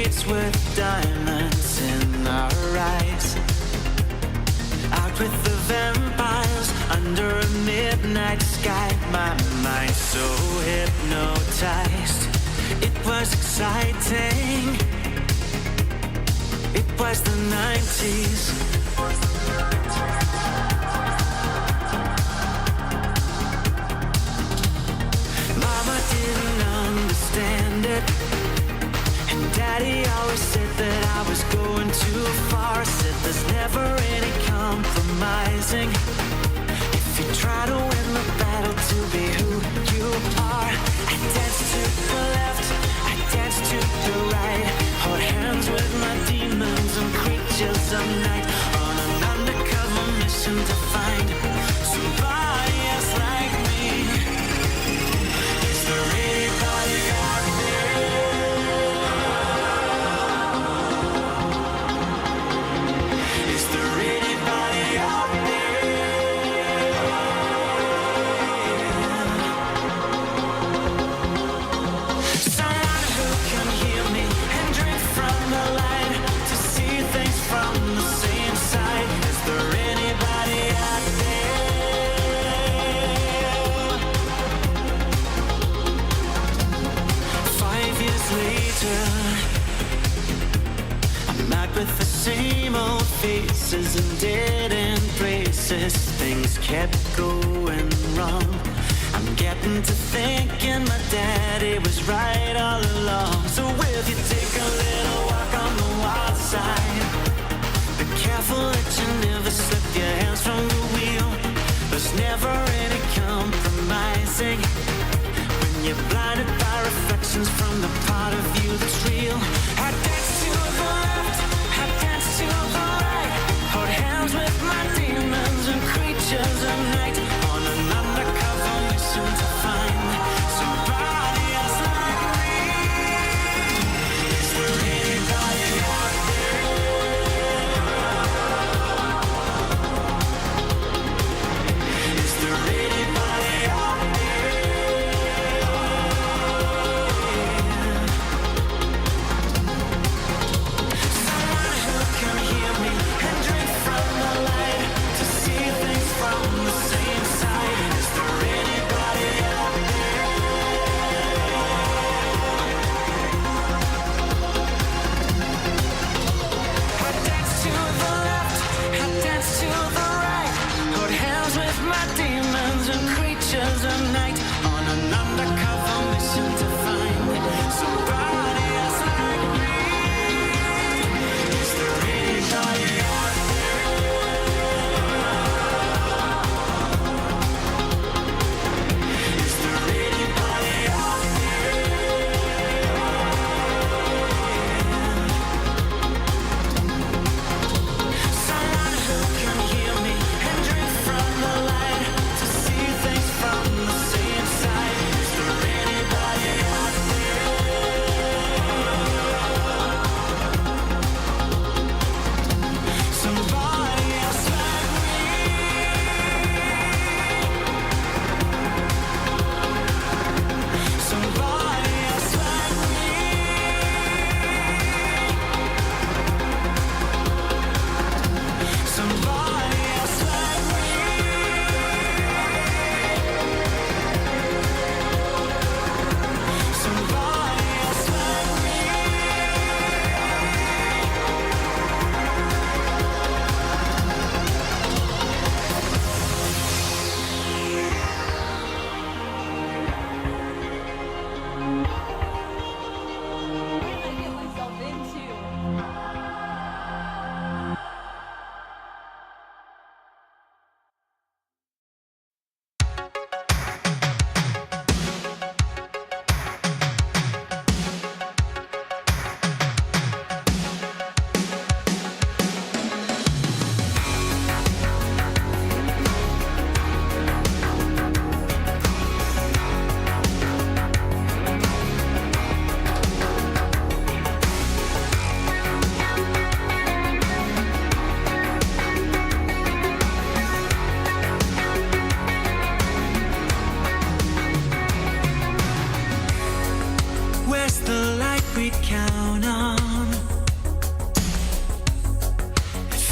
streets with diamonds in our eyes. Out with the vampires under a midnight sky. My mind so hypnotized. It was exciting. It was the 90s. Mama didn't understand it, and Daddy always said that I was going too far. Said there's never any compromising. If you try to win the battle to be who you are. I dance to the left, I dance to the right. Hold hands with my demons and creatures of night. On an undercover mission to find somebody else like me. Is there anybody out there? Is there anybody out there? Someone who can hear me and drink from the light, to see things from the same side. Is there anybody out there? 5 years later, I'm out with the same old faces and dead end places. Things kept going wrong. I'm getting to thinking my daddy was right all along. So will you take a little walk on the wild side? Be careful that you never slip your hands from the wheel. There's never any compromising when you're blinded by reflections from the part of you that's real. I dance to the left, I dance to the right. Hold hands with my demons and creatures of night. On an undercover mission to find somebody else like me. Is there anybody out there? Is there anybody out there?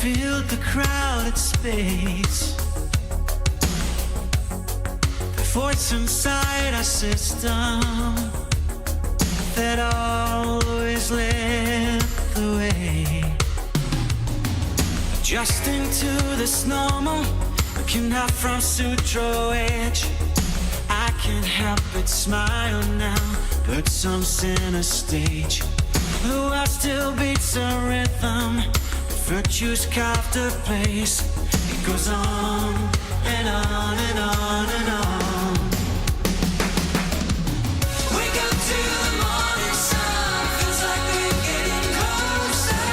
filled the crowded space. The voice inside our system that always led the way. Adjusting to this normal, looking out from Sutro Edge. I can't help but smile now, but some center stage. The world still beats a rhythm, virtue's carved a place. It goes on and on and on and on. Wake up to the morning sun, feels like we're getting closer.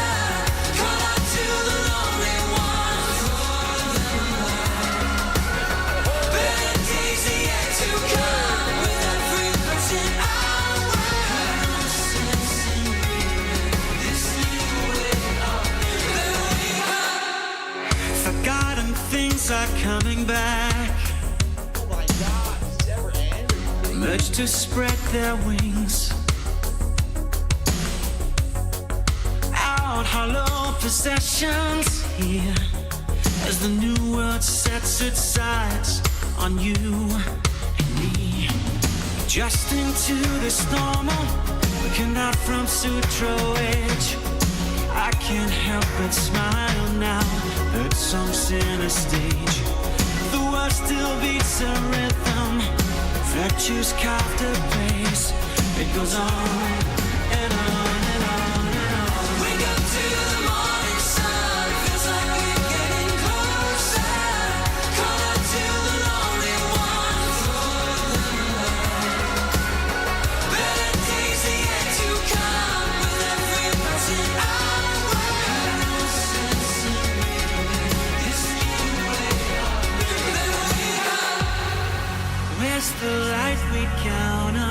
Call out to the lonely ones, better days are yet to come. With every person I want, this new way up. Forgotten things are coming back. Oh my God, it's never ending. Merge to spread their wings. Out hollow possessions here, as the new world sets its sights on you and me. Adjusting to this normal, looking out from Sutro Edge. I can't help but smile now, heard some center stage. The world still beats a rhythm, virtue's carved a place. It goes on and on and on and on. Wake up to the morning sun, feels like we're getting closer. Call out to the lonely ones, better days are yet to come. With every person I want, this new way up, then wake up. Where's the light we count on?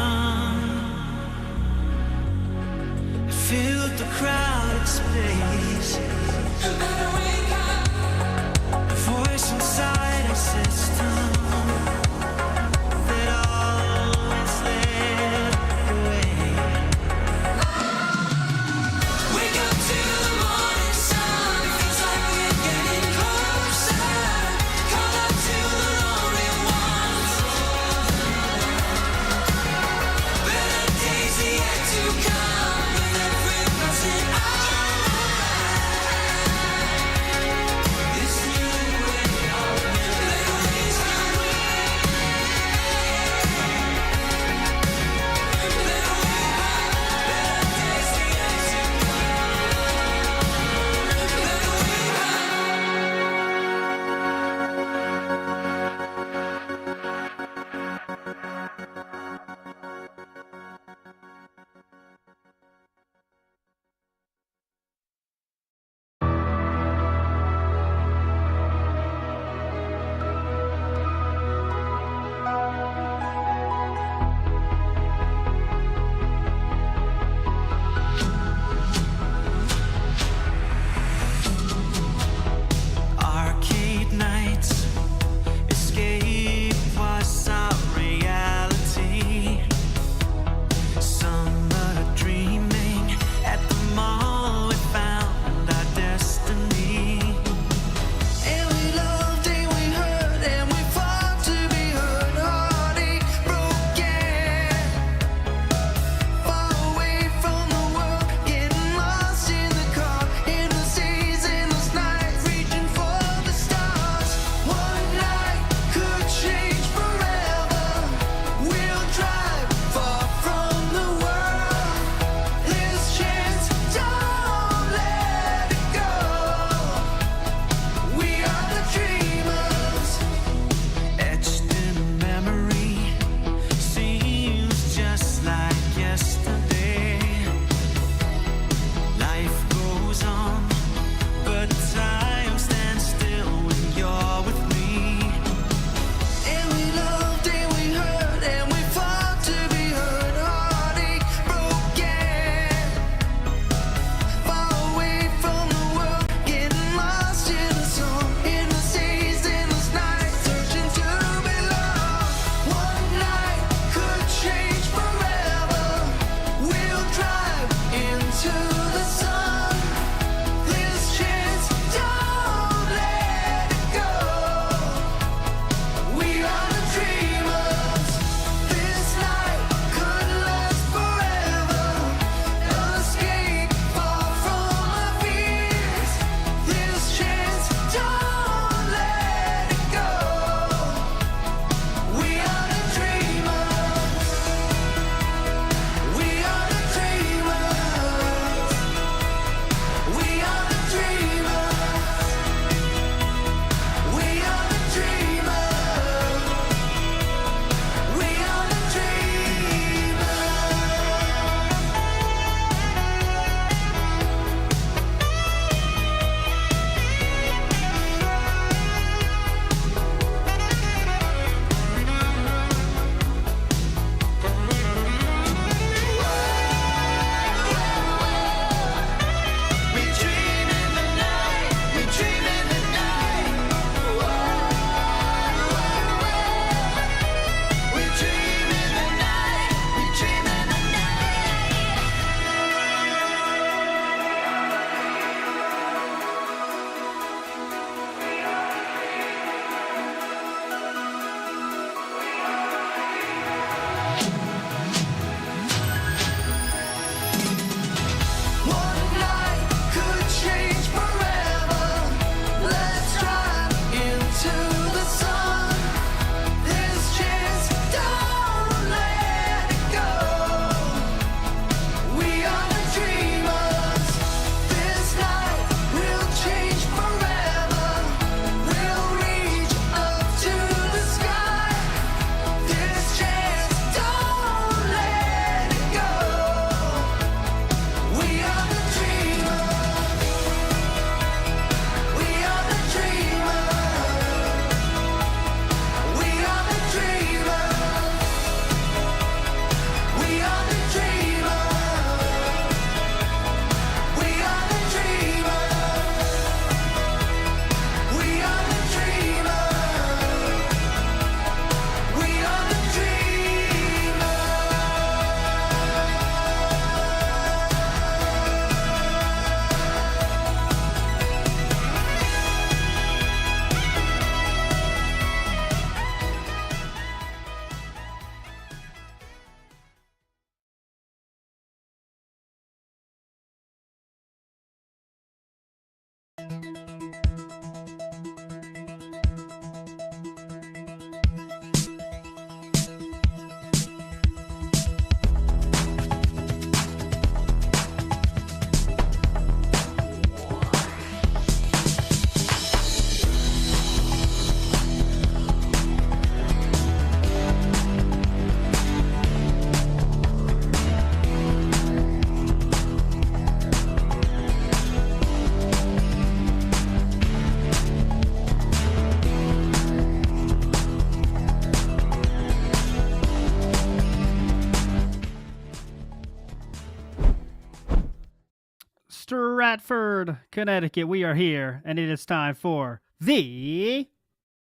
Stratford, Connecticut. We are here, and it is time for the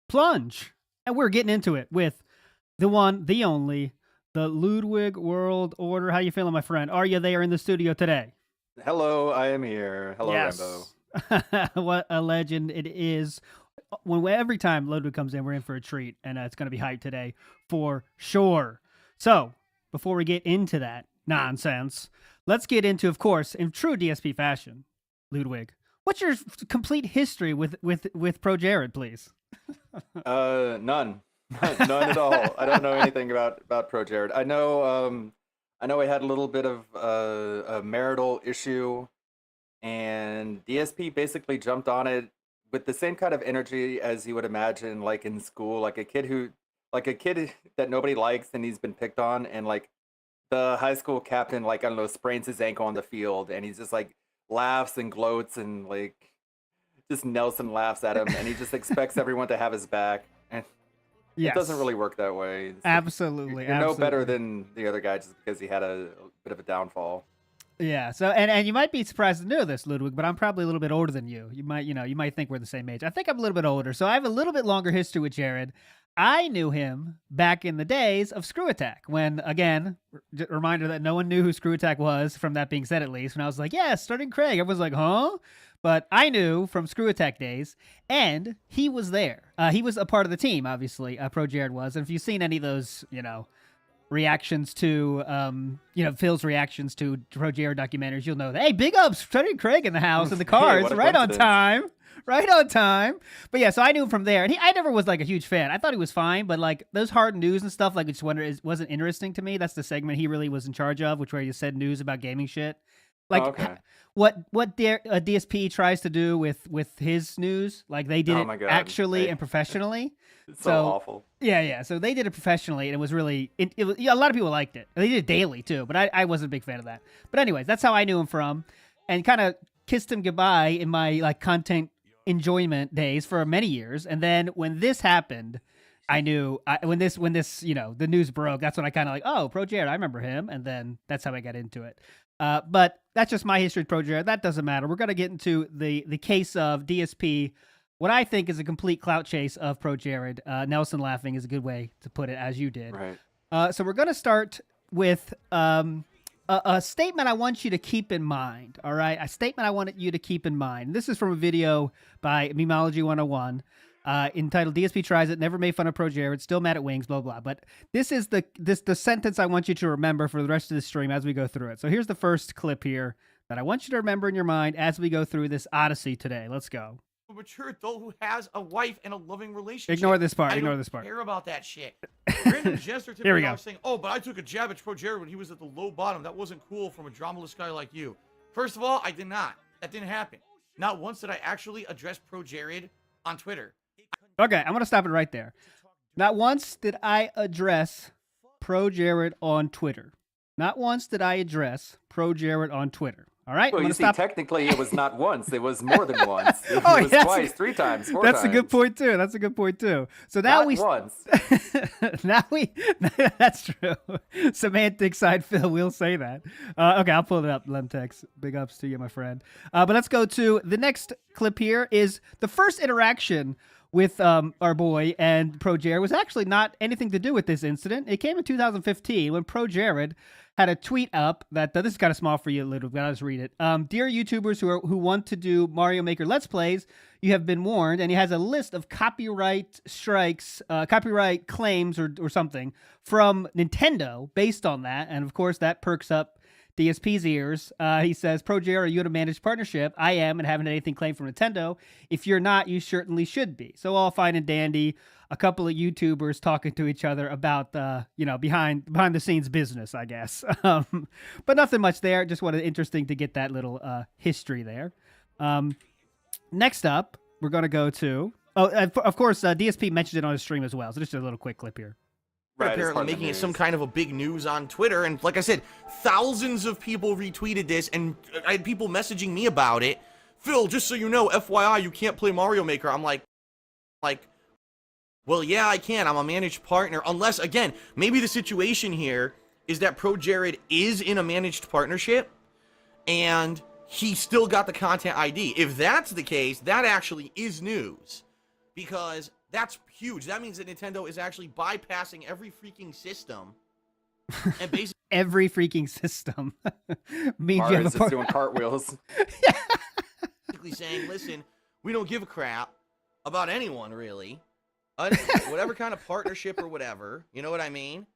Plunge. And we're getting into it with the one, the only, the Ludwig World Order. How you feeling, my friend? Are you there in the studio today? Hello, I am here. Hello, Yes. Rambo. What a legend it is. Every time Ludwig comes in, we're in for a treat, and it's going to be hyped today for sure. So, before we get into that nonsense, let's get into, of course, in true DSP fashion, Ludwig, what's your complete history with ProJared, please? None. None at all. I don't know anything about ProJared. I know I had a little bit of a marital issue, and DSP basically jumped on it with the same kind of energy as you would imagine, like in school, like a kid that nobody likes and he's been picked on, and like the high school captain, like, I don't know, sprains his ankle on the field, and he's just like laughs and gloats, and like just Nelson laughs at him, and he just expects everyone to have his back. And Yes. it doesn't really work that way. It's like, Absolutely. you're no better than the other guy just because he had a bit of a downfall. Yeah. So, and you might be surprised to know this, Ludwig, but I'm probably a little bit older than you. You might think we're the same age. I think I'm a little bit older, so I have a little bit longer history with Jared. I knew him back in the days of Screw Attack, when, again, reminder that no one knew who Screw Attack was, from that being said, at least. When I was like, yeah, starting Craig, everyone's like, huh? But I knew from Screw Attack days, and he was there. He was a part of the team, obviously, ProJared was. And if you've seen any of those, reactions to, Phil's reactions to ProJared documentaries, you'll know that, hey, big ups, Starting Craig in the house, in the cards, what a right on coincidence. time. Right on time. But yeah, so I knew him from there. And I never was like a huge fan. I thought he was fine, but like those hard news and stuff, like, I just wonder, it wasn't interesting to me. That's the segment he really was in charge of, where he said news about gaming shit. Like, okay. what DSP tries to do with his news, like they did Oh it my God. actually and professionally. It's so awful. Yeah. So they did it professionally, and it was really, it was, a lot of people liked it. They did it daily too, but I wasn't a big fan of that. But anyways, that's how I knew him from, and kind of kissed him goodbye in my like content enjoyment days for many years. And then when this happened, I knew when this the news broke, that's when I kind of like, oh, ProJared, I remember him, and then that's how I got into it. But that's just my history with ProJared. That doesn't matter. We're gonna get into the case of DSP, what I think is a complete clout chase of ProJared. Nelson laughing is a good way to put it, as you did. Right. So we're gonna start with a statement I want you to keep in mind, all right? A statement I want you to keep in mind. This is from a video by Memology 101 entitled DSP Tries It, Never Made Fun of ProJared, Still Mad at Wings, blah, blah. But this is the sentence I want you to remember for the rest of the stream as we go through it. So here's the first clip here that I want you to remember in your mind as we go through this odyssey today. Let's go. A mature adult who has a wife and a loving relationship. Ignore this part. I Ignore don't this part. care about that shit. Random jester Here we typically go. always saying, oh, but I took a jab at ProJared when he was at the low bottom. That wasn't cool from a dramaless guy like you. First of all, I did not. That didn't happen. Not once did I actually address ProJared on Twitter. Okay, I'm going to stop it right there. Not once did I address ProJared on Twitter. Not once did I address ProJared on Twitter. All right? Well, I'm you gonna see, stop. technically it was not once. It was more than once. It Oh, was yes. twice, 3 times, 4 That's times. a good point, too. That's a good point, too. So now Not we... once. That's true. Semantic side Phil will say that. Okay, I'll pull it up, Lemtex. Big ups to you, my friend. But let's go to the next clip here. Is the first interaction with our boy and ProJared was actually not anything to do with this incident. It came in 2015 when ProJared had a tweet up that this is kind of small for you, little, but I'll just read it. Dear YouTubers who want to do Mario Maker Let's Plays, you have been warned. And he has a list of copyright strikes, copyright claims or something from Nintendo based on that. And of course, that perks up DSP's ears. He says, ProJared, are you in a managed partnership? I am, and haven't had anything claimed from Nintendo. If you're not, you certainly should be. So all fine and dandy. A couple of YouTubers talking to each other about behind the scenes business, I guess. But nothing much there. Just wanted interesting to get that little history there. Next up, we're gonna go to of course DSP mentioned it on his stream as well. So just a little quick clip here. Right, it's Apparently part of the making it news. some kind of a big news on Twitter. And like I said, thousands of people retweeted this, and I had people messaging me about it. Phil, just so you know, FYI, you can't play Mario Maker. I'm like, well, yeah, I can. I'm a managed partner. Unless, again, maybe the situation here is that ProJared is in a managed partnership, and he still got the content ID. If that's the case, that actually is news, because that's huge. That means that Nintendo is actually bypassing every freaking system and basically Every freaking system means you have Mars a is doing cartwheels. saying, listen, we don't give a crap about anyone, really. Whatever kind of partnership or whatever, you know what I mean?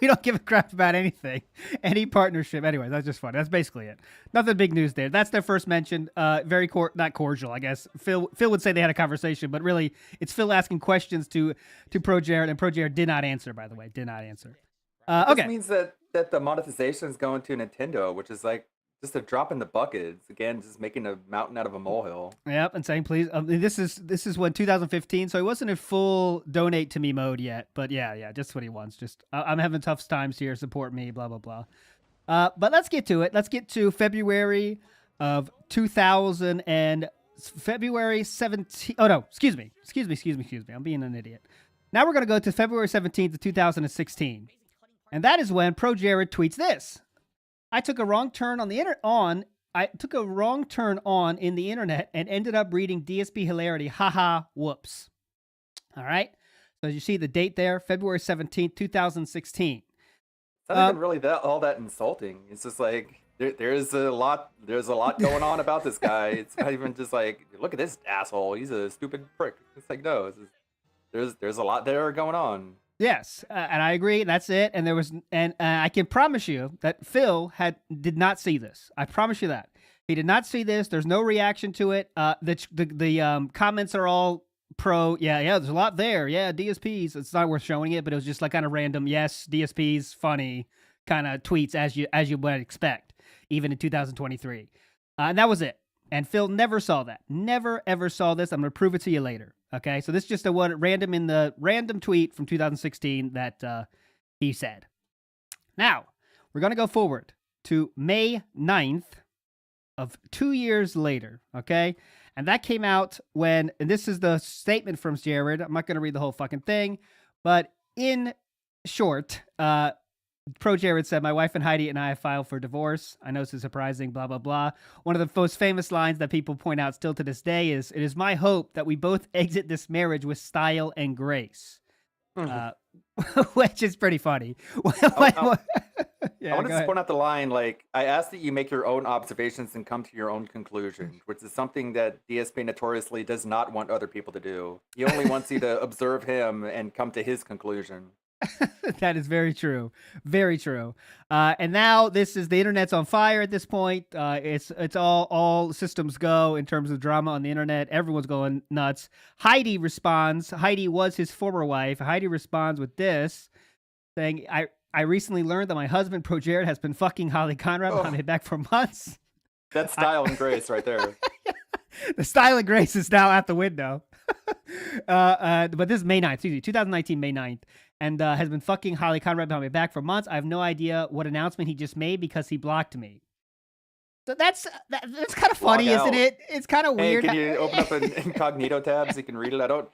We don't give a crap about anything, any partnership. Anyway, that's just fun. That's basically it. Nothing big news there. That's their first mention. Very not cordial, I guess. Phil would say they had a conversation, but really, it's Phil asking questions to ProJared, and ProJared did not answer. By the way, did not answer. This Okay. means that the monetization is going to Nintendo, which is like just a drop in the bucket. It's, again, just making a mountain out of a molehill. Yep, and saying please. This is when 2015, so he wasn't in full donate to me mode yet. But yeah, just what he wants. Just I'm having tough times here. Support me. Blah blah blah. But let's get to it. Let's get to February of 2000 and February 17. Oh no, excuse me. I'm being an idiot. Now we're gonna go to February 17th of 2016, and that is when ProJared tweets this. I took a wrong turn on the I took a wrong turn on in the internet and ended up reading DSP hilarity. Haha, whoops. All right. So as you see the date there, February 17th, 2016. It's not even really all that insulting. It's just like there's a lot going on about this guy. It's not even just like, look at this asshole. He's a stupid prick. It's like, no, there's a lot there going on. Yes, and I agree. That's it. And there was, and I can promise you that Phil did not see this. I promise you that he did not see this. There's no reaction to it. The comments are all pro. Yeah. There's a lot there. Yeah, DSPs. It's not worth showing it, but it was just like kind of random. Yes, DSPs, funny kind of tweets as you would expect, even in 2023. And that was it. And Phil never saw that. Never ever saw this. I'm gonna prove it to you later. Okay, so this is just a random tweet from 2016 that he said. Now, we're going to go forward to May 9th of 2 years later, okay? And that came out and this is the statement from Jared. I'm not going to read the whole fucking thing, but in short, ProJared said, my wife and Heidi and I filed for divorce. I know this is surprising, blah, blah, blah. One of the most famous lines that people point out still to this day is, it is my hope that we both exit this marriage with style and grace. Which is pretty funny. I want to point out the line, like, I ask that you make your own observations and come to your own conclusions, which is something that DSP notoriously does not want other people to do. He only wants you to observe him and come to his conclusion. That is very true. Very true. And now the internet's on fire at this point. It's all systems go in terms of drama on the internet. Everyone's going nuts. Heidi responds. Heidi was his former wife. Heidi responds with this, saying, I recently learned that my husband, ProJared, has been fucking Holly Conrad behind my back for months. That's style and grace right there. The style and grace is now out the window. But this is May 9th, 2019, May 9th. And has been fucking Holly Conrad behind my back for months. I have no idea what announcement he just made because he blocked me. So that's kind of funny, isn't it? It's kind of weird. Can you open up an incognito tab so you can read it? I don't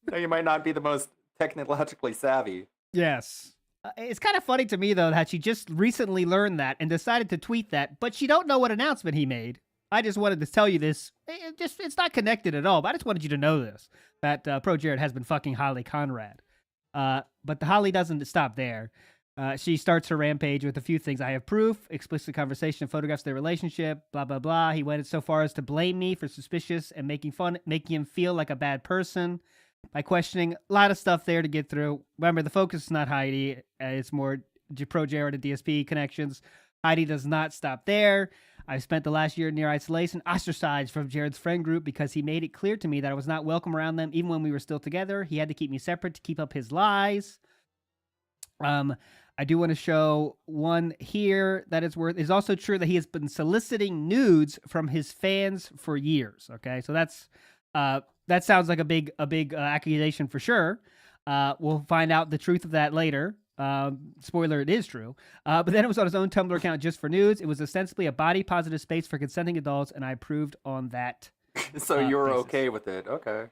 know, you might not be the most technologically savvy. Yes. It's kind of funny to me, though, that she just recently learned that and decided to tweet that, but she don't know what announcement he made. I just wanted to tell you this. It's not connected at all, but I just wanted you to know this, that ProJared has been fucking Holly Conrad. But the Holly doesn't stop there. She starts her rampage with a few things. I have proof, explicit conversation, and photographs of their relationship, blah, blah, blah. He went so far as to blame me for suspicious and making him feel like a bad person by questioning a lot of stuff there to get through. Remember, the focus is not Heidi. It's more ProJared and DSP connections. Heidi does not stop there. I spent the last year near isolation, ostracized from Jared's friend group because he made it clear to me that I was not welcome around them even when we were still together. He had to keep me separate to keep up his lies. I do want to show one here that is also true that he has been soliciting nudes from his fans for years. Okay, so that sounds like a big accusation for sure. We'll find out the truth of that later. Spoiler, it is true. But then it was on his own Tumblr account just for nudes. It was ostensibly a body positive space for consenting adults, and I approved on that. So you were basis. okay with it. Okay.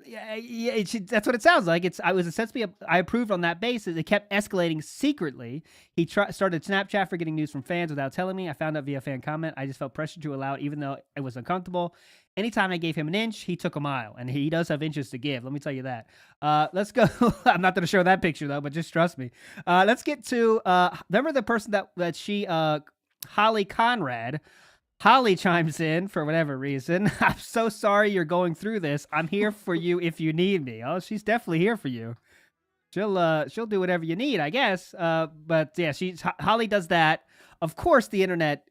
That's what it sounds like. I was essentially I approved on that basis. It kept escalating secretly. He started Snapchat for getting news from fans without telling me. I found out via fan comment. I just felt pressure to allow it, even though it was uncomfortable. Anytime I gave him an inch, he took a mile, and he does have inches to give. Let me tell you that. Let's go. I'm not going to show that picture though, but just trust me. Let's get to. Remember the person that she Holly Conrad. Holly chimes in for whatever reason. I'm so sorry you're going through this. I'm here for you if you need me. Oh, she's definitely here for you. She'll do whatever you need, I guess. But yeah, Holly does that. Of course, the internet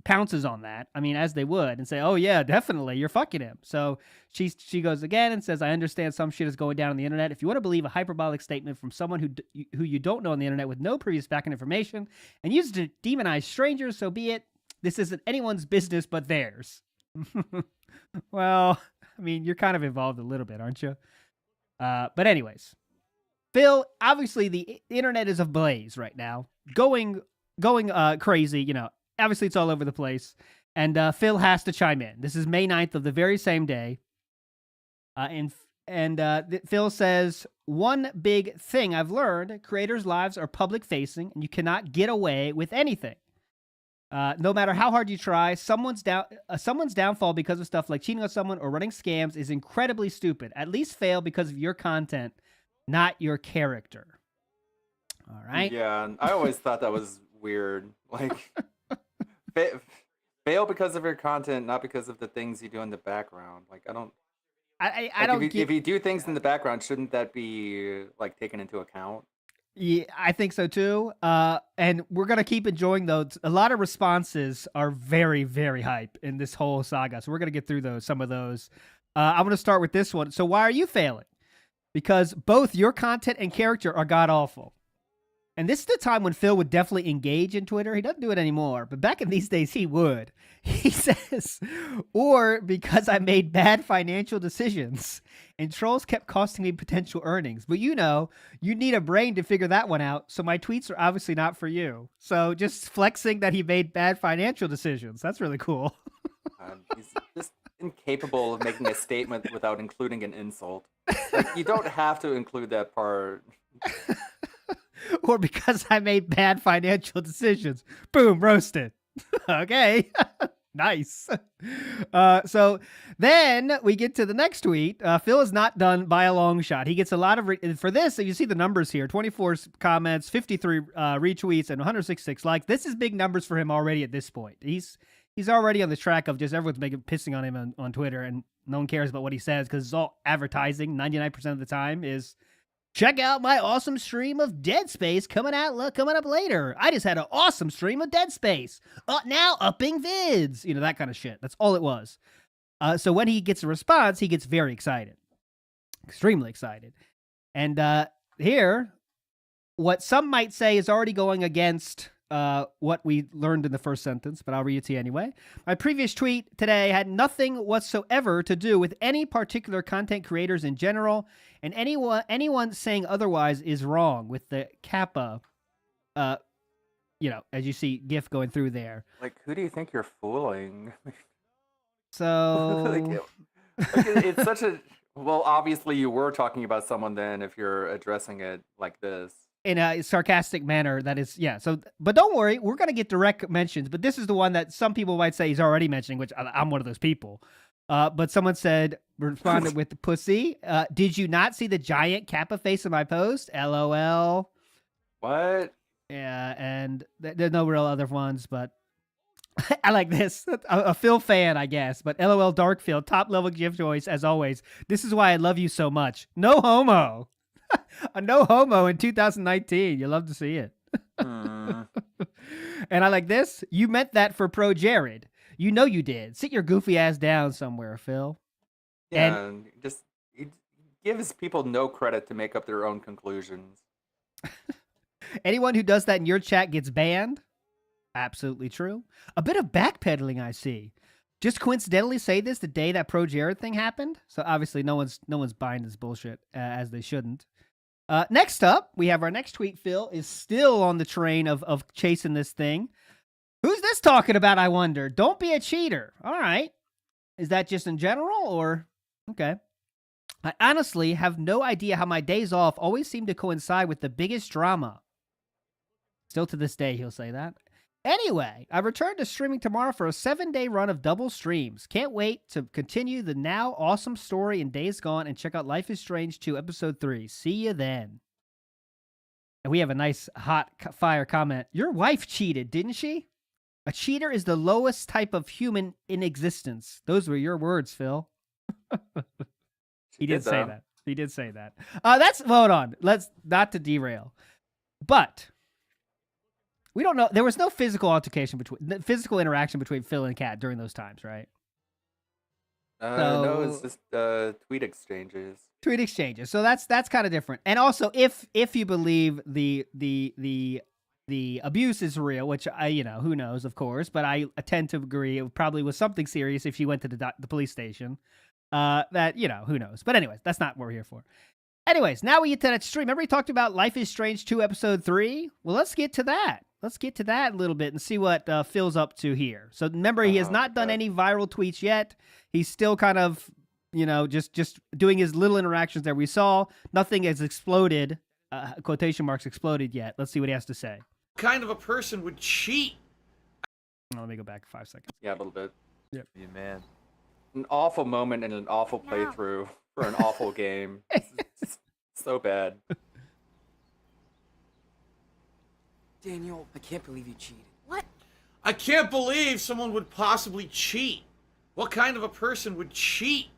pounces on that. I mean, as they would, and say, "Oh yeah, definitely, you're fucking him." So she goes again and says, "I understand some shit is going down on the internet. If you want to believe a hyperbolic statement from someone who you don't know on the internet with no previous background information and uses to demonize strangers, so be it. This isn't anyone's business but theirs." Well, I mean, you're kind of involved a little bit, aren't you? But anyways, Phil, obviously the internet is ablaze right now, going crazy. You know, obviously it's all over the place, and Phil has to chime in. This is May 9th of the very same day, Phil says, "One big thing I've learned: creators' lives are public facing, and you cannot get away with anything. No matter how hard you try, someone's downfall because of stuff like cheating on someone or running scams is incredibly stupid. At least fail because of your content, not your character." All right. Yeah, and I always thought that was weird. Like, fail because of your content, not because of the things you do in the background. Like, I don't. I Like, don't if you do things in the background, shouldn't that be like taken into account? Yeah, I think so too. And we're gonna keep enjoying those. A lot of responses are very, very hype in this whole saga, so we're gonna get through some of those. I'm gonna start with this one. So why are you failing? Because both your content and character are god awful. And this is the time when Phil would definitely engage in Twitter. He doesn't do it anymore, but back in these days, he would. He says, "Or because I made bad financial decisions and trolls kept costing me potential earnings. But you know, you need a brain to figure that one out. So my tweets are obviously not for you." So just flexing that he made bad financial decisions. That's really cool. He's just incapable of making a statement without including an insult. Like, you don't have to include that part. Or because I made bad financial decisions. Boom, roasted. Okay. Nice. So then we get to the next tweet. Phil is not done by a long shot. He gets a lot of for this. You see the numbers here: 24 comments, 53 retweets, and 166 likes. This is big numbers for him already at this point. He's already on the track of just everyone's pissing on him on Twitter, and no one cares about what he says because it's all advertising. 99% of the time is, "Check out my awesome stream of Dead Space coming up later. I just had an awesome stream of Dead Space. Now upping vids." You know, that kind of shit. That's all it was. So when he gets a response, he gets very excited. Extremely excited. And here, what some might say is already going against what we learned in the first sentence, but I'll read it to you anyway. "My previous tweet today had nothing whatsoever to do with any particular content creators in general, and anyone saying otherwise is wrong," with the Kappa, you know, as you see GIF going through there. Like, who do you think you're fooling? So It's such a... Well, obviously you were talking about someone then if you're addressing it like this. in a sarcastic manner, that is, yeah. So, but don't worry, we're going to get direct mentions, but this is the one that some people might say he's already mentioning, which I'm one of those people. But someone responded with the pussy. "Did you not see the giant Kappa face in my post? LOL." What? Yeah, and there's no real other ones, but I like this. A Phil fan, I guess, but LOL Darkfield, top level gift choice as always. "This is why I love you so much. No homo." A no homo in 2019. You love to see it. And I like this. "You meant that for ProJared. You know you did. Sit your goofy ass down somewhere, Phil." Yeah, and just it gives people no credit to make up their own conclusions. "Anyone who does that in your chat gets banned." Absolutely true. "A bit of backpedaling, I see. Just coincidentally say this the day that ProJared thing happened." So obviously no one's buying this bullshit, as they shouldn't. Next up, we have our next tweet. Phil is still on the train of chasing this thing. "Who's this talking about, I wonder? Don't be a cheater." All right. Is that just in general or? Okay. I honestly have no idea how my days off always seem to coincide with the biggest drama. Still to this day, he'll say that. Anyway, I return to streaming tomorrow for a 7-day run of double streams. Can't wait to continue the now awesome story in Days Gone and check out Life is Strange 2 Episode 3. See you then. And we have a nice hot fire comment. Your wife cheated, didn't she? A cheater is the lowest type of human in existence. Those were your words, Phil. He did say that. He did say that. Hold on. Let's not to derail. But we don't know. There was no physical interaction between Phil and Khet during those times, right? No, it's just tweet exchanges. Tweet exchanges. So that's kind of different. And also, if you believe the abuse is real, which who knows, of course, but I tend to agree it probably was something serious if she went to the police station. That who knows. But anyways, that's not what we're here for. Anyways, now we get to that stream. Remember we talked about Life is Strange 2 Episode 3? Well, let's get to that. Let's get to that a little bit and see what Phil's up to here. So remember, he has not done any viral tweets yet. He's still kind of, just doing his little interactions there. We saw nothing has exploded, quotation marks exploded yet. Let's see what he has to say. What kind of a person would cheat? Let me go back 5 seconds. Yeah, a little bit. Yep. You man. An awful moment and an awful playthrough for an awful game. It's so bad. Daniel, I can't believe you cheated. What? I can't believe someone would possibly cheat. What kind of a person would cheat?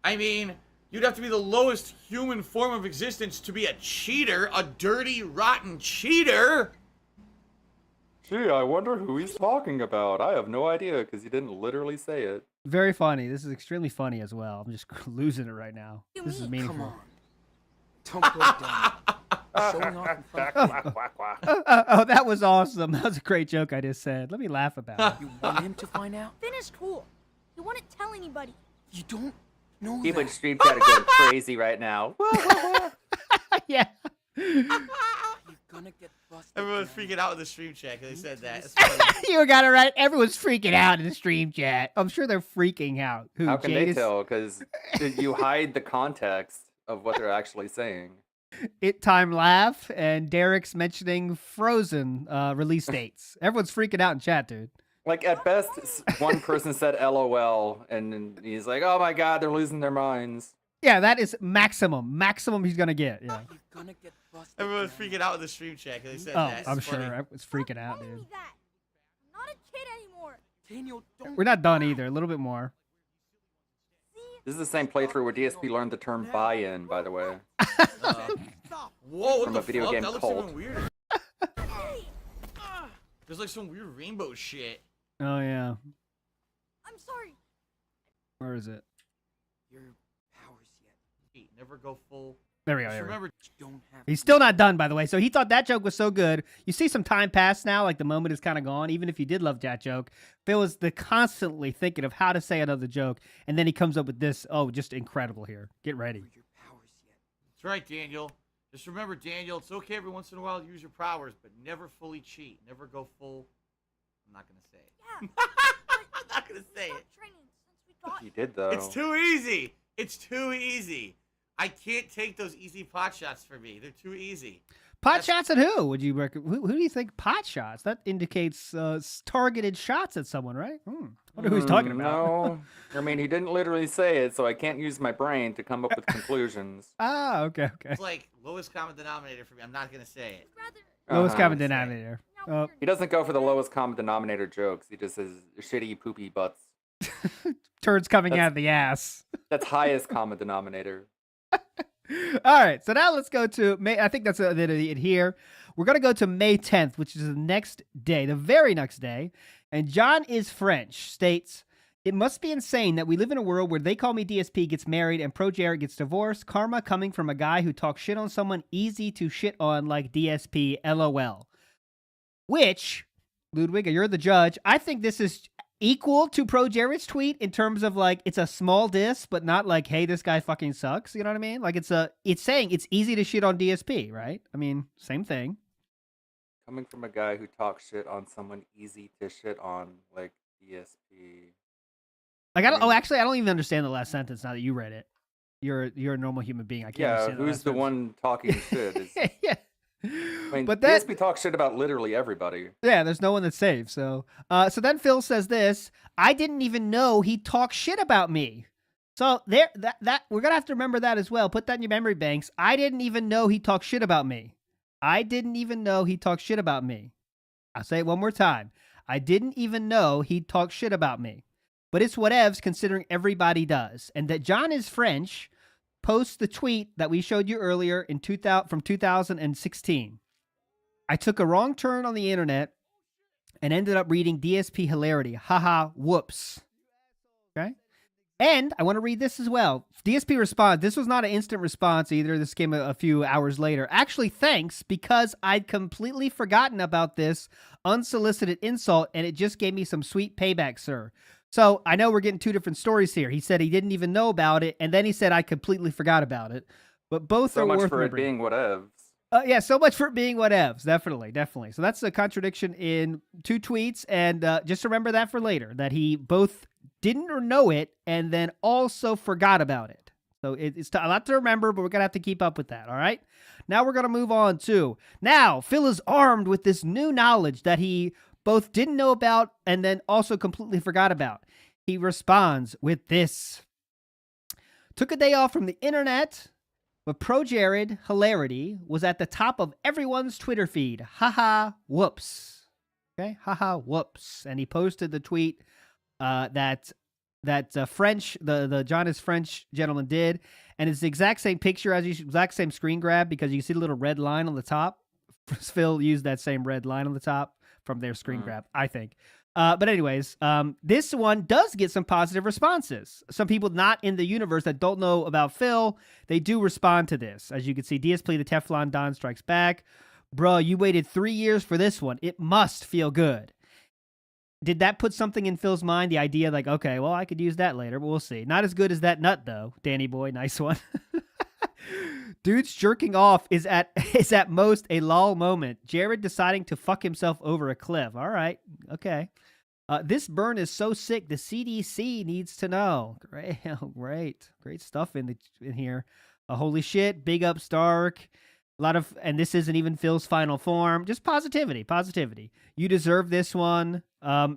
I mean, you'd have to be the lowest human form of existence to be a cheater, a dirty, rotten cheater. Gee, I wonder who he's talking about. I have no idea because he didn't literally say it. Very funny. This is extremely funny as well. I'm just losing it right now. This is meaningful. Come on. Don't play dumb. Showing off in front of Oh, that was awesome. That was a great joke I just said. Let me laugh about it. you want him to find out? Finn is cool. He wouldn't tell anybody. You don't know People in that. stream chat are going crazy right now. Yeah. You're gonna get busted. Everyone's Daniel. freaking out in the stream chat because they said that. It's funny. You got it right. Everyone's freaking out in the stream chat. I'm sure they're freaking out. Who, How can Jade they is- tell? Because you hide the context of what they're actually saying. It Time Laugh and Derich's mentioning Frozen release dates. Everyone's freaking out in chat, dude. Like, at best, one person said LOL, and then he's like, oh my god, they're losing their minds. Yeah, that is maximum. Maximum he's going to get. Yeah. You're gonna get busted. Everyone's Daniel. freaking out in the stream chat because they said Oh, that. It's I'm funny. sure. Everyone's freaking out, Stop calling dude. me that. I'm not a kid anymore. Daniel, don't. We're not done either. A little bit more. This is the same playthrough where DSP learned the term buy-in, by the way. Whoa, what From the a video fuck? game That looks cult. even weirder. Hey, There's like some weird rainbow shit. Oh, yeah. I'm sorry. Where is it? Your powers yet. Never go full. There we go. Just There we go. remember, You don't have. He's still not done, by the way. So he thought that joke was so good. You see some time pass now, like the moment is kind of gone. Even if you did love that joke, Phil was constantly thinking of how to say another joke, and then he comes up with this. Oh, just incredible here. Get ready. Your powers yet. that's right, Daniel. Just remember, Daniel, it's okay every once in a while to use your powers, but never fully cheat. Never go full. I'm not going to say it. Yeah. I'm not going to say Stop it. training since we got You did, though. It's too easy. It's too easy. I can't take those easy pot shots for me. They're too easy. Pot shots at who? Would you who do you think pot shots? That indicates targeted shots at someone, right? Wonder who he's talking about. No. I mean, he didn't literally say it, so I can't use my brain to come up with conclusions. Ah, okay. It's like lowest common denominator for me. I'm not going to say it. rather. Lowest Uh-huh. common denominator. Now Oh, we're He doesn't go for the lowest common denominator jokes. He just says shitty, poopy butts. turds coming out of the ass. That's highest common denominator. All right, so now let's go to May. I think that's it here. We're going to go to May 10th, which is the next day, the very next day. And John is French states, it must be insane that we live in a world where They Call Me DSP gets married and ProJared gets divorced. Karma coming from a guy who talks shit on someone easy to shit on like DSP, LOL. Which, Ludwig, you're the judge. I think this is equal to ProJared's tweet in terms of like it's a small diss, but not like, hey, this guy fucking sucks. You know what I mean? Like it's saying it's easy to shit on DSP, right? I mean, same thing. Coming from a guy who talks shit on someone easy to shit on, like DSP. Like I don't even understand the last sentence now that you read it. you're a normal human being. I can't Yeah, understand that who's last the sentence. one talking shit? Yeah. I mean, But that DSP talks shit about literally everybody. yeah, there's no one that's safe. So so then Phil says this, I didn't even know he talked shit about me. So there that we're gonna have to remember that as well. Put that in your memory banks. I didn't even know he talked shit about me. I didn't even know he talked shit about me. I'll say it one more time. I didn't even know he talked shit about me. But it's whatevs considering everybody does. And that John is French posts the tweet that we showed you earlier in 2016. I took a wrong turn on the internet and ended up reading DSP hilarity. Haha, whoops. Okay? And I want to read this as well. DSP responds. This was not an instant response either. This came a few hours later. Actually, thanks, because I'd completely forgotten about this unsolicited insult, and it just gave me some sweet payback, sir. So I know we're getting two different stories here. He said he didn't even know about it, and then he said I completely forgot about it. But both So are much worth for it remembering. being whatevs. Yeah, so much for it being whatevs. Definitely. So that's a contradiction in two tweets, and just remember that for later, that he both didn't or know it and then also forgot about it. So it's a lot to remember, but we're going to have to keep up with that, all right? Now we're going to move on to, now Phil is armed with this new knowledge that he both didn't know about and then also completely forgot about. He responds with this. Took a day off from the internet, but ProJared hilarity was at the top of everyone's Twitter feed. Haha, whoops. Okay, haha, whoops. And he posted the tweet that French, the John is French gentleman did, and it's the exact same picture as exact same screen grab because you see the little red line on the top. Phil used that same red line on the top from their screen grab, I think. But anyways, this one does get some positive responses. Some people not in the universe that don't know about Phil, they do respond to this. As you can see, DSP the Teflon Don strikes back. Bruh, you waited 3 years for this one. It must feel good. Did that put something in Phil's mind? The idea like, okay, well, I could use that later, but we'll see. Not as good as that nut, though. Danny boy, nice one. Dude's jerking off is at most a lull moment. Jared deciding to fuck himself over a cliff. All right, okay. This burn is so sick. The CDC needs to know. Great stuff in here. Holy shit, big up Stark. A lot of, and this isn't even Phil's final form. Just positivity. You deserve this one.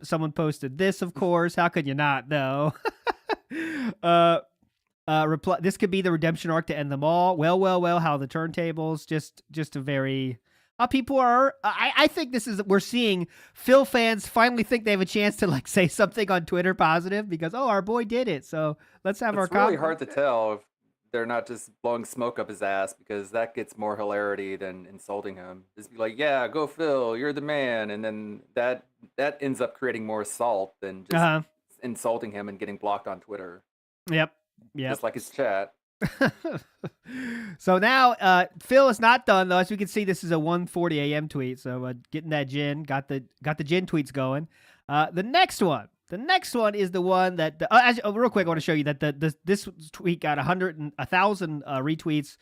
Someone posted this, of course. How could you not, though? Reply. This could be the redemption arc to end them all. Well. How the turntables? Just a very. People are. I think this is. We're seeing Phil fans finally think they have a chance to like say something on Twitter positive because our boy did it. So let's have our. It's really hard to tell if they're not just blowing smoke up his ass because that gets more hilarity than insulting him. Just be like, yeah, go Phil, you're the man, and then that ends up creating more assault than just insulting him and getting blocked on Twitter. Yep. Just like his chat. So now Phil is not done though. As we can see, this is a 1:40 a.m. tweet. So getting that gin, got the gin tweets going. The next one is the one that real quick I want to show you that this tweet got 1,000 retweets,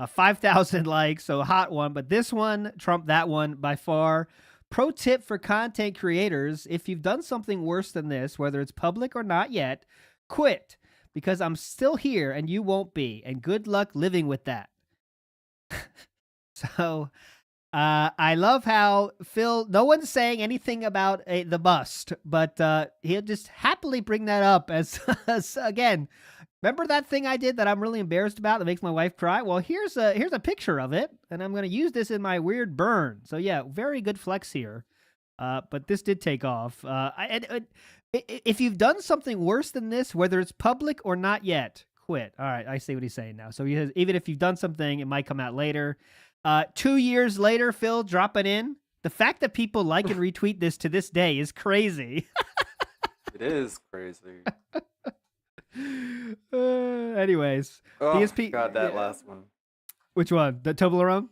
5,000 likes, so a hot one. But this one trumped that one by far. Pro tip for content creators: if you've done something worse than this, whether it's public or not yet, quit. Because I'm still here and you won't be. And good luck living with that. So I love how Phil, no one's saying anything about the bust, but he'll just happily bring that up as again, remember that thing I did that I'm really embarrassed about that makes my wife cry? Well, here's a picture of it, and I'm going to use this in my weird burn. So yeah, very good flex here. But this did take off. If you've done something worse than this, whether it's public or not yet, quit. All right, I see what he's saying now. So even if you've done something, it might come out later. 2 years later, Phil dropping in. The fact that people like and retweet this to this day is crazy. It is crazy. Anyways, Oh, DSP. God, that last one. Which one? The Toblerone?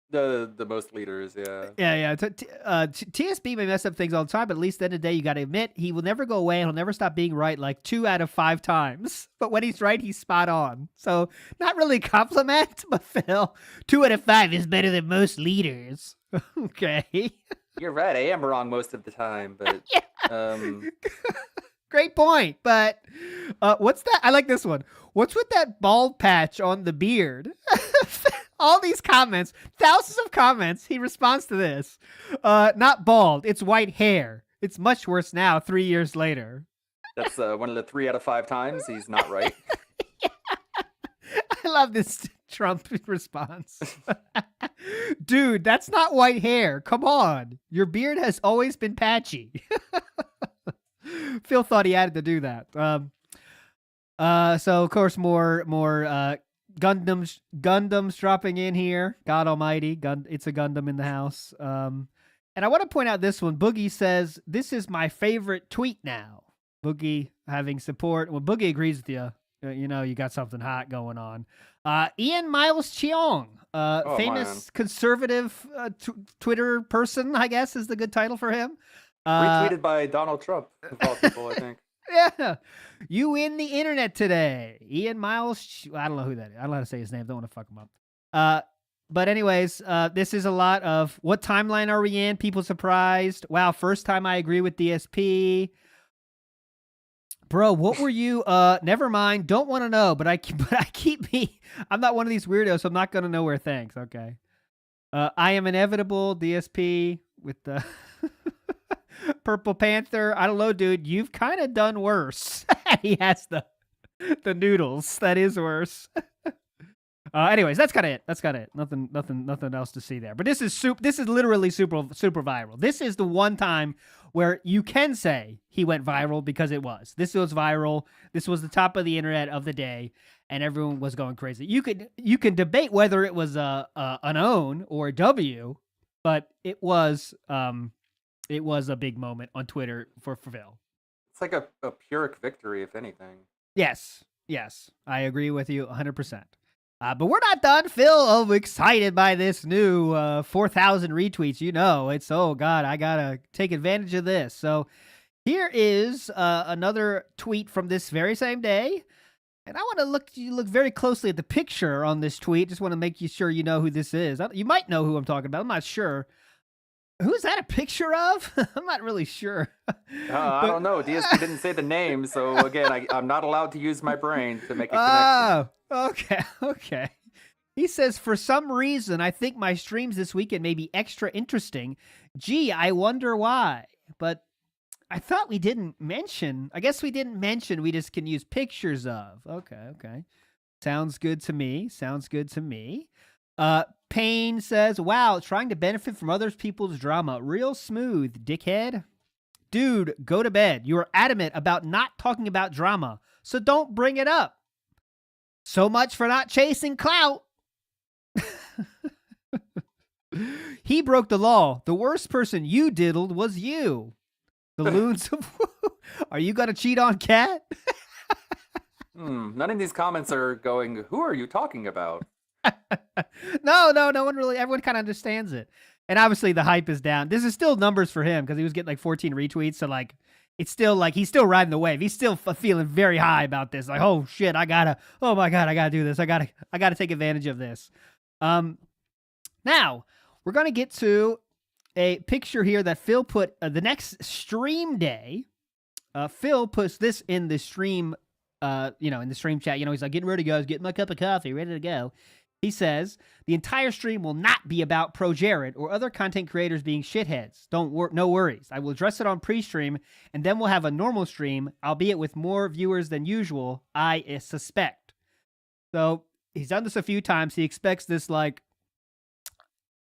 The most leaders, yeah. Yeah. TSB may mess up things all the time, but at least at the end of the day, you got to admit, he will never go away and he'll never stop being right like 2 out of 5 times. But when he's right, he's spot on. So not really a compliment, but Phil, 2 out of 5 is better than most leaders. Okay. You're right, I am wrong most of the time, but Great point. But what's that? I like this one. What's with that bald patch on the beard? All these comments, thousands of comments. He responds to this. Not bald. It's white hair. It's much worse now, 3 years later. That's one of the 3 out of 5 times he's not right. I love this Trump response. Dude, that's not white hair. Come on. Your beard has always been patchy. Phil thought he had to do that. So of course more Gundams dropping in here. God Almighty, it's a Gundam in the house. And I want to point out this one. Boogie says, "This is my favorite tweet now." Boogie having support. Well, Boogie agrees with you. You know, you got something hot going on. Ian Miles Cheong, famous man. conservative Twitter person, I guess is the good title for him. Retweeted by Donald Trump, of all people, I think. Yeah. You win the internet today. Ian Miles. I don't know who that is. I don't know how to say his name. Don't want to fuck him up. But anyways, this is a lot of what timeline are we in? People surprised. Wow. First time I agree with DSP. Bro, what were you? Never mind. Don't want to know, but I'm not one of these weirdos, so I'm not going to know where. Thanks. Okay. I am inevitable. DSP with the Purple Panther. I don't know, dude. You've kind of done worse. He has the noodles. That is worse. Anyways, that's kind of it. That's kind of it. Nothing else to see there. But this is literally super viral. This is the one time where you can say he went viral because it was. This was viral. This was the top of the internet of the day, and everyone was going crazy. You can debate whether it was an own or a W, but it was a big moment on Twitter for Phil. It's like a Pyrrhic victory, if anything. Yes, I agree with you 100%. But we're not done. Phil, excited by this new 4,000 retweets. You know, it's, oh, God, I got to take advantage of this. So here is another tweet from this very same day. And I want to look very closely at the picture on this tweet. Just want to make you sure you know who this is. You might know who I'm talking about. I'm not sure. Who's that a picture of? I'm not really sure. I don't know. DSP didn't say the name, so again, I'm not allowed to use my brain to make a connection. Okay. He says, for some reason, I think my streams this weekend may be extra interesting. Gee, I wonder why. But I thought we didn't mention. I guess we didn't mention we just can use pictures of. Okay. Sounds good to me. Payne says, wow, trying to benefit from other people's drama. Real smooth, dickhead. Dude, go to bed. You are adamant about not talking about drama, so don't bring it up. So much for not chasing clout. He broke the law. The worst person you diddled was you. The loons of... Are you going to cheat on Khet? None of these comments are going, who are you talking about? No one really. Everyone kind of understands it, and obviously the hype is down. This is still numbers for him because he was getting like 14 retweets. So like, it's still like he's still riding the wave. He's still feeling very high about this. Like, oh shit, oh my god, I gotta do this. I gotta take advantage of this. Now we're gonna get to a picture here that Phil put the next stream day. Phil puts this in the stream. In the stream chat. He's like, getting ready, guys. Getting my cup of coffee, ready to go. He says, the entire stream will not be about ProJared or other content creators being shitheads. No worries. I will address it on pre-stream, and then we'll have a normal stream, albeit with more viewers than usual, I suspect. So he's done this a few times. He expects this, like,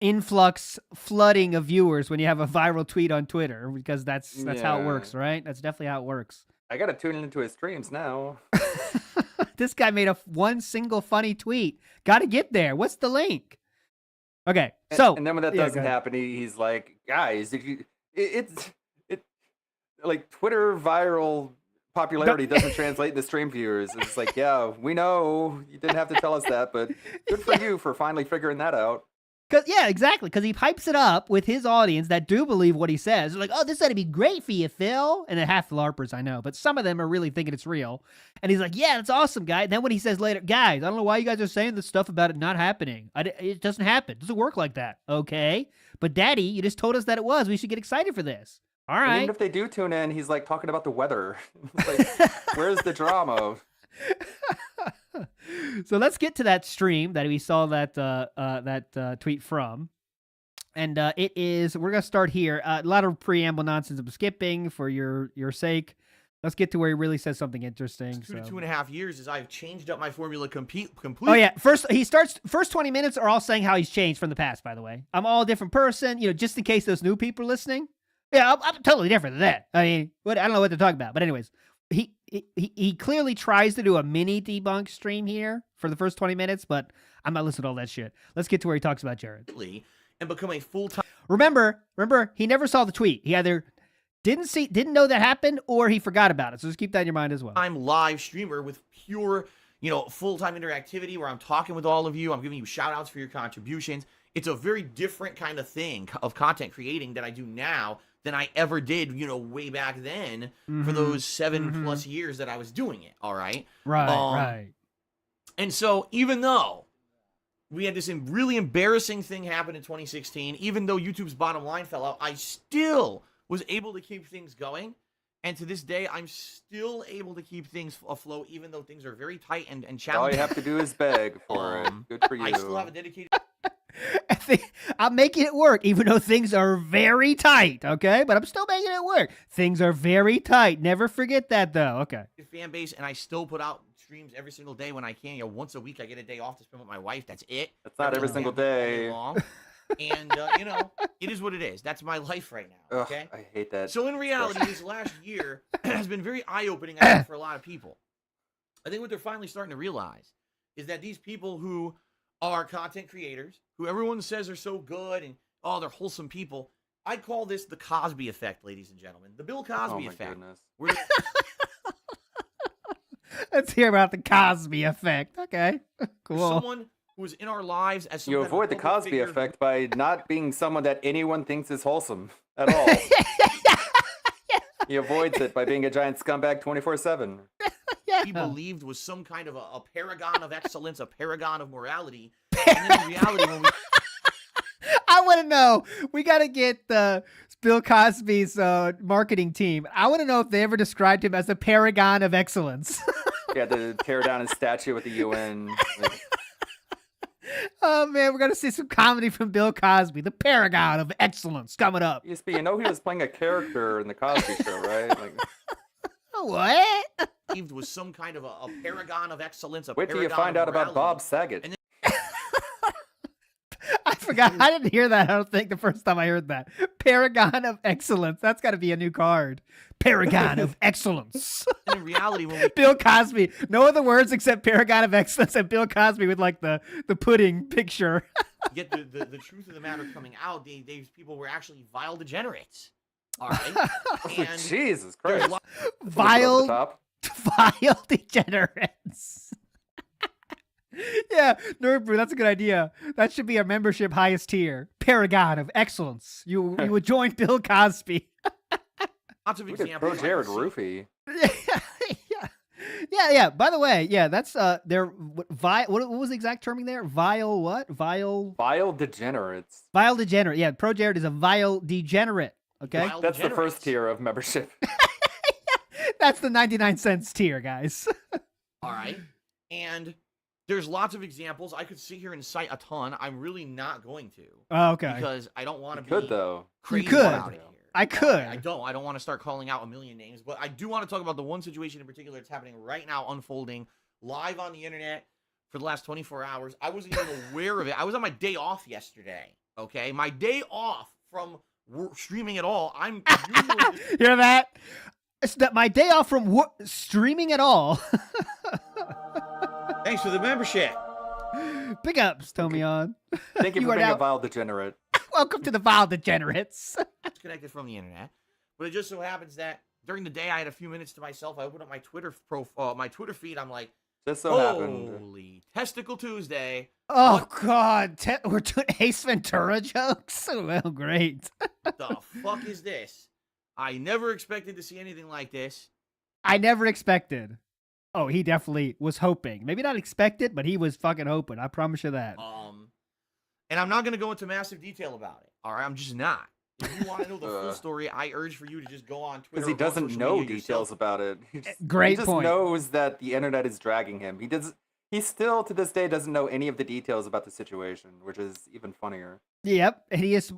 influx flooding of viewers when you have a viral tweet on Twitter, because that's how it works, right? That's definitely how it works. I gotta tune into his streams now. This guy made one single funny tweet. Got to get there. What's the link? Okay, so and then when that doesn't happen, he's like, guys, it's like Twitter viral popularity doesn't translate into stream viewers. It's like, yeah, we know you didn't have to tell us that, but good for you for finally figuring that out. Exactly. Because he hypes it up with his audience that do believe what he says. They're like, oh, this ought to be great for you, Phil. And then half the LARPers, I know. But some of them are really thinking it's real. And he's like, yeah, that's awesome, guy. And then when he says later, guys, I don't know why you guys are saying this stuff about it not happening. It doesn't happen. It doesn't work like that. Okay. But Daddy, you just told us that it was. We should get excited for this. All And right. even if they do tune in, he's like talking about the weather. It's like, where's the drama? So let's get to that stream that we saw that tweet from. And it is, we're going to start here. A lot of preamble nonsense I'm skipping for your sake. Let's get to where he really says something interesting. 2 to so. 2.5 years is I've changed up my formula completely. Oh yeah, first 20 minutes are all saying how he's changed from the past. By the way, I'm all a different person. You know, just in case those new people are listening. Yeah, I'm totally different than that. I mean, I don't know what they're talking about. But anyways, he clearly tries to do a mini debunk stream here for the first 20 minutes, but I'm not listening to all that shit. Let's get to where he talks about Jared. And become a full-time Remember, he never saw the tweet. He either didn't know that happened, or he forgot about it. So just keep that in your mind as well. live streamer with pure, full-time interactivity where I'm talking with all of you. I'm giving you shout-outs for your contributions. It's a very different kind of thing of content creating that I do now than I ever did, way back then for those 7+ years that I was doing it. All right. Right. And so even though we had this really embarrassing thing happen in 2016, even though YouTube's bottom line fell out, I still was able to keep things going. And to this day, I'm still able to keep things afloat, even though things are very tight and All challenging. you have to do is beg for it. Good for you. I still have a dedicated I'm making it work, even though things are very tight, okay? But I'm still making it work. Things are very tight. Never forget that, though. Okay. fan base, and I still put out streams every single day when I can. Once a week I get a day off to spend with my wife. That's it. That's not every single day. Long. And, it is what it is. That's my life right now, Ugh, okay? I hate that. So in reality, this last year has been very eye-opening, I think, for a lot of people. I think what they're finally starting to realize is that these people who are content creators, who everyone says are so good and, they're wholesome people, I call this the Cosby effect, ladies and gentlemen. The Bill Cosby effect. Goodness. Where Let's hear about the Cosby effect. Okay. Cool. someone who is in our lives as some You kind of avoid the public Cosby figure effect by not being someone that anyone thinks is wholesome at all. He avoids it by being a giant scumbag 24/7. he believed was some kind of a paragon of excellence, a paragon of morality. And then in reality, when we I want to know. We got to get Bill Cosby's marketing team. I want to know if they ever described him as a paragon of excellence. He had to tear down his statue at the UN. Oh, man, we're going to see some comedy from Bill Cosby, the paragon of excellence, coming up. ESP, you know he was playing a character in the Cosby Show, right? Like, What? believed was some kind of a paragon of excellence, a wait till you paragon find of out about morality. Bob Saget. And I forgot. I didn't hear that, I don't think, the first time I heard that. Paragon of excellence. That's got to be a new card. Paragon of excellence. And in reality, when we Bill Cosby. No other words except paragon of excellence and Bill Cosby with like the pudding picture. get the truth of the matter coming out, these people were actually vile degenerates. All right. And Jesus there's Christ. lo- Vile degenerates. Yeah, Nerd Brew, that's a good idea. That should be our membership highest tier. Paragon of excellence. You would join Bill Cosby. lots of Look at examples. ProJared Roofie. Yeah. By the way, yeah, that's their what was the exact terming there? Vile what? Vile degenerates. Vile degenerate. Yeah, ProJared is a vile degenerate. Okay, Vile That's the degenerates. first tier of membership. that's the 99 cents tier, guys. All right. And there's lots of examples. I could sit here and cite a ton. I'm really not going to. Oh, okay. Because I don't want to Could be though. crazy could. about it here. I could. I don't want to start calling out a million names, but I do want to talk about the one situation in particular that's happening right now, unfolding live on the internet for the last 24 hours. I wasn't even aware of it. I was on my day off yesterday. Okay, my day off from streaming at all. I'm usually Hear that? It's that my day off from streaming at all. thanks for the membership. Big ups, Tomion. Thank you You for are being now- a vile degenerate. Welcome to the Vile Degenerates. Disconnected from the internet, but it just so happens that during the day I had a few minutes to myself. I opened up my Twitter profile, my Twitter feed. I'm like, Just so happened. holy Testicle Tuesday! Oh, God. We're doing Ace Ventura jokes? Well, great. The fuck is this? I never expected to see anything like this. I never expected. Oh, he definitely was hoping. Maybe not expected, but he was fucking hoping. I promise you that. And I'm not going to go into massive detail about it. All right, I'm just not. If you want to know the full story, I urge for you to just go on Twitter. Because he or go on doesn't social know media details yourself. about it. Great he just point. knows that the internet is dragging him. He still to this day doesn't know any of the details about the situation, which is even funnier. Yep, and he just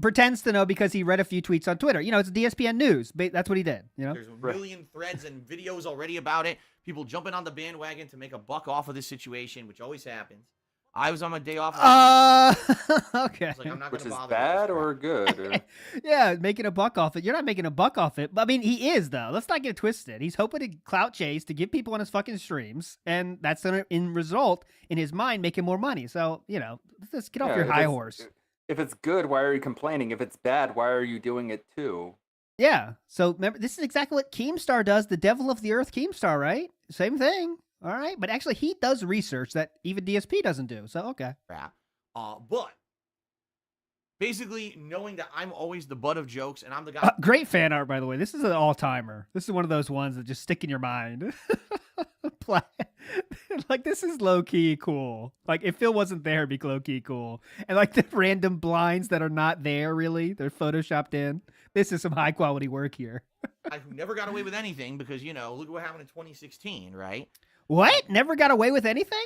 pretends to know because he read a few tweets on Twitter. You know, it's DSPN news. That's what he did. You know, There's a million threads and videos already about it. People jumping on the bandwagon to make a buck off of this situation, which always happens. I was on my day off. okay. I was like, I'm not Which gonna is bother with bad this crap. or good? Or... Yeah, making a buck off it. You're not making a buck off it. But I mean, he is, though. Let's not get it twisted. He's hoping to CloutChase to get people on his fucking streams. And that's going to, in result, in his mind, make him more money. So, you know, let's get off Yeah, your if high it's- horse. If it's good, why are you complaining? If it's bad, why are you doing it too? Yeah. So remember, this is exactly what Keemstar does. The devil of the earth Keemstar, right? Same thing. All right. But actually, he does research that even DSP doesn't do. So, okay. Crap. But basically knowing that I'm always the butt of jokes and I'm the guy. Great fan art, by the way. This is an all-timer. This is one of those ones that just stick in your mind. Like, this is low-key cool. Like, if Phil wasn't there, it'd be low-key cool. And, like, the random blinds that are not there, really. They're photoshopped in. This is some high-quality work here. Guy who never got away with anything because, you know, look what happened in 2016, right? What? Never got away with anything?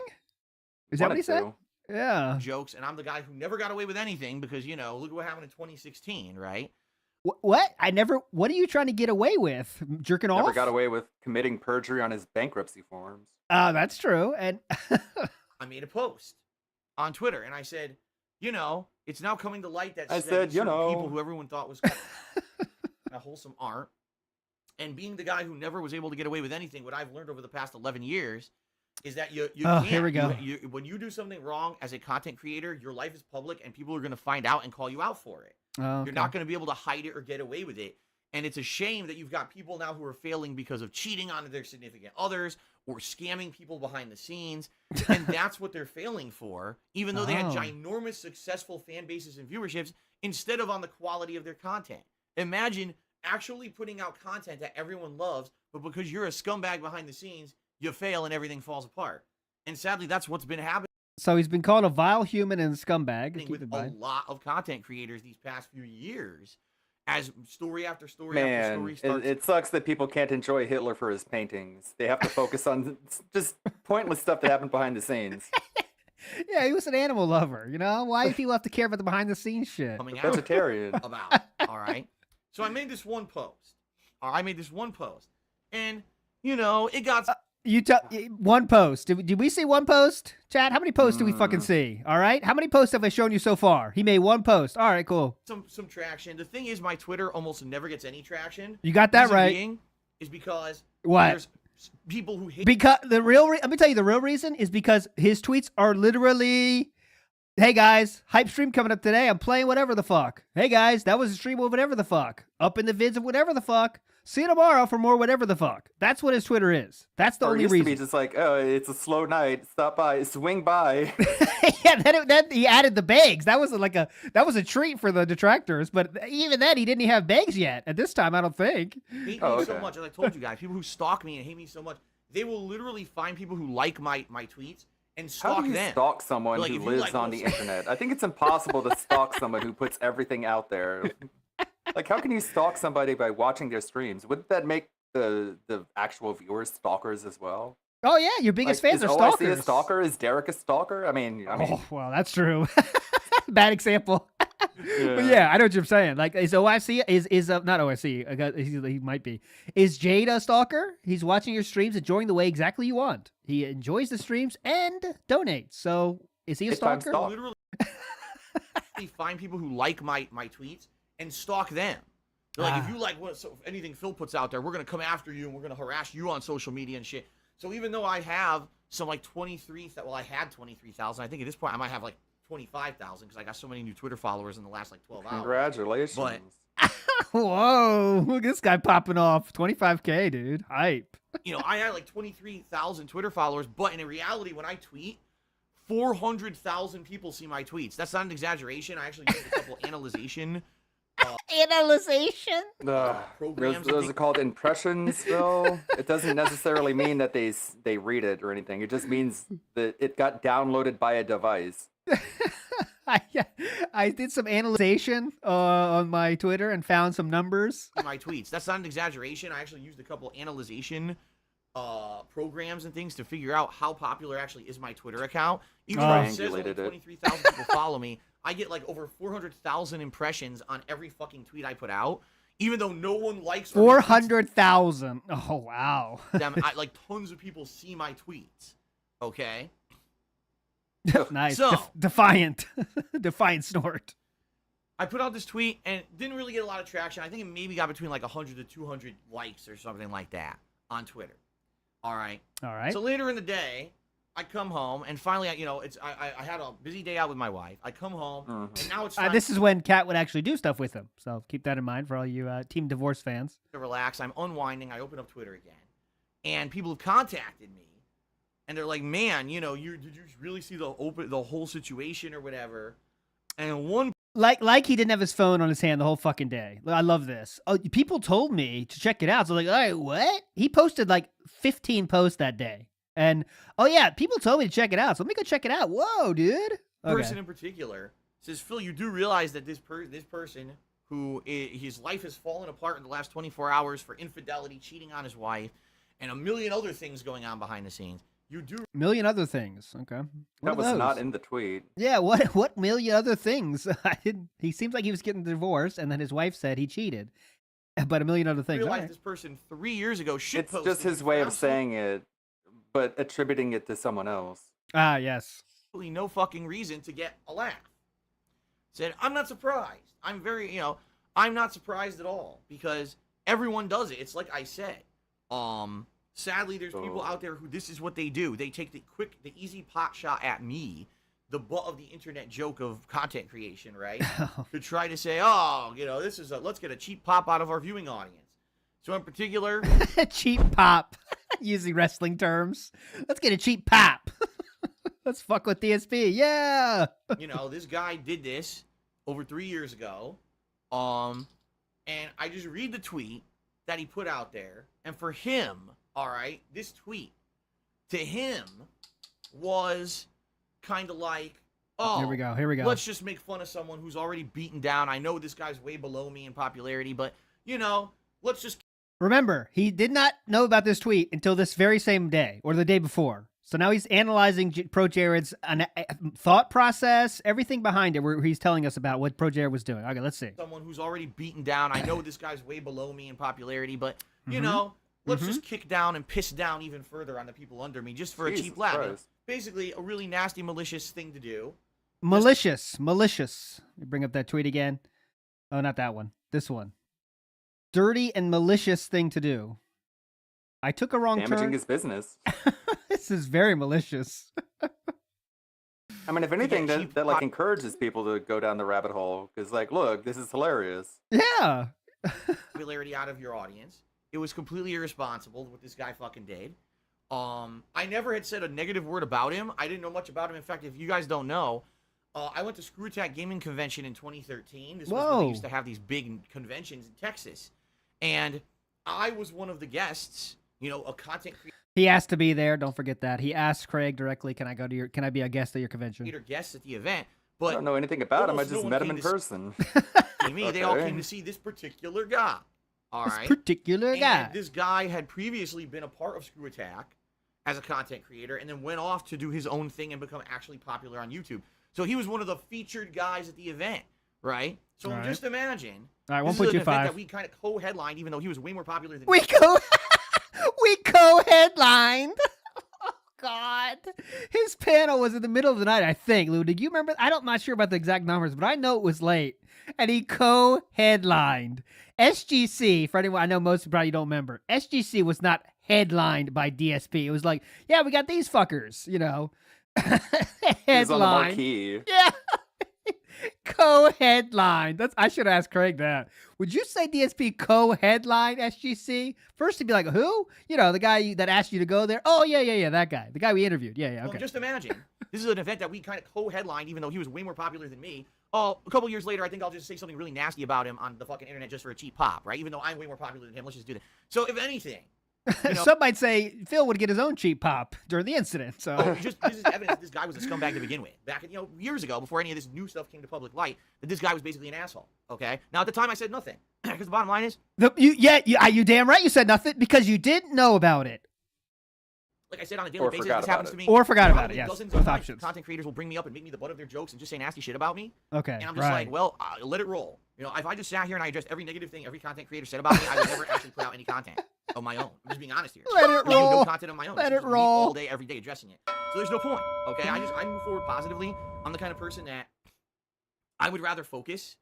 Is that what he Wanted said? to. Yeah. Jokes, and I'm the guy who never got away with anything because, you know, look what happened in 2016, right? What? What are you trying to get away with? Jerking off? Never got away with committing perjury on his bankruptcy forms. That's true. And I made a post on Twitter and I said, you know, it's now coming to light that I said, you certain know. people who everyone thought was wholesome aren't. And being the guy who never was able to get away with anything, what I've learned over the past 11 years is that you Oh, can't. here we go. When you do something wrong as a content creator, your life is public and people are going to find out and call you out for it. Oh, You're not going to be able to hide it or get away with it. And it's a shame that you've got people now who are failing because of cheating on their significant others or scamming people behind the scenes. And that's what they're failing for, even though they had Oh. ginormous successful fan bases and viewerships instead of on the quality of their content. Imagine actually putting out content that everyone loves, but because you're a scumbag behind the scenes, you fail and everything falls apart. And sadly, that's what's been happening So he's been called a vile human and scumbag. Keep with in a mind. lot of content creators these past few years. As story after story after Man, story starts. it sucks that people can't enjoy Hitler for his paintings. They have to focus on just pointless stuff that happened behind the scenes. Yeah, he was an animal lover. You know, why do people have to care about the behind the scenes shit? coming out Vegetarian. about. All right. So I made this one post. And, you know, it got You tell one post. Did we see one post, chat? How many posts do we fucking Mm. see? All right, how many posts have I shown you so far? He made one post. All right, cool. some traction. The thing is, my Twitter almost never gets any traction. You got that Reason right. being is because What? there's people who hate Because let me tell you, the real reason is because his tweets are literally, "Hey guys, hype stream coming up today. I'm playing whatever the fuck. Hey guys, that was a stream of whatever the fuck. Up in the vids of whatever the fuck. See you tomorrow for more whatever the fuck." That's what his Twitter is. That's the Or it only used to be reason. just like, oh, it's a slow night. Stop by, swing by. Yeah, then he added the bags. That was a treat for the detractors. But even then, he didn't even have bags yet. At this time, I don't think. hate Oh, me so okay. much. As I told you guys, people who stalk me and hate me so much, they will literally find people who like my tweets and How stalk do you them. stalk someone Like, who if you lives like on those- the internet? I think it's impossible to stalk someone who puts everything out there. Like, how can you stalk somebody by watching their streams? Wouldn't that make the actual viewers stalkers as well? Oh yeah, your biggest Like, fans is are OIC stalkers. a stalker? Is Derich a stalker? I mean, Oh well, that's true. Bad example. But yeah, I know what you're saying. Like, is OIC is not OIC? He might be. Is Jade a stalker? He's watching your streams, enjoying the way exactly you want. He enjoys the streams and donates. So is he a Big time stalker? stalk. Literally find people who like my tweets and stalk them. They're like, if you like anything Phil puts out there, we're gonna come after you and we're gonna harass you on social media and shit. So even though I have some like 23,000, well, I had 23,000. I think at this point I might have like 25,000 because I got so many new Twitter followers in the last like 12 hours. Congratulations. But- Whoa, look at this guy popping off. 25K, dude. Hype. You know, I had like 23,000 Twitter followers, but in reality, when I tweet, 400,000 people see my tweets. That's not an exaggeration. I actually did a couple analyzation Analyzation. programs. Those are called impressions, Phil. It doesn't necessarily mean that they read it or anything. It just means that it got downloaded by a device. I did some analyzation on my Twitter and found some numbers. In my tweets. That's not an exaggeration. I actually used a couple analyzation programs and things to figure out how popular actually is my Twitter account. Even though it says only Triangulated it. 23,000 people follow me, I get like over 400,000 impressions on every fucking tweet I put out. Even though no one likes or retweets 400,000. Oh wow. them, like tons of people see my tweets. Okay. Nice. So- Defiant. Defiant snort. I put out this tweet and didn't really get a lot of traction. I think it maybe got between like 100 to 200 likes or something like that on Twitter. All right. All right. So later in the day, I come home and finally, I had a busy day out with my wife. I come home and now it's time This is when Khet would actually do stuff with him. So keep that in mind for all you Team Divorce fans. to relax. I'm unwinding. I open up Twitter again, and people have contacted me, and they're like, "Man, did you really see the whole situation or whatever?" And one Like he didn't have his phone on his hand the whole fucking day. I love this. Oh, people told me to check it out. So I was like, all right, what? He posted like 15 posts that day. And, oh yeah, people told me to check it out. So let me go check it out. Whoa, dude. person in particular says, "Phil, you do realize that this person who his life has fallen apart in the last 24 hours for infidelity, cheating on his wife, and a million other things going on behind the scenes. You do A million other things. Okay. What That are was those? not in the tweet. Yeah, what million other things? I didn't. He seems like he was getting divorced, and then his wife said he cheated. But a million other things. realize All right. this person 3 years ago It's just his way of saying it, but attributing it to someone else. Ah, yes. absolutely no fucking reason to get a laugh. Said, I'm not surprised. I'm not surprised at all because everyone does it. It's like I said. Sadly, there's people out there who this is what they do. They take the easy pot shot at me, the butt of the internet joke of content creation, right? To try to say, let's get a cheap pop out of our viewing audience. So in particular, Cheap pop. Using wrestling terms. Let's get a cheap pop. Let's fuck with DSP. Yeah. this guy did this over 3 years ago. And I just read the tweet that he put out there. And for him, all right, this tweet to him was kind of like, oh, Here we go. let's just make fun of someone who's already beaten down. I know this guy's way below me in popularity, but, let's just Remember, he did not know about this tweet until this very same day or the day before. So now he's analyzing ProJared's thought process, everything behind it, where he's telling us about what ProJared was doing. Okay, let's see. someone who's already beaten down. I know this guy's way below me in popularity, but, Mm-hmm. let's just kick down and piss down even further on the people under me just for a Jesus cheap laugh. Christ. Basically, a really nasty, malicious thing to do. Malicious. Let me bring up that tweet again. Oh, not that one. This one. Dirty and malicious thing to do. I took a wrong Damaging turn. his business. This is very malicious. I mean, if anything, cheap that pop- encourages people to go down the rabbit hole. Because, look, this is hilarious. Yeah. Popularity out of your audience. It was completely irresponsible what this guy fucking did. I never had said a negative word about him. I didn't know much about him. In fact, if you guys don't know, I went to Screw Attack Gaming Convention in 2013. This was when Whoa. they used to have these big conventions in Texas. And I was one of the guests, a content He asked to be there. Don't forget that. He asked Craig directly, can I be a guest at your convention? creator guest at the event. I But don't know anything about him. I almost no just one met him came in to person. me, they all Okay. came to see this particular guy. All This right. particular guy. And this guy had previously been a part of Screw Attack as a content creator and then went off to do his own thing and become actually popular on YouTube. So he was one of the featured guys at the event, right? So All right. just imagine. All right, this is an event 1.25. that we kind of co-headlined, even though he was way more popular than We me. we co-headlined. Oh God, his panel was in the middle of the night. I think. Lou, did you remember? I'm not sure about the exact numbers, but I know it was late, and he co-headlined. SGC, for anyone I know, most probably don't remember. SGC was not headlined by DSP. It was like, yeah, we got these fuckers, He was on the Headline. marquee. Yeah. Co-headline. I should ask Craig that. Would you say DSP co-headline SGC? First, he'd be like, who? The guy that asked you to go there? Oh, yeah, that guy. The guy we interviewed. Yeah, Well, okay. just imagine. This is an event that we kind of co-headlined, even though he was way more popular than me. Oh, a couple years later, I think I'll just say something really nasty about him on the fucking internet just for a cheap pop, right? Even though I'm way more popular than him, let's just do that. So, if anything, You know? Some might say Phil would get his own cheap pop during the incident. So Oh, this is evidence that this guy was a scumbag to begin with. Back in, years ago, before any of this new stuff came to public light, that this guy was basically an asshole. Okay. Now at the time I said nothing, because the bottom line is, you damn right you said nothing because you didn't know about it like I said, on a daily Or basis, forgot this about happens it. to me. or forgot about it. Probably Yes, dozens both of times. options. Content creators will bring me up and make me the butt of their jokes and just say nasty shit about me. Okay, And I'm just like, well, let it roll. If I just sat here and I addressed every negative thing every content creator said about me, I would never actually put out any content of my own. I'm just being honest here. Let it I do roll. no content of my own. Let It's it just me roll. all day, every day, addressing it. So there's no point. Okay, I move forward positively. I'm the kind of person that I would rather focus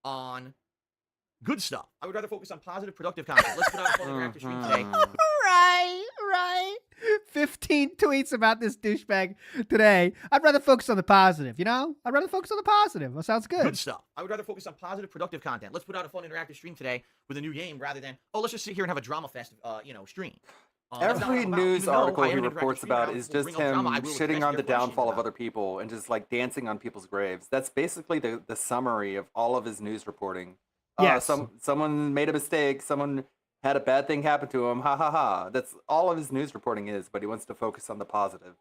on good stuff. I would rather focus on positive, productive content. Let's put out a fun interactive stream today. Right. 15 tweets about this douchebag today. I'd rather focus on the positive, I'd rather focus on the positive. That sounds good. Good stuff. I would rather focus on positive, productive content. Let's put out a fun interactive stream today with a new game rather than, let's just sit here and have a drama fest, stream. That's not what Every I'm about. news Even though article I he have an interactive reports stream about now, is we'll just bring up him drama. I will shitting address on the their questions downfall of about other people and just like dancing on people's graves. That's basically the summary of all of his news reporting. Yes. Someone made a mistake. Someone had a bad thing happen to him. Ha ha ha. That's all of his news reporting is, but he wants to focus on the positive.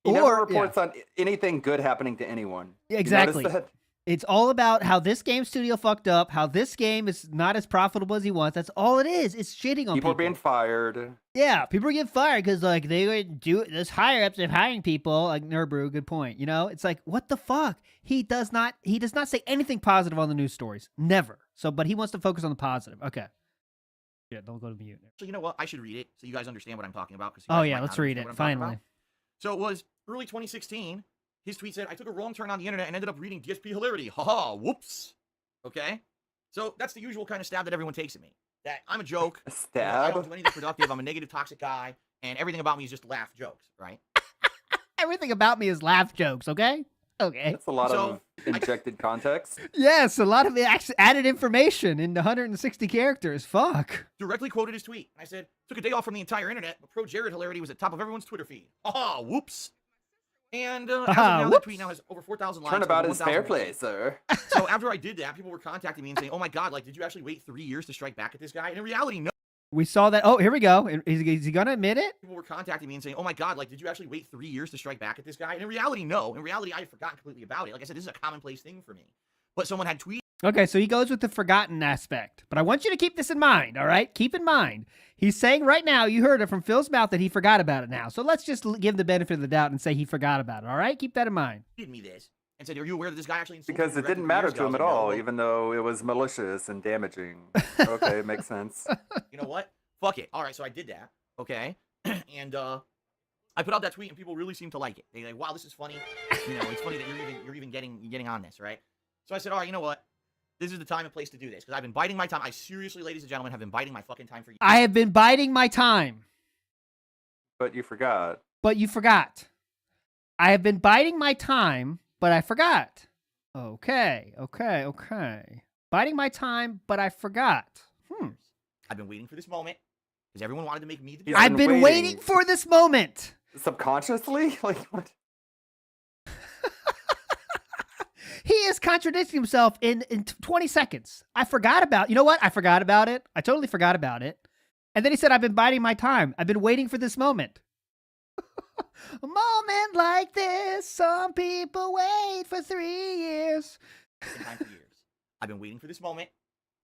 He never reports on anything good happening to anyone. You Exactly. notice that? It's all about how this game studio fucked up, how this game is not as profitable as he wants. That's all it is. It's shitting on people. People are being fired. Yeah, people are getting fired because like they would do this higher ups of hiring people. Like Nurbrew, good point. It's like what the fuck. He does not say anything positive on the news stories. Never. So, but he wants to focus on the positive. Okay. Yeah, don't go to mute. So you know what? I should read it so you guys understand what I'm talking about. Oh yeah, let's read it finally. So it was early 2016. His tweet said, I took a wrong turn on the internet and ended up reading DSP hilarity. Haha, whoops. Okay? So that's the usual kind of stab that everyone takes at me. That I'm a joke. A I stab? don't do anything productive. I'm a negative, toxic guy. And everything about me is just laugh jokes, right? Everything about me is laugh jokes, okay? Okay. That's a lot So, of injected context. Yes, a lot of added information in the 160 characters. Fuck. Directly quoted his tweet. I said, took a day off from the entire internet, but ProJared hilarity was at top of everyone's Twitter feed. Haha, whoops. And as of now, that tweet now has over 4,000 likes. Turnabout over is fair 1,000 play, sir. So after I did that, people were contacting me and saying, oh my God, did you actually wait 3 years to strike back at this guy? And in reality, no. We saw that. Oh, here we go. Is he going to admit it? People were contacting me and saying, oh my God, did you actually wait 3 years to strike back at this guy? And in reality, no. In reality, I had forgotten completely about it. Like I said, this is a commonplace thing for me. But someone had tweeted. Okay, so he goes with the forgotten aspect. But I want you to keep this in mind, all right? Keep in mind. He's saying right now, you heard it from Phil's mouth that he forgot about it now. So let's just give the benefit of the doubt and say he forgot about it, all right? Keep that in mind. Me this and said, are you aware that this guy actually insulted Because me it directly didn't 3 matter years to ago? him I at was like, all, no. even though it was malicious and damaging. Okay, makes sense. You know what? Fuck it. All right, so I did that. Okay. And I put out that tweet and people really seemed to like it. They're like, wow, this is funny. It's funny that you're even getting on this, right? So I said, all right, you know what? This is the time and place to do this because I've been biding my time. I seriously, ladies and gentlemen, have been biding my fucking time for years. I have been biding my time. But you forgot. But you forgot. I have been biding my time, but I forgot. Okay. Biding my time, but I forgot. I've been waiting for this moment because everyone wanted to make me the He's joke. I've been waiting for this moment. Subconsciously? Like, what? He is contradicting himself in 20 seconds. I forgot about, you know what? I forgot about it. I totally forgot about it. And then he said, I've been biding my time. I've been waiting for this moment. A moment like this, some people wait for 3 years. Time for years. I've been waiting for this moment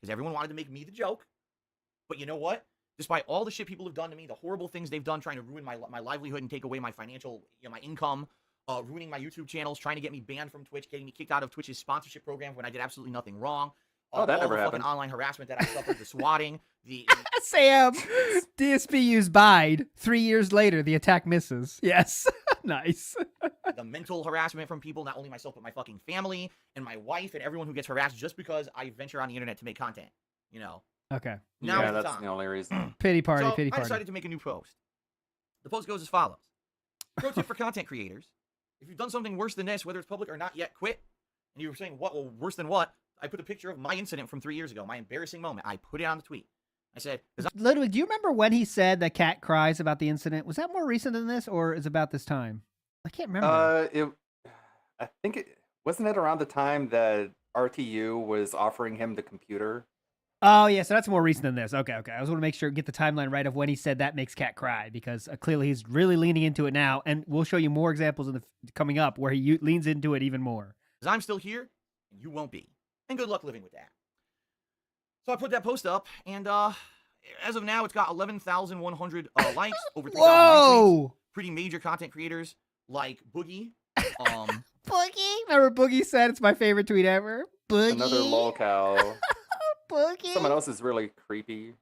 because everyone wanted to make me the joke. But you know what? Despite all the shit people have done to me, the horrible things they've done trying to ruin my livelihood and take away my financial, my income, ruining my YouTube channels, trying to get me banned from Twitch, getting me kicked out of Twitch's sponsorship program when I did absolutely nothing wrong. Oh, that all never the happened. fucking online harassment that I suffered, the swatting, the Sam, DSP used bide. 3 years later, the attack misses. Yes. Nice. the mental harassment from people, not only myself, but my fucking family and my wife and everyone who gets harassed just because I venture on the internet to make content, Okay. Now Yeah, is the that's time. the only reason. Pity party, So pity I party. decided to make a new post. The post goes as follows. Pro tip for content creators. If you've done something worse than this, whether it's public or not yet, quit. And you were saying, what? Well, worse than what? I put a picture of my incident from 3 years ago, my embarrassing moment. I put it on the tweet. I said, Ludwig, do you remember when he said that Khet cries about the incident? Was that more recent than this, or is it about this time? I can't remember. I think wasn't it around the time that RTU was offering him the computer Oh, yeah, so that's more recent than this. Okay. I just want to make sure, get the timeline right of when he said that makes Cat cry, because clearly he's really leaning into it now, and we'll show you more examples in the coming up where he leans into it even more. Because I'm still here, and you won't be. And good luck living with that. So I put that post up, and as of now, it's got 11,100 likes, over 3,000 retweets. Whoa! Pretty major content creators like Boogie. Boogie? Remember Boogie said it's my favorite tweet ever? Boogie? Another lolcow. Boogie? Someone else is really creepy.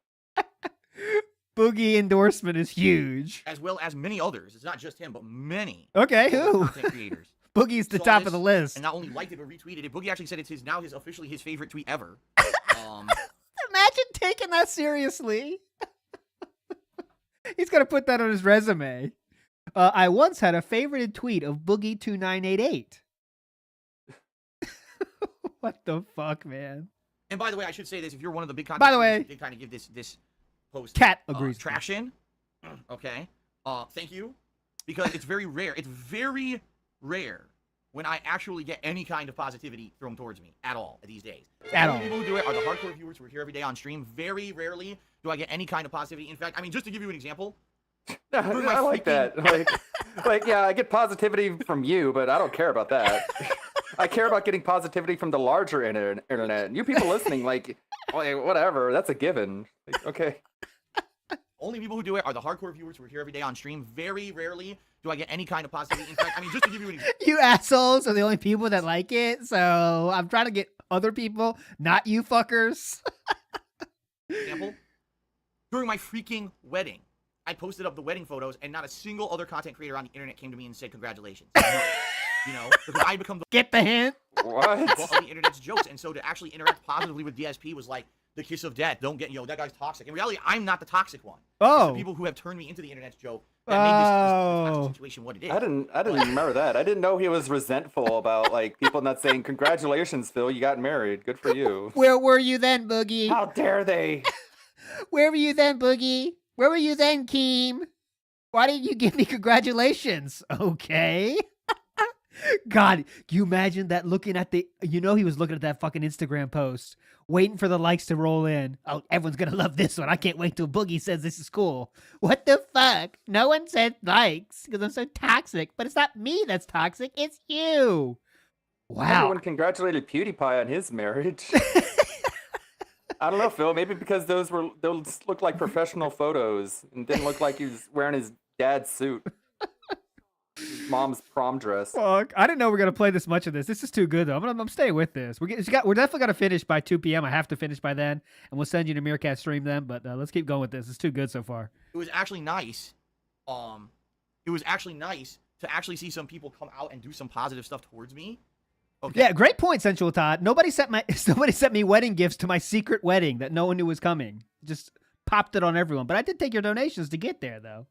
Boogie endorsement is huge. As well as many others. It's not just him, but many Okay, other who? content creators. Boogie's the Saw top this of the list. And not only liked it, but retweeted it. Boogie actually said it's now officially his favorite tweet ever. Imagine taking that seriously. He's gonna put that on his resume. I once had a favorited tweet of Boogie2988. What the fuck, man? And by the way, I should say this: if you're one of the big content By the creators way, who did kind of give this post Cat agrees. traction, okay, thank you, because it's very rare. It's very rare when I actually get any kind of positivity thrown towards me at all these days. At The all. only people who do it are the hardcore viewers who are here every day on stream. Very rarely do I get any kind of positivity. In fact, I mean, just to give you an example, I like that. Like, yeah, I get positivity from you, but I don't care about that. I care about getting positivity from the larger internet. And you people listening, like, whatever, that's a given. Like, okay. only people who do it are the hardcore viewers who are here every day on stream. Very rarely do I get any kind of positivity. In fact, I mean, just to give you an example. You assholes are the only people that like it, so I'm trying to get other people, not you fuckers. During my freaking wedding, I posted up the wedding photos, and not a single other content creator on the internet came to me and said congratulations. You know, because I become the Get the hint? What? butt of the internet's jokes, and so to actually interact positively with DSP was like the kiss of death. Don't get, that guy's toxic. In reality, I'm not the toxic one. It's Oh. the people who have turned me into the internet's joke that made this toxic situation what it is. I didn't remember that. I didn't know he was resentful about like people not saying congratulations, Phil, you got married. Good for you. Where were you then, Boogie? How dare they? Where were you then, Boogie? Where were you then, Keem? Why didn't you give me congratulations? Okay. God, can you imagine that looking at he was looking at that fucking Instagram post, waiting for the likes to roll in. Oh, everyone's going to love this one. I can't wait till Boogie says this is cool. What the fuck? No one said likes because I'm so toxic, but it's not me that's toxic. It's you. Wow. Everyone congratulated PewDiePie on his marriage. I don't know, Phil. Maybe because those looked like professional photos and didn't look like he was wearing his dad's suit. His mom's prom dress. Fuck. I didn't know we were going to play this much of this. This is too good, though. I'm staying with this. We're definitely going to finish by 2 p.m. I have to finish by then, and we'll send you to Meerkat stream then, but let's keep going with this. It's too good so far. It was actually nice. It was actually nice to actually see some people come out and do some positive stuff towards me. Okay. Yeah, great point, Sensual Todd. Somebody sent me wedding gifts to my secret wedding that no one knew was coming. Just popped it on everyone. But I did take your donations to get there, though.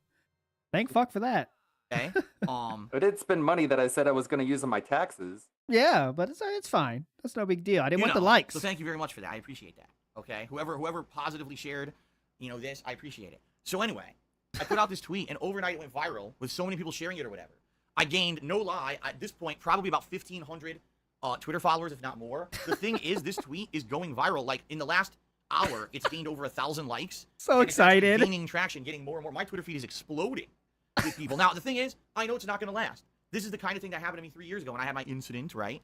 Thank fuck for that. Okay. I did spend money that I said I was going to use on my taxes. Yeah, but it's fine. That's no big deal. I didn't want the likes. So thank you very much for that. I appreciate that. Okay. Whoever positively shared, this, I appreciate it. So anyway, I put out this tweet, and overnight it went viral with so many people sharing it or whatever. I gained, no lie, at this point, probably about 1,500 Twitter followers, if not more. The thing is, this tweet is going viral. Like, in the last hour, it's gained over 1,000 likes. So and it's actually excited. gaining traction, getting more and more. My Twitter feed is exploding with people. Now, the thing is, I know it's not going to last. This is the kind of thing that happened to me 3 years ago when I had my incident, right?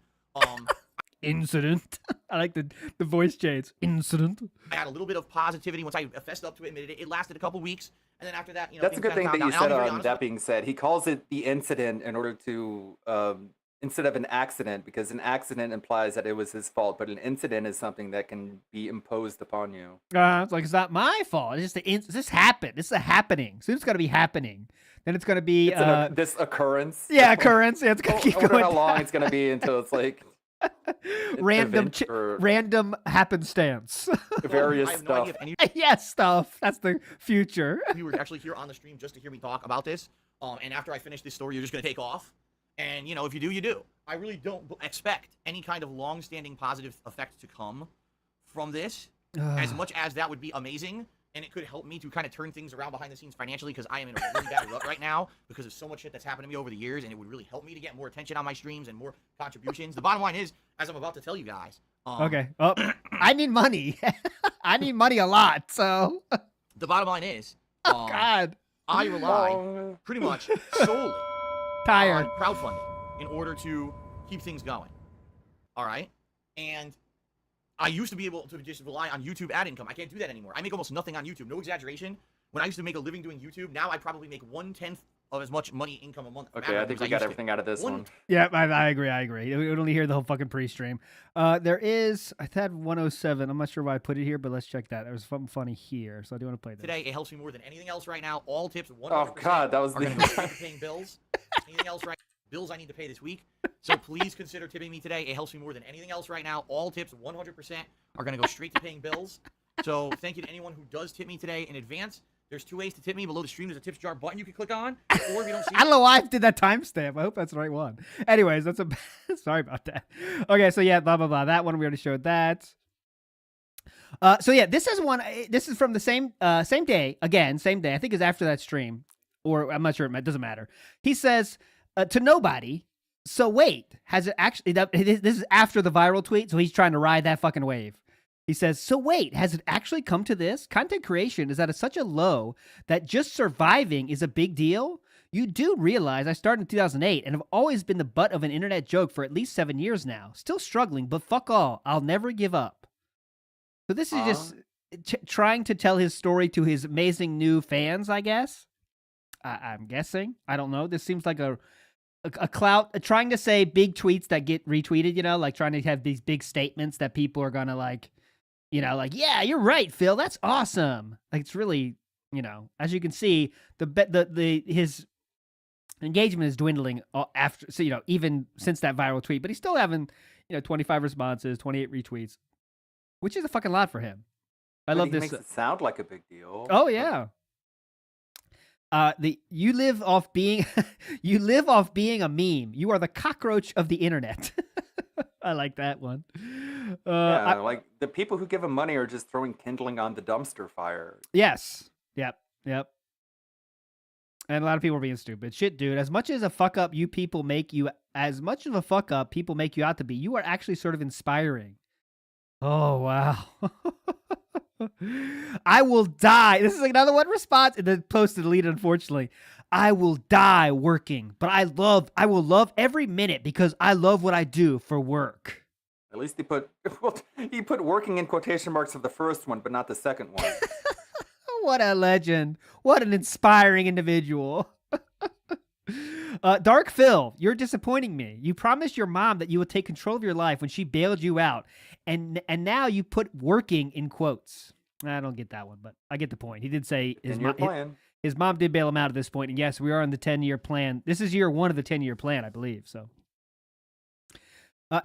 Incident. I like the voice change. Incident. I had a little bit of positivity once I fessed up to it, admitted it. It lasted a couple weeks, and then after that, That's a good thing kinda that you calmed down. And said. I'll be very honest That with being said, he calls it the incident in order to instead of an accident, because an accident implies that it was his fault, but an incident is something that can be imposed upon you. It's like, it's not my fault. It's just this happened. This is a happening. Soon it's going to be happening. Then it's going to be This occurrence. yeah, occurrence. Yeah, it's going to keep I wonder going. how long it's going to be until it's like random event or random happenstance. various I have no idea stuff. if any Yes, stuff. That's the future. of you were actually here on the stream just to hear me talk about this. And after I finish this story, you're just going to take off. And, if you do, you do. I really don't expect any kind of long-standing positive effect to come from this. As much as that would be amazing, and it could help me to kind of turn things around behind the scenes financially, because I am in a really bad rut right now because of so much shit that's happened to me over the years, and it would really help me to get more attention on my streams and more contributions. The bottom line is, as I'm about to tell you guys. Okay. Oh, I need money. I need money a lot, so. The bottom line is, Oh, God. I rely Oh. pretty much solely Tired. on crowdfunding in order to keep things going. All right? And I used to be able to just rely on YouTube ad income. I can't do that anymore. I make almost nothing on YouTube. No exaggeration. When I used to make a living doing YouTube, now I probably make 1/10 of as much money income a month. Okay, I think we got everything out of this one. Yeah, I agree. We would only hear the whole fucking pre-stream. There is, I had 107. I'm not sure why I put it here, but let's check that. There was something funny here, so I do want to play this. Today, it helps me more than anything else right now. All tips, 100% Oh God, that was are going to go straight to paying bills. Anything else right bills I need to pay this week. So please consider tipping me today. It helps me more than anything else right now. All tips, 100%, are going to go straight to paying bills. So thank you to anyone who does tip me today in advance. There's 2 ways to tip me. Below the stream, there's a tips jar button you can click on. Or if you don't see I don't know why I did that timestamp. I hope that's the right one. Anyways, that's a sorry about that. Okay, so yeah, blah blah blah. That one we already showed that. So yeah, this is one. This is from the same day. Again, same day. I think it's after that stream, or I'm not sure. It doesn't matter. He says to nobody. So wait, has it actually? This is after the viral tweet. So he's trying to ride that fucking wave. He says, so wait, has it actually come to this? Content creation is at such a low that just surviving is a big deal? You do realize I started in 2008 and have always been the butt of an internet joke for at least 7 years now. Still struggling, but fuck all. I'll never give up. So this is just trying to tell his story to his amazing new fans, I guess. I'm guessing. I don't know. This seems like a clout, trying to say big tweets that get retweeted, you know, like trying to have these big statements that people are going to like, you know, like, yeah, you're right, Phil. That's awesome. Like, it's really, you know, as you can see, his engagement is dwindling after, so, you know, even since that viral tweet, but he's still having, you know, 25 responses, 28 retweets, which is a fucking lot for him. I love this. Makes it sound like a big deal. Oh yeah. You live off being a meme. You are the cockroach of the internet. I like that one. Like the people who give him money are just throwing kindling on the dumpster fire. Yes. Yep. And a lot of people are being stupid. Shit, dude. As much as a fuck up people make you out to be, you are actually sort of inspiring. Oh wow. I will die. This is another one response. And then post deleted, unfortunately. I will die working, but I will love every minute because I love what I do for work. At least he put working in quotation marks of the first one, but not the second one. What a legend. What an inspiring individual. Dark Phil, you're disappointing me. You promised your mom that you would take control of your life when she bailed you out. And now you put working in quotes. I don't get that one, but I get the point. He did say his mom did bail him out at this point. And yes, we are on the 10-year plan. This is year 1 of the 10-year plan, I believe. So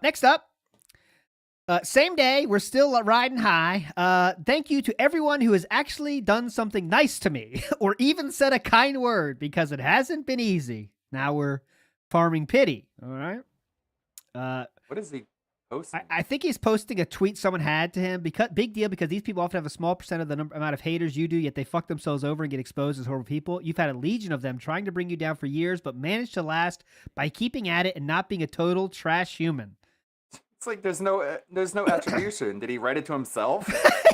next up. Same day, we're still riding high. Thank you to everyone who has actually done something nice to me or even said a kind word because it hasn't been easy. Now we're farming pity. All right. What is he posting? I think he's posting a tweet someone had to him. Big deal because these people often have a small percent of the amount of haters you do, yet they fuck themselves over and get exposed as horrible people. You've had a legion of them trying to bring you down for years, but managed to last by keeping at it and not being a total trash human. It's like there's no attribution. Did he write it to himself?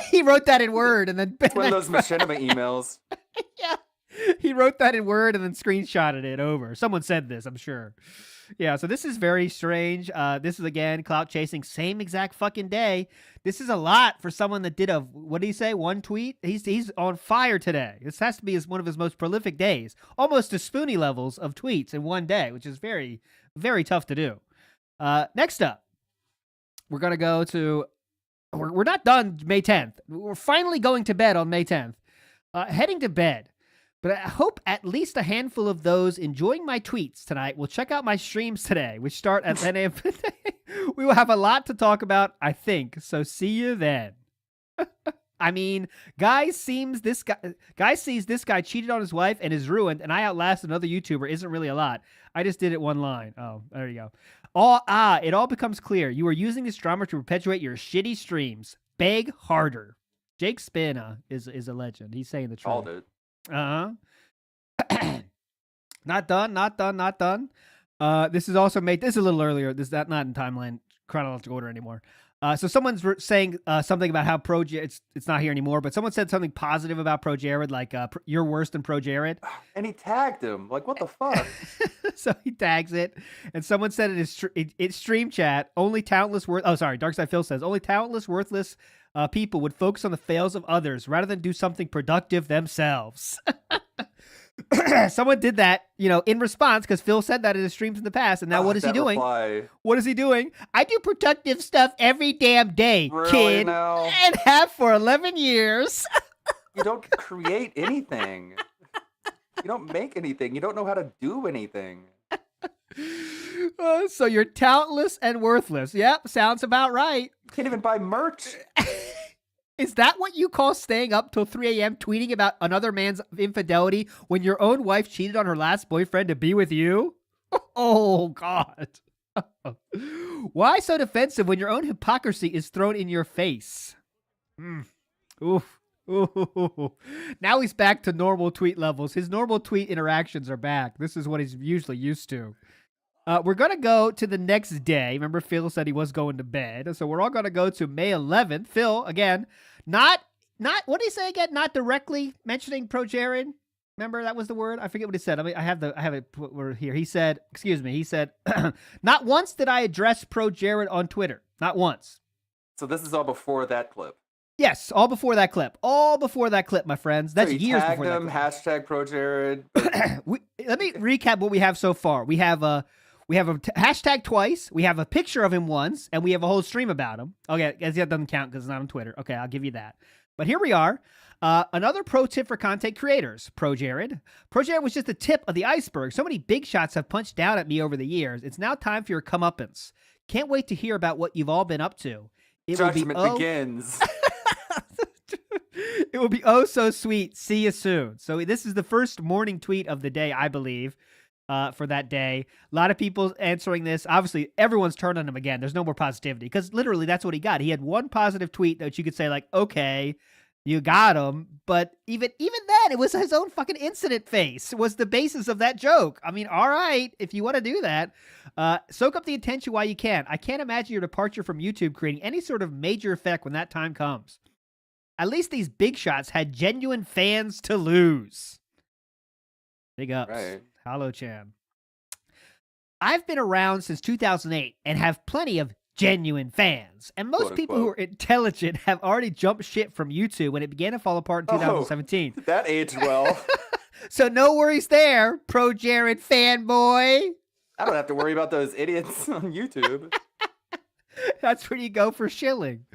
He wrote that in Word and then It's one of those machinima emails. Yeah, he wrote that in Word and then screenshotted it over. Someone said this, I'm sure. Yeah, so this is very strange. This is again clout chasing, same exact fucking day. This is a lot for someone that did what did he say? One tweet. He's on fire today. This has to be one of his most prolific days, almost to Spoonie levels of tweets in one day, which is very, very tough to do. Next up. We're going to go to, we're not done May 10th. We're finally going to bed on May 10th. Heading to bed. But I hope at least a handful of those enjoying my tweets tonight will check out my streams today, which start at 10 a.m. We will have a lot to talk about, I think. So see you then. I mean, guy sees this guy cheated on his wife and is ruined, and I outlasted another YouTuber isn't really a lot. I just did it one line. Oh, there you go. It all becomes clear. You are using this drama to perpetuate your shitty streams. Beg harder. Jake Spina is a legend. He's saying the truth. Called it. Not done. This is also made. This is a little earlier. This is not in timeline chronological order anymore. So someone's saying something about how it's not here anymore, but someone said something positive about ProJared, like you're worse than ProJared. And he tagged him. Like, what the fuck? So he tags it, and someone said in his stream chat, Darkside Phil says, only talentless, worthless people would focus on the fails of others rather than do something productive themselves. Someone did that, in response, because Phil said that in his streams in the past, and now what is he doing? Reply. What is he doing? I do productive stuff every damn day, Really kid, now? and have for 11 years. You don't create anything. You don't make anything. You don't know how to do anything. So you're talentless and worthless. Yep, sounds about right. Can't even buy merch. Is that what you call staying up till 3 a.m. tweeting about another man's infidelity when your own wife cheated on her last boyfriend to be with you? Oh, God. Why so defensive when your own hypocrisy is thrown in your face? Oof. Ooh. Now he's back to normal tweet levels. His normal tweet interactions are back. This is what he's usually used to. We're going to go to the next day. Remember, Phil said he was going to bed. So we're all going to go to May 11th. Phil, again, not what did he say again? Not directly mentioning ProJared. Remember, that was the word? I forget what he said. I have it put here. He said, not once did I address ProJared on Twitter. Not once. So this is all before that clip. Yes, all before that clip. All before that clip, my friends. That's so years tagged before him, that clip. #ProJared. Let me recap what we have so far. We have a hashtag twice. We have a picture of him once, and we have a whole stream about him. Okay, I guess that doesn't count because it's not on Twitter. Okay, I'll give you that. But here we are. Another pro tip for content creators. ProJared. ProJared was just the tip of the iceberg. So many big shots have punched down at me over the years. It's now time for your comeuppance. Can't wait to hear about what you've all been up to. Judgment begins. It will be oh so sweet. See you soon. So this is the first morning tweet of the day, I believe, for that day. A lot of people answering this. Obviously, everyone's turned on him again. There's no more positivity because literally that's what he got. He had one positive tweet that you could say like, okay, you got him. But even then, it was his own fucking incident face was the basis of that joke. I mean, all right, if you want to do that, soak up the attention while you can. I can't imagine your departure from YouTube creating any sort of major effect when that time comes. At least these big shots had genuine fans to lose. Big ups. Right. Hello, Chan. I've been around since 2008 and have plenty of genuine fans. And most people who are intelligent have already jumped ship from YouTube when it began to fall apart in 2017. That aged well. So no worries there, ProJared fanboy. I don't have to worry about those idiots on YouTube. That's where you go for shilling.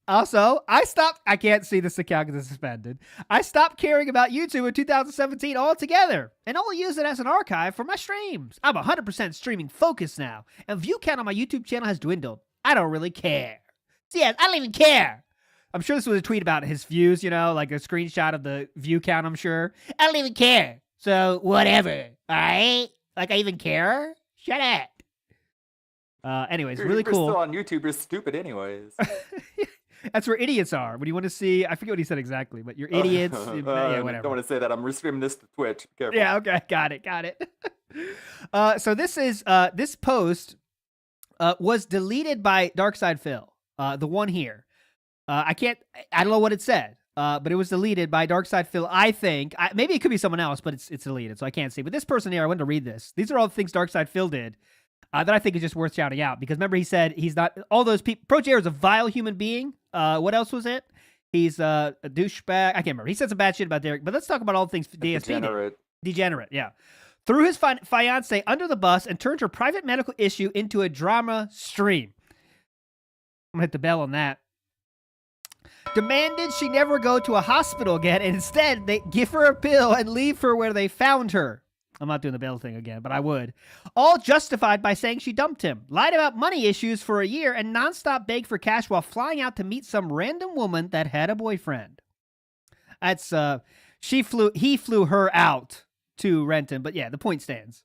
Also, I can't see this account because it's suspended. I stopped caring about YouTube in 2017 altogether and only use it as an archive for my streams. I'm 100% streaming focused now, and view count on my YouTube channel has dwindled. I don't really care. So yeah, I don't even care. I'm sure this was a tweet about his views, like a screenshot of the view count, I'm sure. I don't even care. So whatever, all right? Like I even care? Shut up. Anyways, really cool. You're still on YouTube. You're stupid anyways. That's where idiots are. When you want to see, I forget what he said exactly, but you're idiots. Yeah, whatever. Don't want to say that. I'm restreaming this to Twitch. Be careful. Yeah, okay, got it. So this is this post was deleted by Darkside Phil. The one here. I don't know what it said. But it was deleted by Darkside Phil. I think maybe it could be someone else, but it's deleted, so I can't see. But this person here, I wanted to read this. These are all the things Darkside Phil did. That I think is just worth shouting out because remember he said he's not all those people. ProJared is a vile human being. What else was it? He's a douchebag. I can't remember. He said some bad shit about Derich, but let's talk about all the things DSP Degenerate, yeah. Threw his fiance under the bus and turned her private medical issue into a drama stream. I'm gonna hit the bell on that. Demanded she never go to a hospital again, and instead they give her a pill and leave her where they found her. I'm not doing the bell thing again, but I would. All justified by saying she dumped him, lied about money issues for a year, and nonstop begged for cash while flying out to meet some random woman that had a boyfriend. That's, he flew her out to Renton, but yeah, the point stands.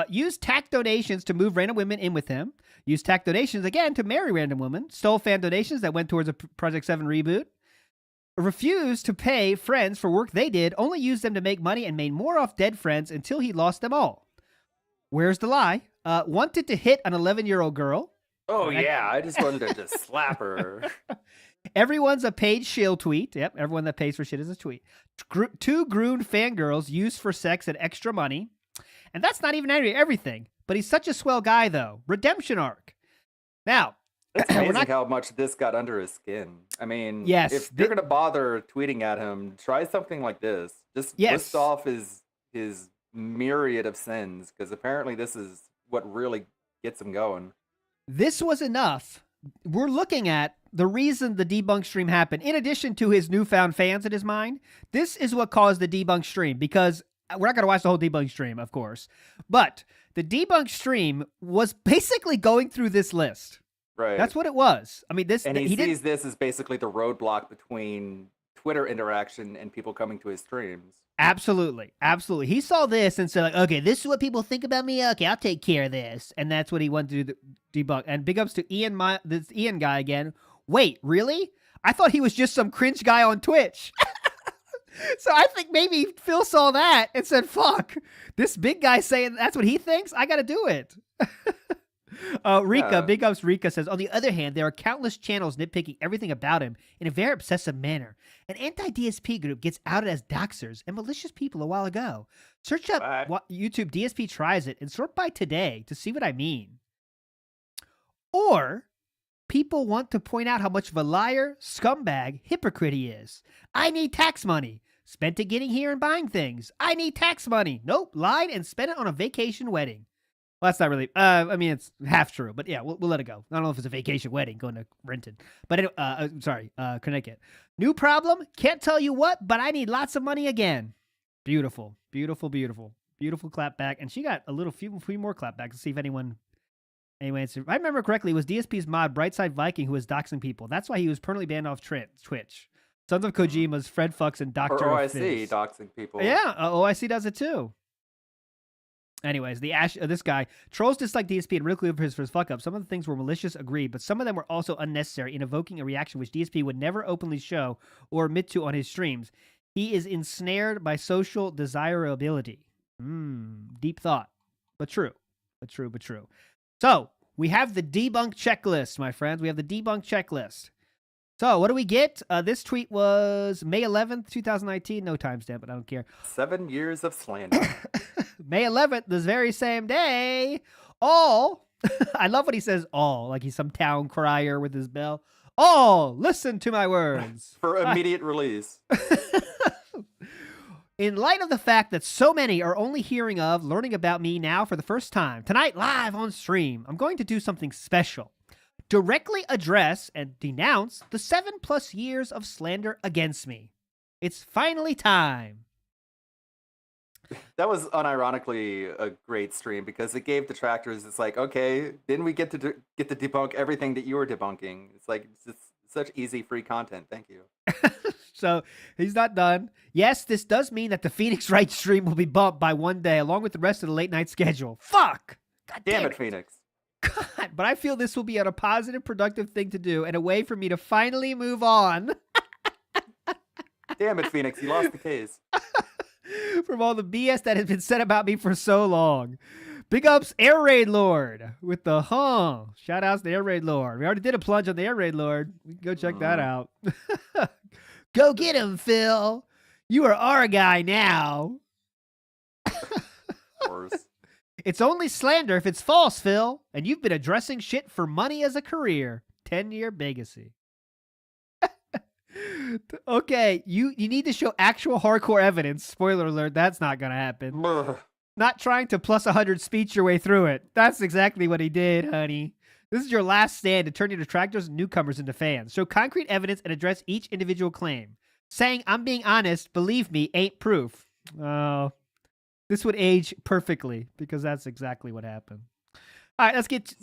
Used tax donations to move random women in with him. Used tax donations again to marry random women. Stole fan donations that went towards a Project 7 reboot. Refused to pay friends for work they did, only used them to make money and made more off dead friends until he lost them all. Where's the lie? Wanted to hit an 11-year-old girl. Oh yeah, I just wanted to just slap her. Everyone's a paid shill tweet. Yep, everyone that pays for shit is a tweet. Two groomed fangirls used for sex and extra money. And that's not even everything. But he's such a swell guy, though. Redemption arc. Now, It's amazing how much this got under his skin. I mean, Yes, if you're gonna bother tweeting at him, try something like this. Just list off his myriad of sins, because apparently this is what really gets him going. This was enough. We're looking at the reason the debunk stream happened. In addition to his newfound fans in his mind, this is what caused the debunk stream, because we're not going to watch the whole debunk stream, of course. But the debunk stream was basically going through this list. Right. That's what it was. I mean, this And he didn't- sees this as basically the roadblock between Twitter interaction and people coming to his streams. Absolutely. Absolutely. He saw this and said, like, okay, this is what people think about me. Okay, I'll take care of this. And that's what he wanted to do, the debunk. And big ups to Ian, this Ian guy again. Wait, really? I thought he was just some cringe guy on Twitch. So I think maybe Phil saw that and said, fuck, this big guy saying that's what he thinks? I got to do it. Rika, big ups Rika says, on the other hand, there are countless channels nitpicking everything about him in a very obsessive manner. An anti-DSP group gets outed as doxers and malicious people a while ago. Search up YouTube DSP tries it and sort by today to see what I mean. Or people want to point out how much of a liar, scumbag, hypocrite he is. I need tax money. Spent it getting here and buying things. I need tax money. Nope, lied and spent it on a vacation wedding. Well, that's not really, I mean, it's half true, but yeah, we'll let it go. I don't know if it's a vacation wedding going to Renton, but anyway, Connecticut. New problem? Can't tell you what, but I need lots of money again. Beautiful, beautiful, beautiful, beautiful clap back. And she got a few more clap backs to see if anyone answered. If I remember correctly, it was DSP's mod, Brightside Viking, who was doxing people. That's why he was permanently banned off Twitch. Sons of Kojima's Fred Fucks and Dr. Or OIC Fizz. doxing people. Yeah, OIC does it too. Anyways, this guy, trolls dislike DSP and ridicule him for his fuck up. Some of the things were malicious, agreed, but some of them were also unnecessary in evoking a reaction which DSP would never openly show or admit to on his streams. He is ensnared by social desirability. Deep thought, but true. So, we have the debunk checklist, my friends. We have the debunk checklist. So, what do we get? This tweet was May 11th, 2019. No timestamp, but I don't care. 7 years of slander. May 11th, this very same day. All, I love what he says, all, like he's some town crier with his bell. All, listen to my words. For immediate release. In light of the fact that so many are only learning about me now for the first time, tonight live on stream, I'm going to do something special. Directly address and denounce the 7+ years of slander against me. It's finally time. That was unironically a great stream because it gave detractors, it's like, okay, didn't we get to debunk everything that you were debunking? It's like, it's such easy free content. Thank you. So he's not done. Yes, this does mean that the Phoenix Wright stream will be bumped by one day along with the rest of the late night schedule. Fuck! God Damn it, Phoenix. God, but I feel this will be a positive, productive thing to do and a way for me to finally move on. Damn it, Phoenix. You lost the case. From all the BS that has been said about me for so long. Big ups, Air Raid Lord with the Shout outs to Air Raid Lord. We already did a plunge on the Air Raid Lord. We can go check that out. Go get him, Phil. You are our guy now. Of course. It's only slander if it's false, Phil. And you've been addressing shit for money as a career. 10-year bigocy. Okay, you need to show actual hardcore evidence. Spoiler alert, that's not going to happen. Not trying to plus 100 speech your way through it. That's exactly what he did, honey. This is your last stand to turn your detractors and newcomers into fans. Show concrete evidence and address each individual claim. Saying, I'm being honest, believe me, ain't proof. Oh, this would age perfectly because that's exactly what happened. All right, let's get.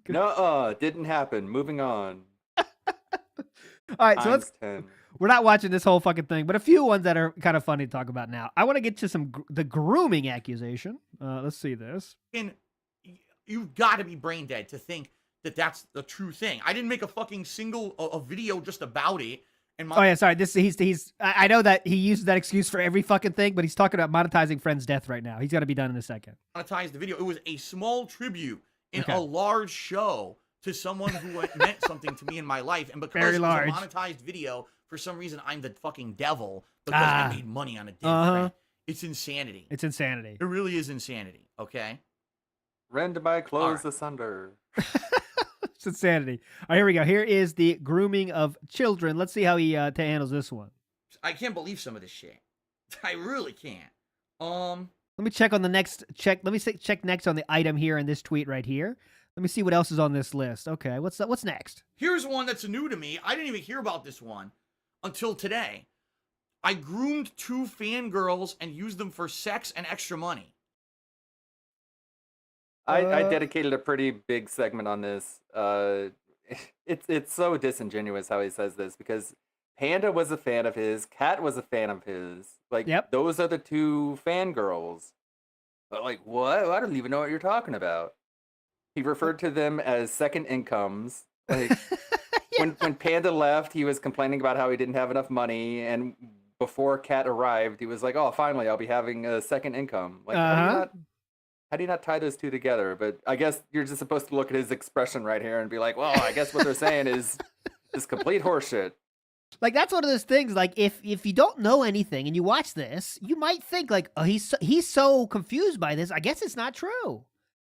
No, didn't happen. Moving on. All right, so let's. 10. We're not watching this whole fucking thing, but a few ones that are kind of funny to talk about now. I want to get to the grooming accusation. Let's see this. And you've got to be brain dead to think that that's the true thing. I didn't make a fucking a video just about it. And Oh yeah, sorry. I know that he uses that excuse for every fucking thing, but he's talking about monetizing Friend's death right now. He's got to be done in a second. monetized the video. It was a small tribute in Okay. a large show to someone who meant something to me in my life. And because Very it was large. a monetized video, for some reason, I'm the fucking devil because Ah. I made money on a dead Uh-huh. friend. It's insanity. It's insanity. It really is insanity, okay? Rend my clothes Alright. asunder. It's insanity. All right, here we go. Here is the grooming of children. Let's see how he handles this one. I can't believe some of this shit. I really can't. Let me check on the next check. Let me check next on the item here in this tweet right here. Let me see what else is on this list. Okay, what's next? Here's one that's new to me. I didn't even hear about this one until today. I groomed 2 fangirls and used them for sex and extra money. I dedicated a pretty big segment on this. It's so disingenuous how he says this because Panda was a fan of his, Khet was a fan of his. Like, Yep. those are the 2 fangirls. But like, what? I don't even know what you're talking about. He referred to them as second incomes. Like, when Panda left, he was complaining about how he didn't have enough money, and before Khet arrived, he was like, "Oh, finally, I'll be having a second income." Like, how do you not tie those 2 together? But I guess you're just supposed to look at his expression right here and be like, "Well, I guess what they're saying is complete horseshit." Like, that's one of those things, like, if you don't know anything and you watch this, you might think, like, oh, he's so confused by this, I guess it's not true.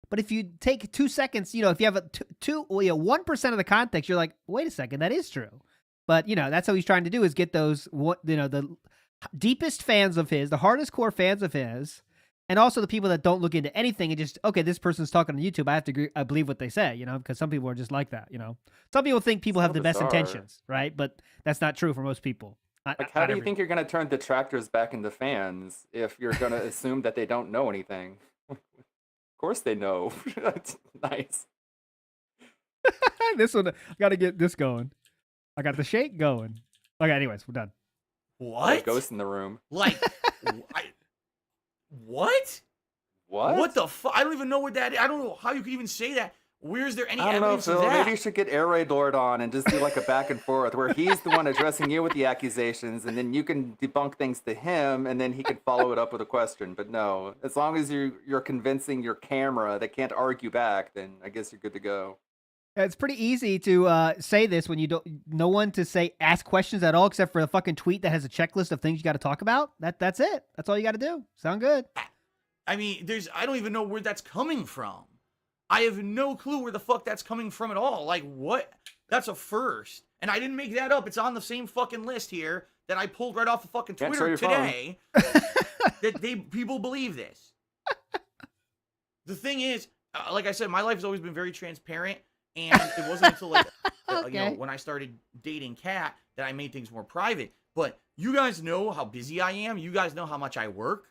But if you take 2 seconds, if you have 1% of the context, you're like, wait a second, that is true. But, that's how he's trying to do is get those, the deepest fans of his, the hardest core fans of his, and also the people that don't look into anything and just, okay, this person's talking on YouTube, I have to agree, I believe what they say, because some people are just like that, Some people think people have So the best bizarre. intentions, right? But that's not true for most people. Like, how do you think you're going to turn detractors back into fans if you're going to assume that they don't know anything? Of course they know. That's nice. This one, I got to get this going. I got the shake going. Okay, anyways, we're done. What? Ghost in the room. Like, what? What? What the fuck? I don't even know what that is. I don't know how you could even say that. Where is there any I don't know, evidence of Phil. that? Maybe you should get Air Raid Lord on and just do like a back and forth where he's the one addressing you with the accusations, and then you can debunk things to him, and then he can follow it up with a question. But no, as long as you're convincing your camera that can't argue back, then I guess you're good to go. It's pretty easy to say this when you don't, no one to ask questions at all except for a fucking tweet that has a checklist of things you got to talk about. That's it. That's all you got to do. Sound good? I mean, I don't even know where that's coming from. I have no clue where the fuck that's coming from at all. Like, what? That's a first. And I didn't make that up. It's on the same fucking list here that I pulled right off of fucking Can't show Twitter your today. that people believe this. The thing is, like I said, my life has always been very transparent. And it wasn't until like, Okay. when I started dating Khet that I made things more private. But you guys know how busy I am. You guys know how much I work.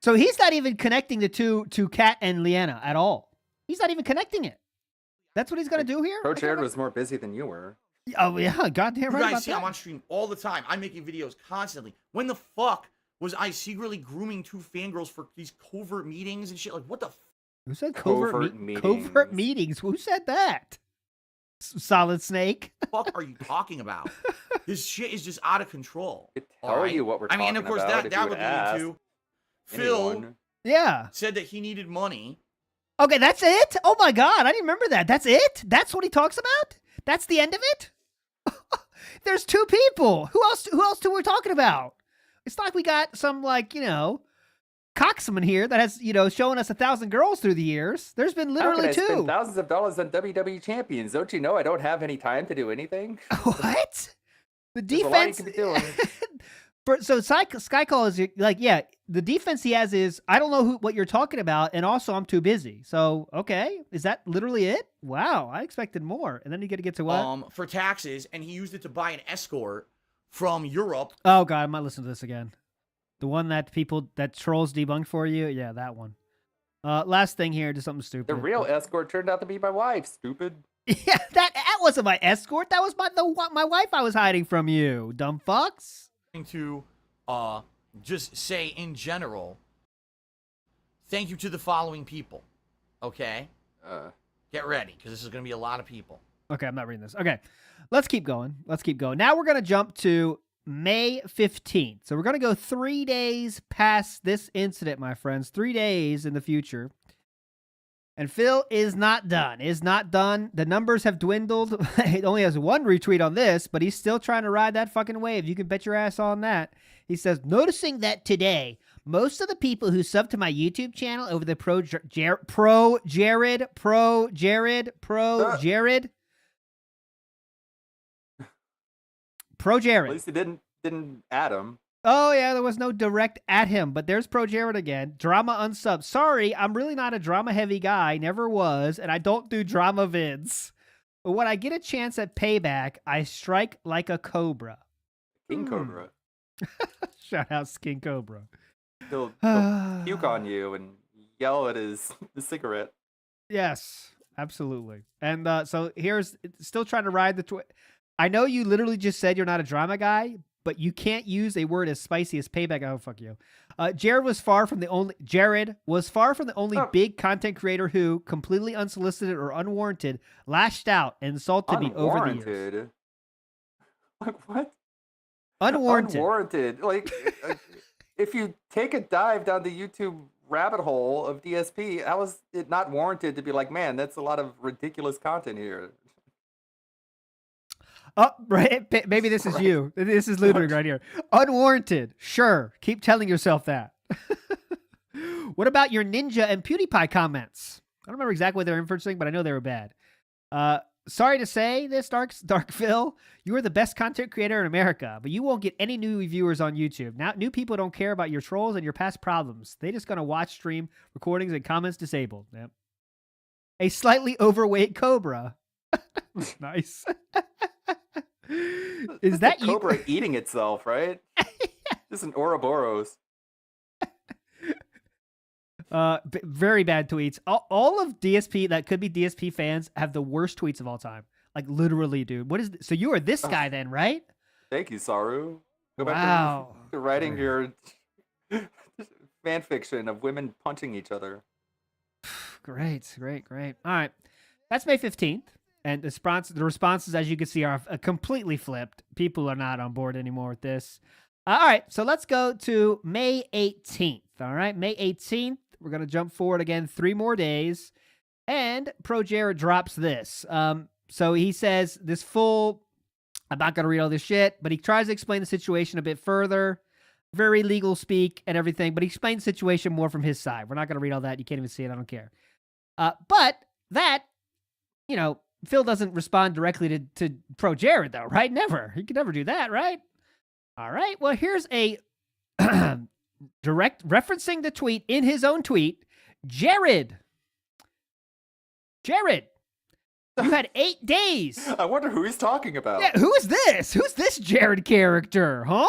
So he's not even connecting the two to Khet and Leanna at all. He's not even connecting it. That's what he's gonna do here. ProJared was more busy than you were. Oh yeah, goddamn You right guys about see that. I'm on stream all the time. I'm making videos constantly. When the fuck was I secretly grooming 2 fangirls for these covert meetings and shit? Like, what the Who said Covert covert meetings. meetings? Who said that? Solid Snake. fuck are you talking about? This shit is just out of control. I could all tell right? you what we're I mean, talking of course, about that if you would would lead ask to Phil anyone. Yeah. said that he needed money. Okay, that's it? Oh my god, I didn't remember that. That's it? That's what he talks about? That's the end of it? There's 2 people. Who else do we talking about? It's not like we got some coxman here that has, showing us 1,000 girls through the years. There's been How literally can I 2. spend thousands of dollars on WWE champions? Don't you know I don't have any time to do anything? What? The There's a lot you defense could be doing. So Skycall is like, yeah, the defense he has is, I don't know what you're talking about, and also I'm too busy. So, okay, is that literally it? Wow, I expected more. And then you got to get to what? For taxes, and he used it to buy an escort from Europe. Oh god, I might listen to this again. The one that trolls debunked for you? Yeah, that one. Last thing here, just something stupid. The real escort turned out to be my wife, stupid. Yeah, that wasn't my escort. That was my wife I was hiding from you, dumb fucks. To just say in general, thank you to the following people. Okay? Get ready, because this is going to be a lot of people. Okay, I'm not reading this. Okay, let's keep going. Now we're going to jump to May 15th. So we're going to go 3 days past this incident, my friends. 3 days in the future. And Phil is not done. Is not done. The numbers have dwindled. He only has one retweet on this, but he's still trying to ride that fucking wave. You can bet your ass on that. He says, noticing that today, most of the people who sub to my YouTube channel over the ProJared. At least he didn't add him. Oh, yeah, there was no direct at him, but there's ProJared again. Drama unsub. Sorry, I'm really not a drama-heavy guy, never was, and I don't do drama vids. But when I get a chance at payback, I strike like a cobra. King Cobra. Shout out King Cobra. He'll puke on you and yell at his cigarette. Yes, absolutely. And so here's still trying to ride the... I know you literally just said you're not a drama guy, but you can't use a word as spicy as payback. Oh, fuck you. Jared was far from the only big content creator who, completely unsolicited or unwarranted, lashed out and insulted me over the years. Like, what? Unwarranted. Unwarranted. Like, if you take a dive down the YouTube rabbit hole of DSP, how is it not warranted to be like, man, that's a lot of ridiculous content here? Oh, right. Maybe this is you. This is Ludwig right here. Unwarranted. Sure. Keep telling yourself that. What about your Ninja and PewDiePie comments? I don't remember exactly what they were inferencing, but I know they were bad. Sorry to say this, Dark Phil. You are the best content creator in America, but you won't get any new viewers on YouTube. Now, new people don't care about your trolls and your past problems. They just gonna watch stream recordings and comments disabled. Yep. A slightly overweight Cobra. Nice. Is that Cobra eating itself, right? This is an Ouroboros. Very bad tweets. All of DSP that could be DSP fans have the worst tweets of all time. Like literally, dude. What is so you are this guy then, right? Thank you, Saru. Go Wow. back to writing your fan fiction of women punching each other. Great. All right. That's May 15th. And the responses, as you can see, are completely flipped. People are not on board anymore with this. All right, so let's go to May 18th. All right, May 18th. We're going to jump forward again 3 more days. And ProJared drops this. So he says this full, I'm not going to read all this shit, but he tries to explain the situation a bit further. Very legal speak and everything, but he explains the situation more from his side. We're not going to read all that. You can't even see it. I don't care. But that, Phil doesn't respond directly to ProJared, though, right? Never. He could never do that, right? All right. Well, here's a direct referencing the tweet in his own tweet. Jared, you had 8 days. I wonder who he's talking about. Yeah, who is this? Who's this Jared character? Huh?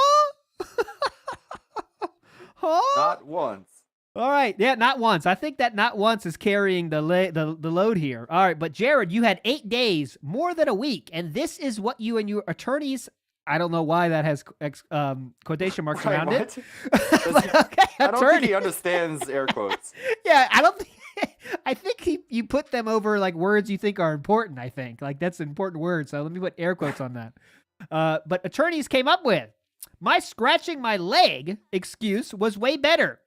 Huh? Not once. All right. Yeah, not once. I think that not once is carrying the load here. All right. But Jared, you had 8 days, more than a week. And this is what you and your attorneys, I don't know why that has quotation marks around it. But, okay, I don't think he understands air quotes. Yeah, I think you put them over like words you think are important, I think. Like that's an important word. So let me put air quotes on that. But attorneys came up with, my scratching my leg excuse was way better.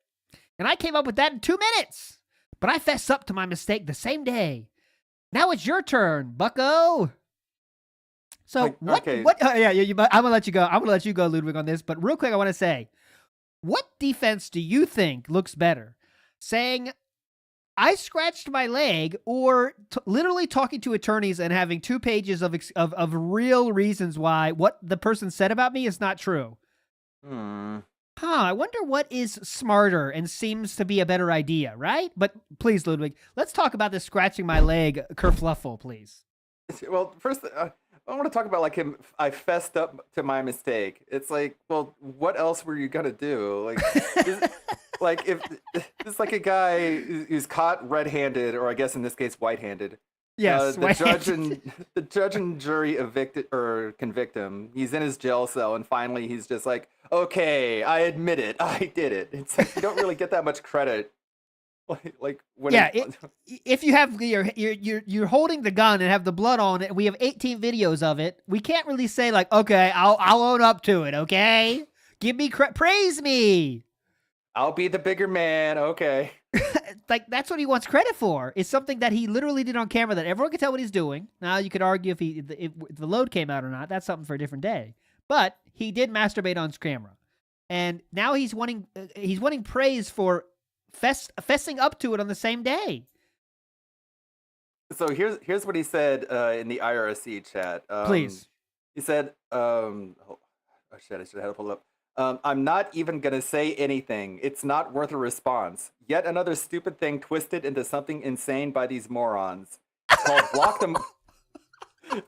And I came up with that in 2 minutes. But I fessed up to my mistake the same day. Now it's your turn, bucko. So Like, what? okay. I'm gonna let you go. I'm gonna let you go, Ludwig, on this. But real quick, I want to say, what defense do you think looks better? Saying I scratched my leg, or literally talking to attorneys and having 2 pages of real reasons why what the person said about me is not true? I wonder what is smarter and seems to be a better idea, right? But please, Ludwig, let's talk about this scratching my leg kerfluffle, please. Well, first, I want to talk about like him. I fessed up to my mistake. It's like, well, what else were you gonna do? Like, if it's like a guy who's caught red-handed, or I guess in this case, white-handed. Yes, the judge and jury convict him. He's in his jail cell, and finally he's just like, "Okay, I admit it, I did it." It's like you don't really get that much credit. Like when if you have you're holding the gun and have the blood on it, we have 18 videos of it. We can't really say like, "Okay, I'll own up to it." Okay, give me praise me. I'll be the bigger man. Okay. like that's what he wants credit for. It's something that he literally did on camera that everyone could tell what he's doing. Now you could argue if the load came out or not. That's something for a different day. But he did masturbate on camera, and now he's wanting praise for fessing up to it on the same day. So here's what he said in the IRC chat. Please. He said, oh shit, I should have pulled it up. I'm not even going to say anything. It's not worth a response. Yet another stupid thing twisted into something insane by these morons. It's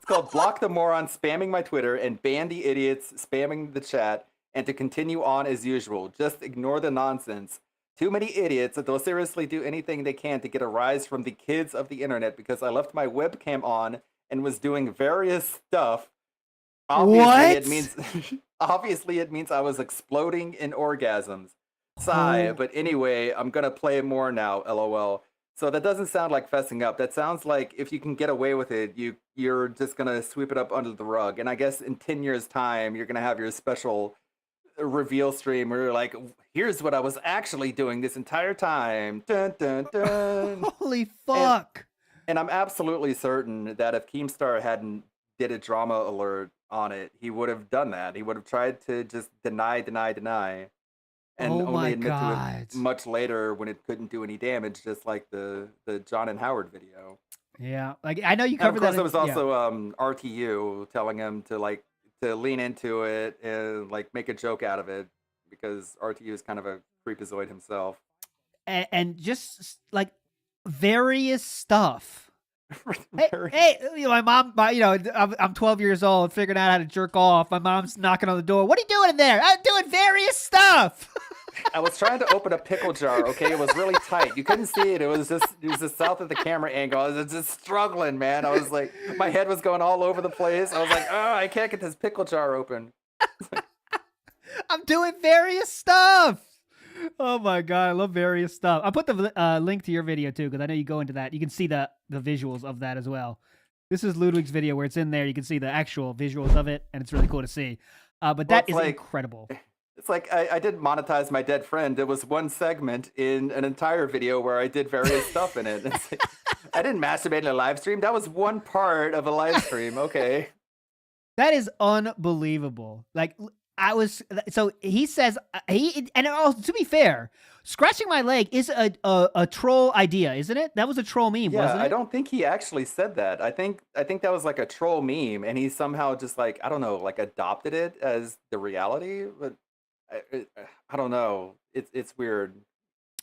called block the morons spamming my Twitter and ban the idiots spamming the chat, and to continue on as usual. Just ignore the nonsense. Too many idiots that they'll seriously do anything they can to get a rise from the kids of the internet because I left my webcam on and was doing various stuff. Obviously it means I was exploding in orgasms. Sigh, but anyway, I'm gonna play more now, LOL. So that doesn't sound like fessing up. That sounds like if you can get away with it, you're just gonna sweep it up under the rug. And I guess in 10 years' time, you're gonna have your special reveal stream where you're like, here's what I was actually doing this entire time. Dun, dun, dun. Holy fuck. And I'm absolutely certain that if Keemstar hadn't did a drama alert on it, he would have done that. He would have tried to just deny, and only admit to it much later when it couldn't do any damage, just like the John and Howard video. Yeah, like I know you covered that. Of course, there was also RTU telling him to lean into it and make a joke out of it because RTU is kind of a creepazoid himself. And just various stuff. Hey, my mom, I'm 12 years old, figuring out how to jerk off. My mom's knocking on the door. What are you doing in there? I'm doing various stuff. I was trying to open a pickle jar. Okay, it was really tight. You couldn't see it. It was just south of the camera angle. I was just struggling, man. I was like, my head was going all over the place. I was like, oh, I can't get this pickle jar open. I'm doing various stuff. Oh my god, I love various stuff. I'll put the link to your video too, because I know you go into that. You can see the visuals of that as well. This is Ludwig's video where it's in there. You can see the actual visuals of it, and it's really cool to see. But that is incredible. It's like I did monetize my dead friend. It was one segment in an entire video where I did various stuff in it. It's like, I didn't masturbate in a live stream. That was one part of a live stream. Okay. That is unbelievable. So he says to be fair, scratching my leg is a troll idea, isn't it? That was a troll meme, wasn't it? I don't think he actually said that. I think that was like a troll meme, and he somehow just I don't know, adopted it as the reality. But I don't know. It's weird.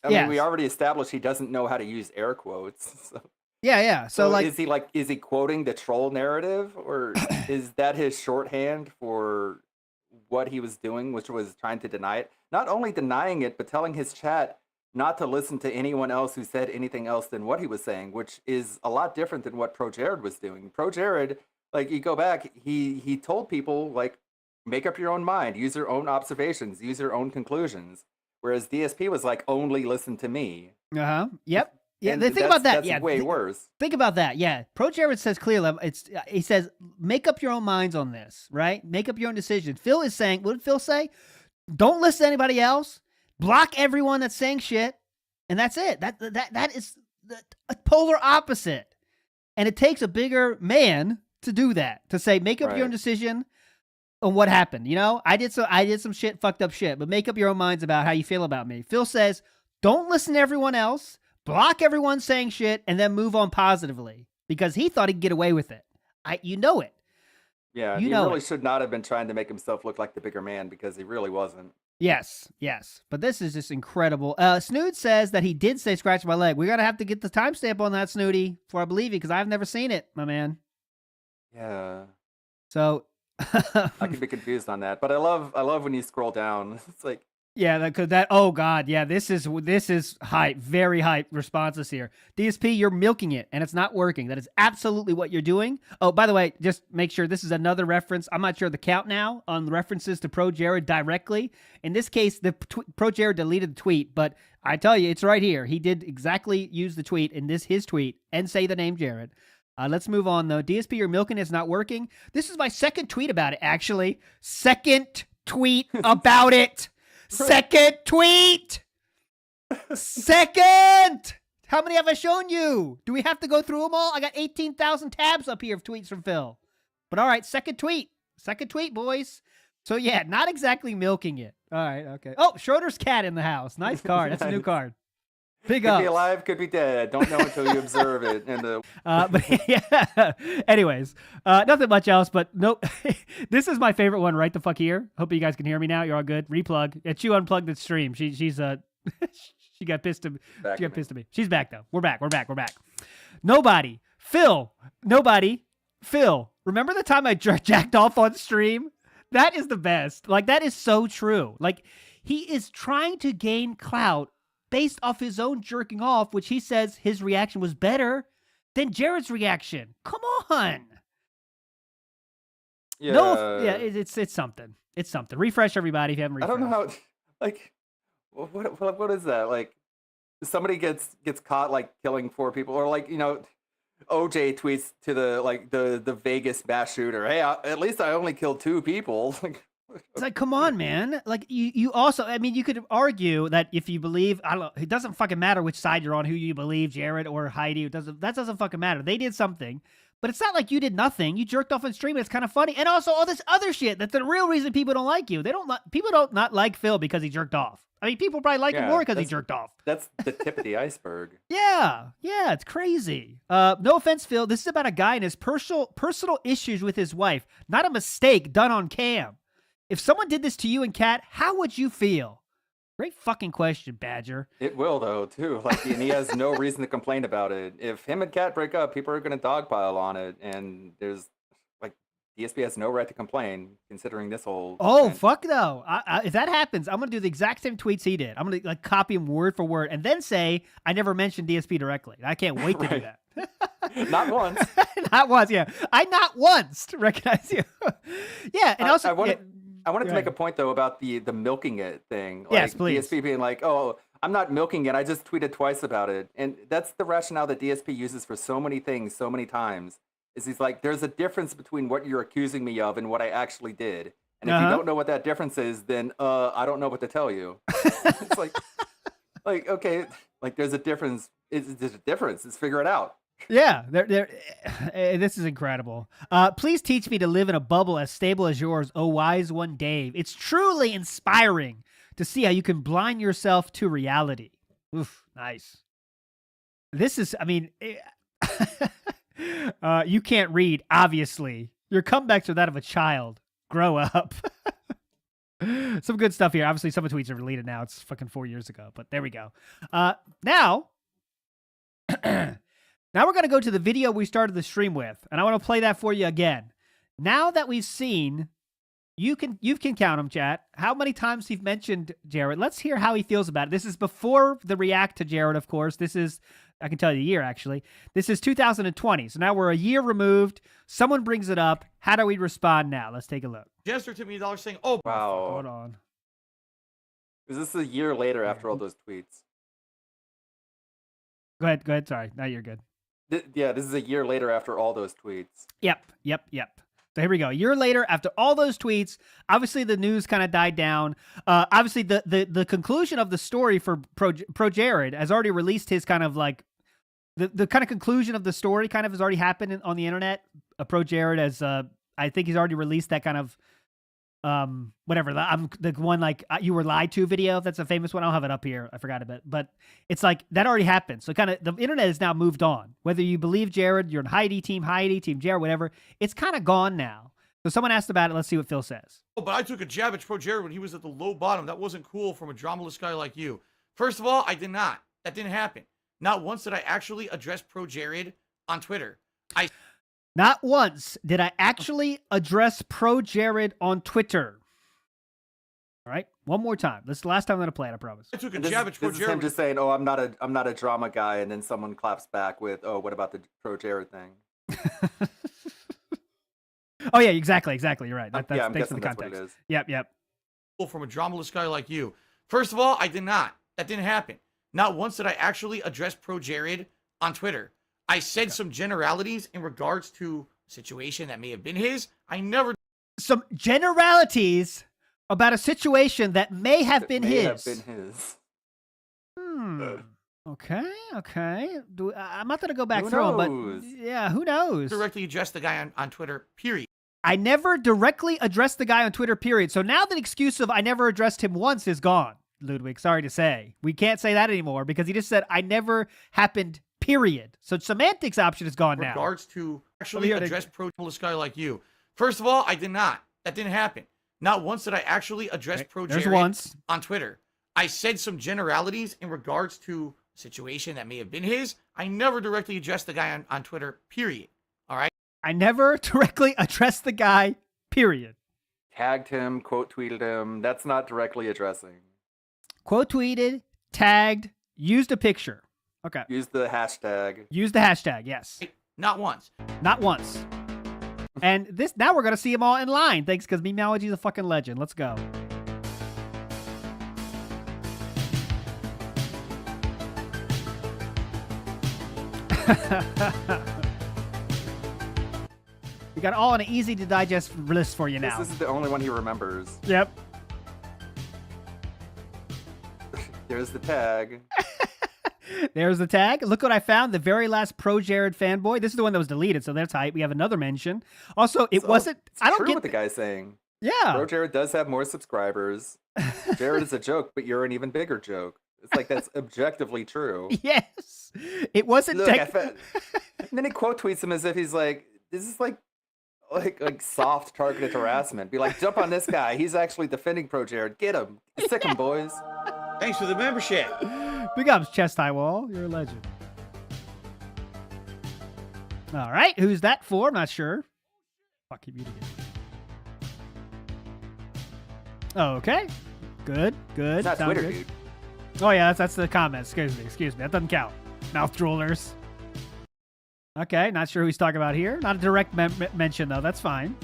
I mean, we already established he doesn't know how to use air quotes. So. Yeah. So is he quoting the troll narrative, or is that his shorthand for what he was doing, which was trying to deny it? Not only denying it, but telling his chat not to listen to anyone else who said anything else than what he was saying, which is a lot different than what ProJared was doing. ProJared, you go back, he told people, make up your own mind, use your own observations, use your own conclusions. Whereas DSP was only listen to me. Uh-huh. Yep. Yeah, And think about that. That's way worse. Think about that. Yeah, ProJared says clearly, he says, make up your own minds on this, right? Make up your own decision. Phil is saying, what did Phil say? Don't listen to anybody else. Block everyone that's saying shit, and that's it. That is a polar opposite. And it takes a bigger man to do that, to say, make up your own decision on what happened. I did some shit, fucked up shit, but make up your own minds about how you feel about me. Phil says, don't listen to everyone else. Block everyone saying shit, and then move on positively, because he thought he'd get away with it. You know it. Yeah, he really should not have been trying to make himself look like the bigger man, because he really wasn't. Yes. But this is just incredible. Snood says that he did say scratch my leg. We're going to have to get the timestamp on that, Snooty, before I believe you, because I've never seen it, my man. Yeah. So I could be confused on that, but I love when you scroll down. It's like, yeah, oh god, yeah, this is hype, very hype responses here. DSP, you're milking it, and it's not working. That is absolutely what you're doing. Oh, by the way, just make sure this is another reference. I'm not sure of the count now on the references to ProJared directly. In this case, the ProJared deleted the tweet, but I tell you, it's right here. He did exactly use the tweet in his tweet and say the name Jared. Let's move on, though. DSP, you're milking it's not working. This is my second tweet about it, actually. Second tweet about it. Second tweet. Second. How many have I shown you? Do we have to go through them all? I got 18,000 tabs up here of tweets from Phil. But all right, second tweet. Second tweet, boys. So yeah, not exactly milking it. All right, okay. Oh, Schroeder's cat in the house. Nice card. That's a new card. Big Could up. be alive, could be dead. Don't know until you observe it. And But yeah. Anyways, nothing much else. But nope. This is my favorite one right the fuck here. Hope you guys can hear me now. You're all good. Replug. Yeah, Chew unplugged the stream. She's she got pissed at me. She got pissed at me. She's back though. We're back. Nobody. Phil. Remember the time I jacked off on stream? That is the best. Like, that is so true. Like, he is trying to gain clout based off his own jerking off, which he says his reaction was better than Jared's reaction. Come on. yeah, No, yeah, it's something. It's something. Refresh everybody if you haven't I refreshed. don't know how. Like, what is that? Like, somebody gets caught like killing 4 people, or like OJ tweets to the Vegas mass shooter, "Hey, at least I only killed 2 people." It's like, come on, man. Like, you also, I mean, you could argue that if you believe, I don't know, it doesn't fucking matter which side you're on, who you believe, Jared or Heidi. That doesn't fucking matter. They did something, but it's not like you did nothing. You jerked off on stream. It's kind of funny, and also all this other shit. That's the real reason people don't like you. People don't not like Phil because he jerked off. I mean, people probably like him more because he jerked off. That's the tip of the iceberg. Yeah, it's crazy. No offense, Phil. This is about a guy and his personal issues with his wife, not a mistake done on cam. If someone did this to you and Khet, how would you feel? Great fucking question, Badger. It will though too. Like, and he has no reason to complain about it. If him and Khet break up, people are going to dogpile on it, and there's like DSP has no right to complain considering this whole. Oh event. fuck no! If that happens, I'm gonna do the exact same tweets he did. I'm gonna like copy him word for word, and then say I never mentioned DSP directly. I can't wait to do that. Not once. Not once. Yeah, I not once recognize you. Yeah, and also I wanted to make a point though about the milking it thing. Like, yes, please. DSP being like, "Oh, I'm not milking it. I just tweeted twice about it," and that's the rationale that DSP uses for so many things, so many times. Is he's like, "There's a difference between what you're accusing me of and what I actually did, and if you don't know what that difference is, then I don't know what to tell you." It's like okay, like there's a difference. There's a difference. Let's figure it out. Yeah, this is incredible. Please teach me to live in a bubble as stable as yours, oh wise one Dave. It's truly inspiring to see how you can blind yourself to reality. Oof, nice. This is, I mean, you can't read, obviously. Your comebacks are that of a child. Grow up. Some good stuff here. Obviously, some of the tweets are deleted now. It's fucking 4 years ago, but there we go. Now... Now we're going to go to the video we started the stream with, and I want to play that for you again. Now that we've seen, you can count them, chat, how many times he's mentioned Jared. Let's hear how he feels about it. This is before the react to Jared, of course. This is, I can tell you the year, actually. This is 2020, so now we're a year removed. Someone brings it up. How do we respond now? Let's take a look. Jester took me $1 saying, "Oh, Wow. Hold on. Is this a year later after all those tweets? Go ahead. Sorry. Now you're good. Yeah, this is a year later after all those tweets. Yep. So here we go. A year later, after all those tweets, obviously the news kind of died down. Obviously, the conclusion of the story for ProJared has already released his kind of like the kind of conclusion of the story kind of has already happened on the internet. ProJared has I think he's already released that kind of whatever. The one like you were lied to video. That's a famous one. I'll have it up here. I forgot about it, but it's like that already happened. So kind of the internet has now moved on. Whether you believe Jared, you're in Heidi, team Jared, whatever. It's kind of gone now. So someone asked about it. Let's see what Phil says. Oh, but I took a jab at ProJared when he was at the low bottom. That wasn't cool from a dramaless guy like you. First of all, I did not. That didn't happen. Not once did I actually address ProJared on Twitter. Not once did I actually address ProJared on Twitter. All right, one more time. This is the last time I'm gonna play it. I promise. I took a And this jab at is him ProJared. just saying, "Oh, I'm not a drama guy," and then someone claps back with, "Oh, what about the ProJared thing?" Oh yeah, exactly. You're right. Yeah, I'm thanks for guessing the that's what it context. is. Yep. From a dramaless guy like you. First of all, I did not. That didn't happen. Not once did I actually address ProJared on Twitter. I said some generalities in regards to a situation that may have been his. I never. Some generalities about a situation that may have been his. Have been his. Okay. I'm not gonna go back Who through them, but knows? yeah, who knows? Directly address the guy on Twitter, period. I never directly addressed the guy on Twitter, period. So now the excuse of I never addressed him once is gone, Ludwig. Sorry to say. We can't say that anymore because he just said I never happened, period. So semantics option is gone now. Regards to actually Let me hear it address this guy like you. First of all, I did not. That didn't happen. Not once did I actually address There's ProJared once. on Twitter. I said some generalities in regards to a situation that may have been his. I never directly addressed the guy on Twitter, period. All right? I never directly addressed the guy, period. Tagged him, quote tweeted him. That's not directly addressing. Quote tweeted, tagged, used a picture. Okay. Use the hashtag. Use the hashtag, yes. Not once. Not once. And this now we're gonna see them all in line. Thanks, because Memeology's a fucking legend. Let's go. We got all on an easy to digest list for you now. This is the only one he remembers. Yep. There's the tag. There's the tag. Look what I found. The very last ProJared fanboy. This is the one that was deleted, so that's hype. We have another mention. Also, it wasn't. It's I don't true get what the guy's saying. Yeah. ProJared does have more subscribers. Jared is a joke, but you're an even bigger joke. It's like that's objectively true. Yes. It wasn't. Look, and then he quote tweets him as if he's like, "This is like soft targeted harassment." Be like, "Jump on this guy. He's actually defending ProJared. Get him. Sick him, boys." Thanks for the membership. Big ups, Chest High Wall. You're a legend. All right. Who's that for? I'm not sure. Fuck, keep muting it. Okay. Good. It's not Sound Twitter, good. dude. Oh, yeah. That's the comments. Excuse me. That doesn't count. Mouth droolers. Okay. Not sure who he's talking about here. Not a direct mention, though. That's fine.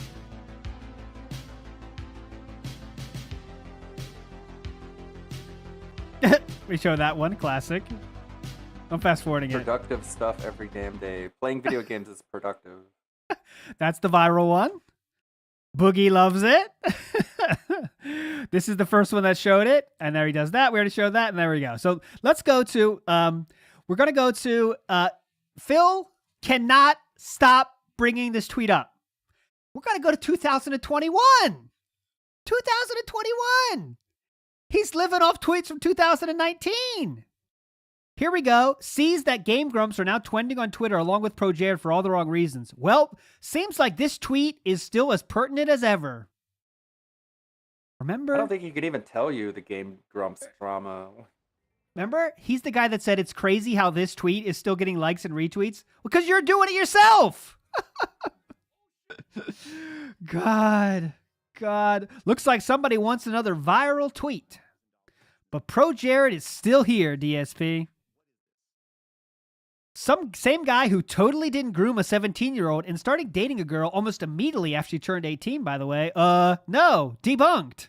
We show that one. Classic. I'm fast forwarding it. Productive stuff every damn day. Playing video games is productive. That's the viral one. Boogie loves it. This is the first one that showed it. And there he does that. We already showed that. And there we go. So let's go to, we're going to go to, Phil cannot stop bringing this tweet up. We're going to go to 2021. 2021. He's living off tweets from 2019. Here we go. Sees that Game Grumps are now trending on Twitter along with ProJared for all the wrong reasons. Well, seems like this tweet is still as pertinent as ever. Remember? I don't think he could even tell you the Game Grumps drama. Remember? He's the guy that said it's crazy how this tweet is still getting likes and retweets. Because you're doing it yourself. God. Looks like somebody wants another viral tweet. But ProJared is still here, DSP. Same guy who totally didn't groom a 17-year-old and started dating a girl almost immediately after she turned 18, by the way. No, debunked.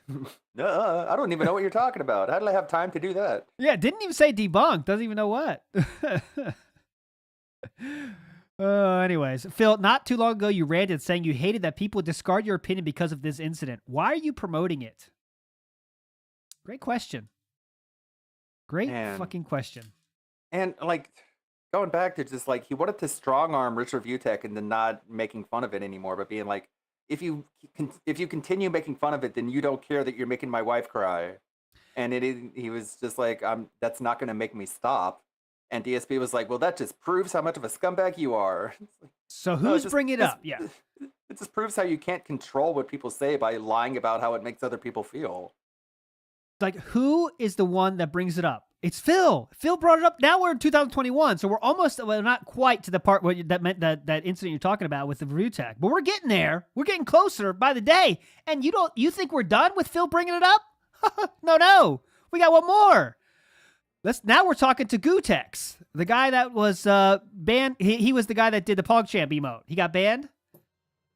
I don't even know what you're talking about. How did I have time to do that? Yeah, didn't even say debunked. Doesn't even know what. Anyways, Phil, not too long ago, you ranted saying you hated that people discard your opinion because of this incident. Why are you promoting it? Great question. Great fucking question. And like going back to just like he wanted to strong arm Richard Vutek into not making fun of it anymore, but being like, if you continue making fun of it, then you don't care that you're making my wife cry. And he was just like, that's not going to make me stop. And DSP was like, well, that just proves how much of a scumbag you are. So who's bringing it up? Yeah. It just proves how you can't control what people say by lying about how it makes other people feel. Like, who is the one that brings it up? It's Phil. Phil brought it up. Now we're in 2021, so we're almost, well, not quite to the part where that meant that incident you're talking about with the Vutek, but we're getting there. We're getting closer by the day. And you think we're done with Phil bringing it up? No. We got one more. Now we're talking to Gutex, the guy that was banned. He was the guy that did the PogChamp emote. He got banned.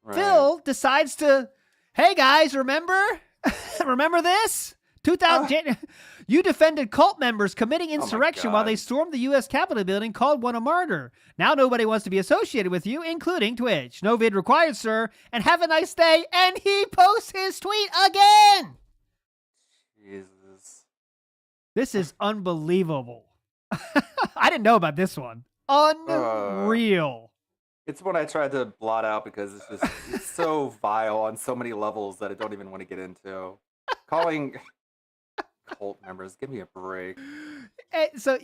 Right. Phil decides to, hey guys, remember this? 2000. You defended cult members committing insurrection while they stormed the U.S. Capitol building, called one a martyr. Now nobody wants to be associated with you, including Twitch. No vid required, sir. And have a nice day. And he posts his tweet again. Jesus. This is unbelievable. I didn't know about this one. Unreal. It's one I tried to blot out because it's so vile on so many levels that I don't even want to get into. Calling cult members, give me a break. So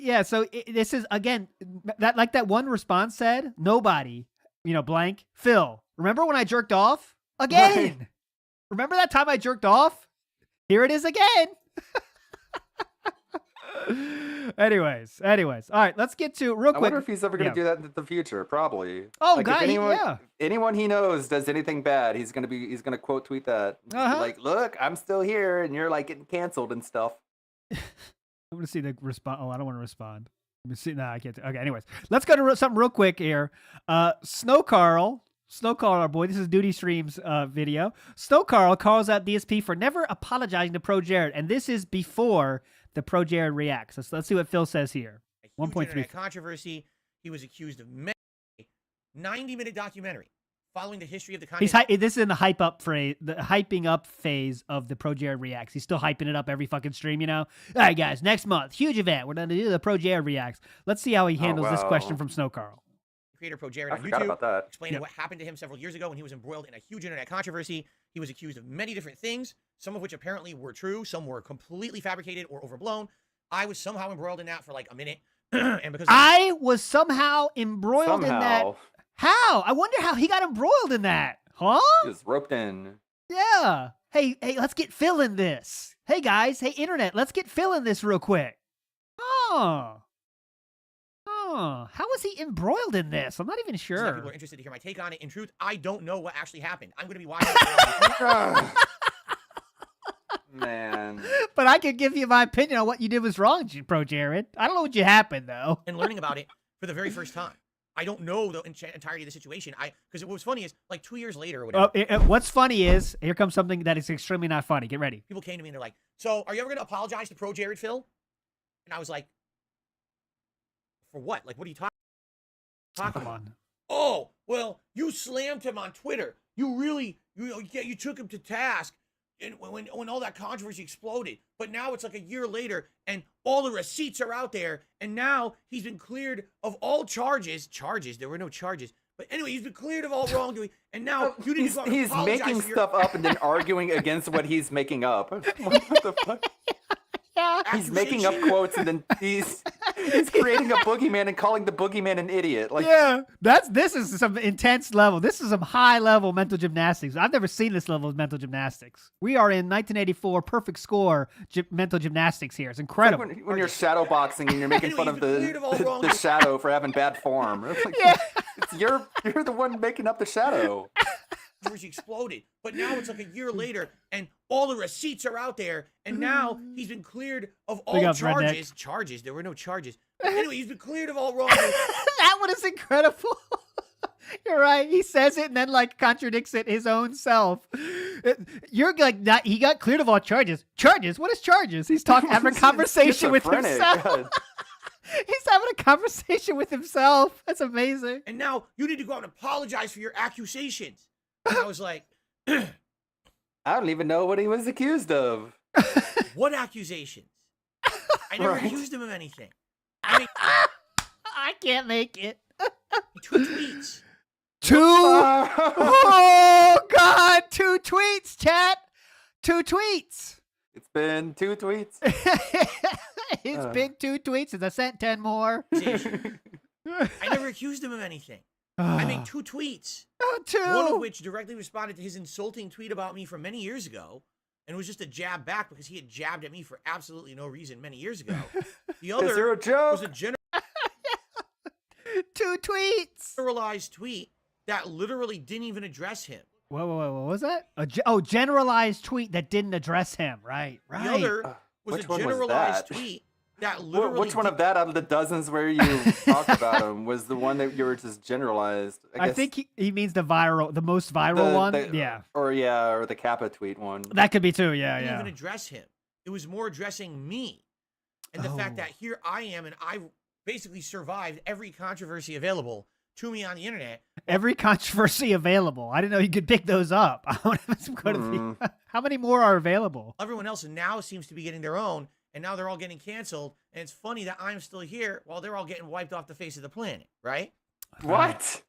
this is again that one response said, nobody, blank Phil. Remember when I jerked off again? Right. Remember that time I jerked off? Here it is again. Anyways. All right, let's get to real I quick. wonder if he's ever going to do that in the future. Probably. Oh, like, God, if anyone he knows does anything bad, he's gonna quote tweet that. Just be like, look, I'm still here, and you're like getting canceled and stuff. I'm gonna see the response. Oh, I don't want to respond. Let me see. No, I can't. Okay. Anyways, let's go to something real quick here. SnowKarl, our boy. This is Duty Stream's video. SnowKarl calls out DSP for never apologizing to ProJared, and this is before the ProJared reacts. Let's see what Phil says here. A huge 1.3 internet controversy. He was accused of 90-minute documentary following the history of the content. This is in the hyping up phase of the ProJared reacts. He's still hyping it up every fucking stream. All right, guys, next month, huge event. We're gonna do the ProJared reacts. Let's see how he handles this question from SnowKarl. Creator ProJared I on forgot YouTube about that. explaining what happened to him several years ago when he was embroiled in a huge internet controversy. He was accused of many different things, some of which apparently were true, some were completely fabricated or overblown. I was somehow embroiled in that for like a minute, and because I was somehow embroiled in that. How? I wonder how he got embroiled in that. Huh? He was roped in. Yeah. Hey, let's get Phil in this. Hey guys, hey internet, let's get Phil in this real quick. Oh. How was he embroiled in this? I'm not even sure. people are interested to hear my take on it. In truth, I don't know what actually happened. I'm going to be watching it. Man. But I could give you my opinion on what you did was wrong, ProJared. I don't know what you happened though. And learning about it for the very first time. I don't know the entirety of the situation. Because what was funny is, like 2 years later or whatever. What's funny is, here comes something that is extremely not funny. Get ready. People came to me and they're like, so are you ever going to apologize to ProJared, Phil? And I was like, for what? Like, what are you talking Come about? on. Oh, well, you slammed him on Twitter. You took him to task. And when all that controversy exploded, but now it's like a year later, and all the receipts are out there, and now he's been cleared of all charges. There were no charges, but anyway, he's been cleared of all wrongdoing, and now you didn't go out and He's apologize making for your- stuff up and then arguing against what he's making up. What the fuck? He's making up quotes and then he's creating a boogeyman and calling the boogeyman an idiot. Like, yeah, this is some intense level. This is some high level mental gymnastics. I've never seen this level of mental gymnastics. We are in 1984 perfect score mental gymnastics here. It's incredible. like when you're shadow boxing and you're making fun of the shadow for having bad form. It's like, you're the one making up the shadow. Controversy exploded, but now it's like a year later, and all the receipts are out there, and now he's been cleared of all charges. Redneck. There were no charges. But anyway, he's been cleared of all wrongdoing. That one is incredible. You're right. He says it and then like contradicts it his own self. You're like, not, he got cleared of all charges. Charges? What is charges? He's having a conversation with himself. God. He's having a conversation with himself. That's amazing. And now you need to go out and apologize for your accusations. And I was like, I don't even know what he was accused of. what accusations? I never accused him of anything. I mean, I can't make it. 2 tweets. 2? Oh, God. 2 tweets, chat. 2 tweets. It's been 2 tweets. It's been 2 tweets and I sent 10 more. I never accused him of anything. I made 2 tweets. 2. One of which directly responded to his insulting tweet about me from many years ago. And it was just a jab back because he had jabbed at me for absolutely no reason many years ago. The other Is there a joke? was a 2 tweets. generalized tweet that literally didn't even address him. Whoa, what was that? Generalized tweet that didn't address him. Right. The other was which a one was generalized that? tweet that literally... Which one of that out of the dozens where you talked about him was the one that you were just generalized? I think he means the most viral one. Or the Kappa tweet one. That could be too. Didn't even address him. It was more addressing me. And the fact that here I am and I basically survived every controversy available to me on the internet. Every controversy available. I didn't know you could pick those up. How many more are available? Everyone else now seems to be getting their own. and now they're all getting canceled. And it's funny that I'm still here while they're all getting wiped off the face of the planet, right? What?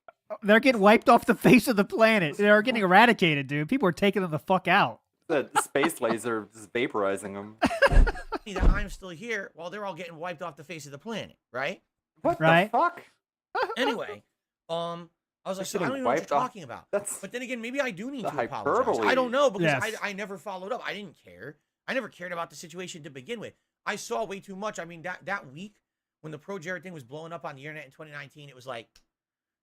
They're getting wiped off the face of the planet. They're getting eradicated, dude. People are taking them the fuck out. The space laser is vaporizing them. Funny that I'm still here while they're all getting wiped off the face of the planet, right? What Right. the fuck? Anyway, I was like, so I don't even know what you're wiped off. talking about. That's But then again, maybe I do need the to apologize. hyperbole. I don't know because Yes. I never followed up. I didn't care. I never cared about the situation to begin with. I saw way too much. I mean, that week when the ProJared thing was blowing up on the internet in 2019, it was like,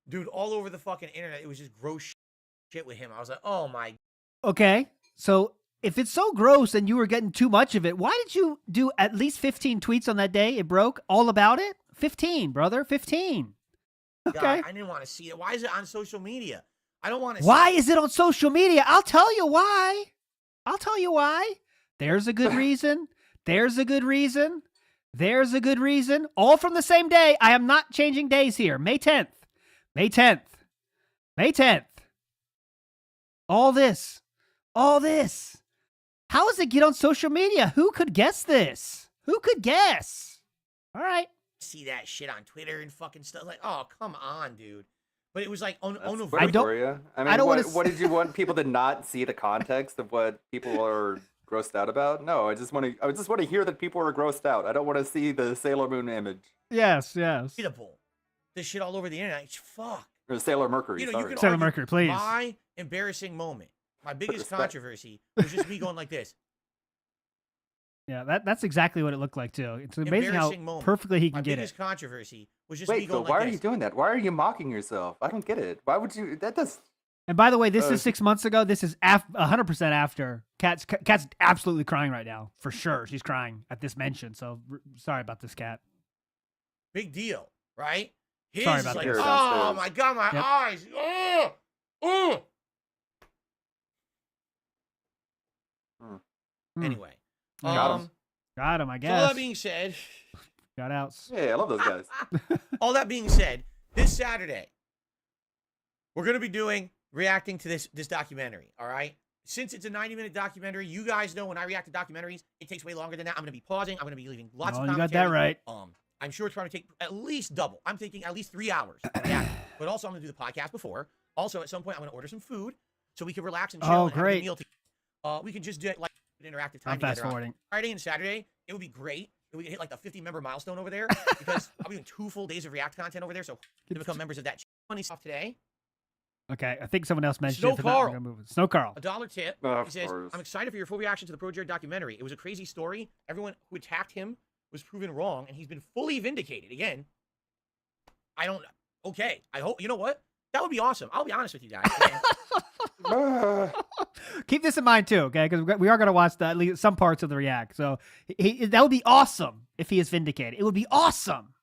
dude, all over the fucking internet, it was just gross shit with him. I was like, oh my. Okay, so if it's so gross and you were getting too much of it, why did you do at least 15 tweets on that day? It broke all about it? 15, brother, 15. Okay. God, I didn't want to see it. Why is it on social media? I don't want to Why is it on social media? I'll tell you why. I'll tell you why. There's a good reason. There's a good reason. There's a good reason. All from the same day. I am not changing days here. May 10th. May 10th. May 10th. All this. All this. How does it get on social media? Who could guess this? Who could guess? All right. see that shit on Twitter and fucking stuff. Like, oh, come on, dude. But it was like, I don't- For you. I mean, I don't what, wanna what did you want people to not see the context of what people are grossed out about? No, I just want to hear that people are grossed out. I don't want to see the Sailor Moon image Yes, yes. readable. This shit all over the internet. It's fuck. or Sailor Mercury. You know, sorry. you can Sailor argue Mercury, please. My embarrassing moment, my biggest Respect. controversy was just me going like this. Yeah, that's exactly what it looked like too. It's amazing how Embarrassing moment. perfectly he My can get it. biggest controversy was just me Wait, so going why like are this. you doing that? Why are you mocking yourself? I don't get it. Why would you? That does. And by the way, this Uh, is 6 months ago. This is 100% after. Kat's absolutely crying right now, for sure. She's crying at this mention. So sorry about this, Kat. Big deal, right? His Sorry is about like, this. oh Downstairs. my god, my Yep. eyes. Oh, oh. Hmm. Anyway, Got him. Got him, I so all guess. that being said, Got outs. Hey, I love those guys. all that being said, this Saturday, we're going to be reacting to this documentary, all right? Since it's a 90-minute documentary, you guys know when I react to documentaries, it takes way longer than that. I'm going to be pausing. I'm going to be leaving lots Oh, of you got commentary. that right. I'm sure it's probably take at least double. I'm thinking at least 3 hours to react. But also, I'm going to do the podcast before. Also, at some point, I'm going to order some food so we can relax and chill Oh, and have a great. good meal together. We can just do it like an interactive time I'm fast together on forwarding. Friday and Saturday. It would be great if we could hit like the 50-member milestone over there because I'll be doing 2 full days of React content over there. So to become members of that funny stuff today. Okay, I think someone else mentioned it. If not, SnowKarl. we're gonna move it. SnowKarl. $1 tip. Of He says, course. I'm excited for your full reaction to the ProJared documentary. It was a crazy story. Everyone who attacked him was proven wrong, and he's been fully vindicated. Again, okay. I hope, you know what? That would be awesome. I'll be honest with you guys. Keep this in mind too, okay? Because we are gonna watch at least some parts of the react. So that would be awesome if he is vindicated. It would be awesome.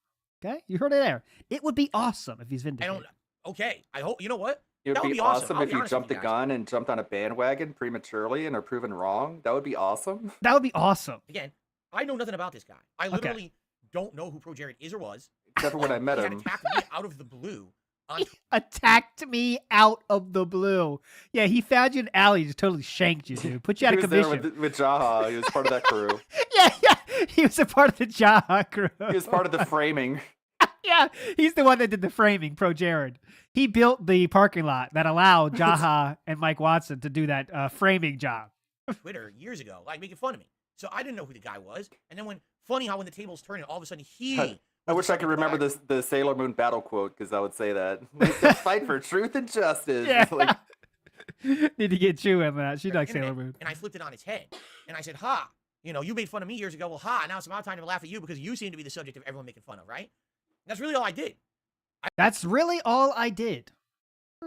Okay, you heard it there. It would be awesome if he's I vindicated. don't, okay. I hope, you know what? It would That would be be awesome. awesome I'll if be you honest jumped with the you guys. gun and jumped on a bandwagon prematurely and are proven wrong. That would be awesome. That would be awesome. Again, I know nothing about this guy. I literally don't know who ProJared is or was. Except for when I met He had him. attacked me out of the blue. He attacked me out of the blue. Yeah, he found you in an alley, just totally shanked you, dude. Put you out He of was there commission. with Jaha. He was part of that crew. Yeah. He was a part of the Jaha crew. He was part of the framing. Yeah, he's the one that did the framing, ProJared. He built the parking lot that allowed Jaha and Mike Watson to do that framing job. Twitter years ago, like making fun of me. So I didn't know who the guy was. And then funny how when the tables turned, and all of a sudden I wish I could remember this. the Sailor Moon battle quote because I would say that. Make the fight for truth and justice. Yeah. Like, Need to get you in that. She likes Sailor Moon. And I flipped it on its head. And I said, ha, you made fun of me years ago. Well, ha, now it's my time to laugh at you because you seem to be the subject of everyone making fun of, right? That's really all I did. That's really all I did. I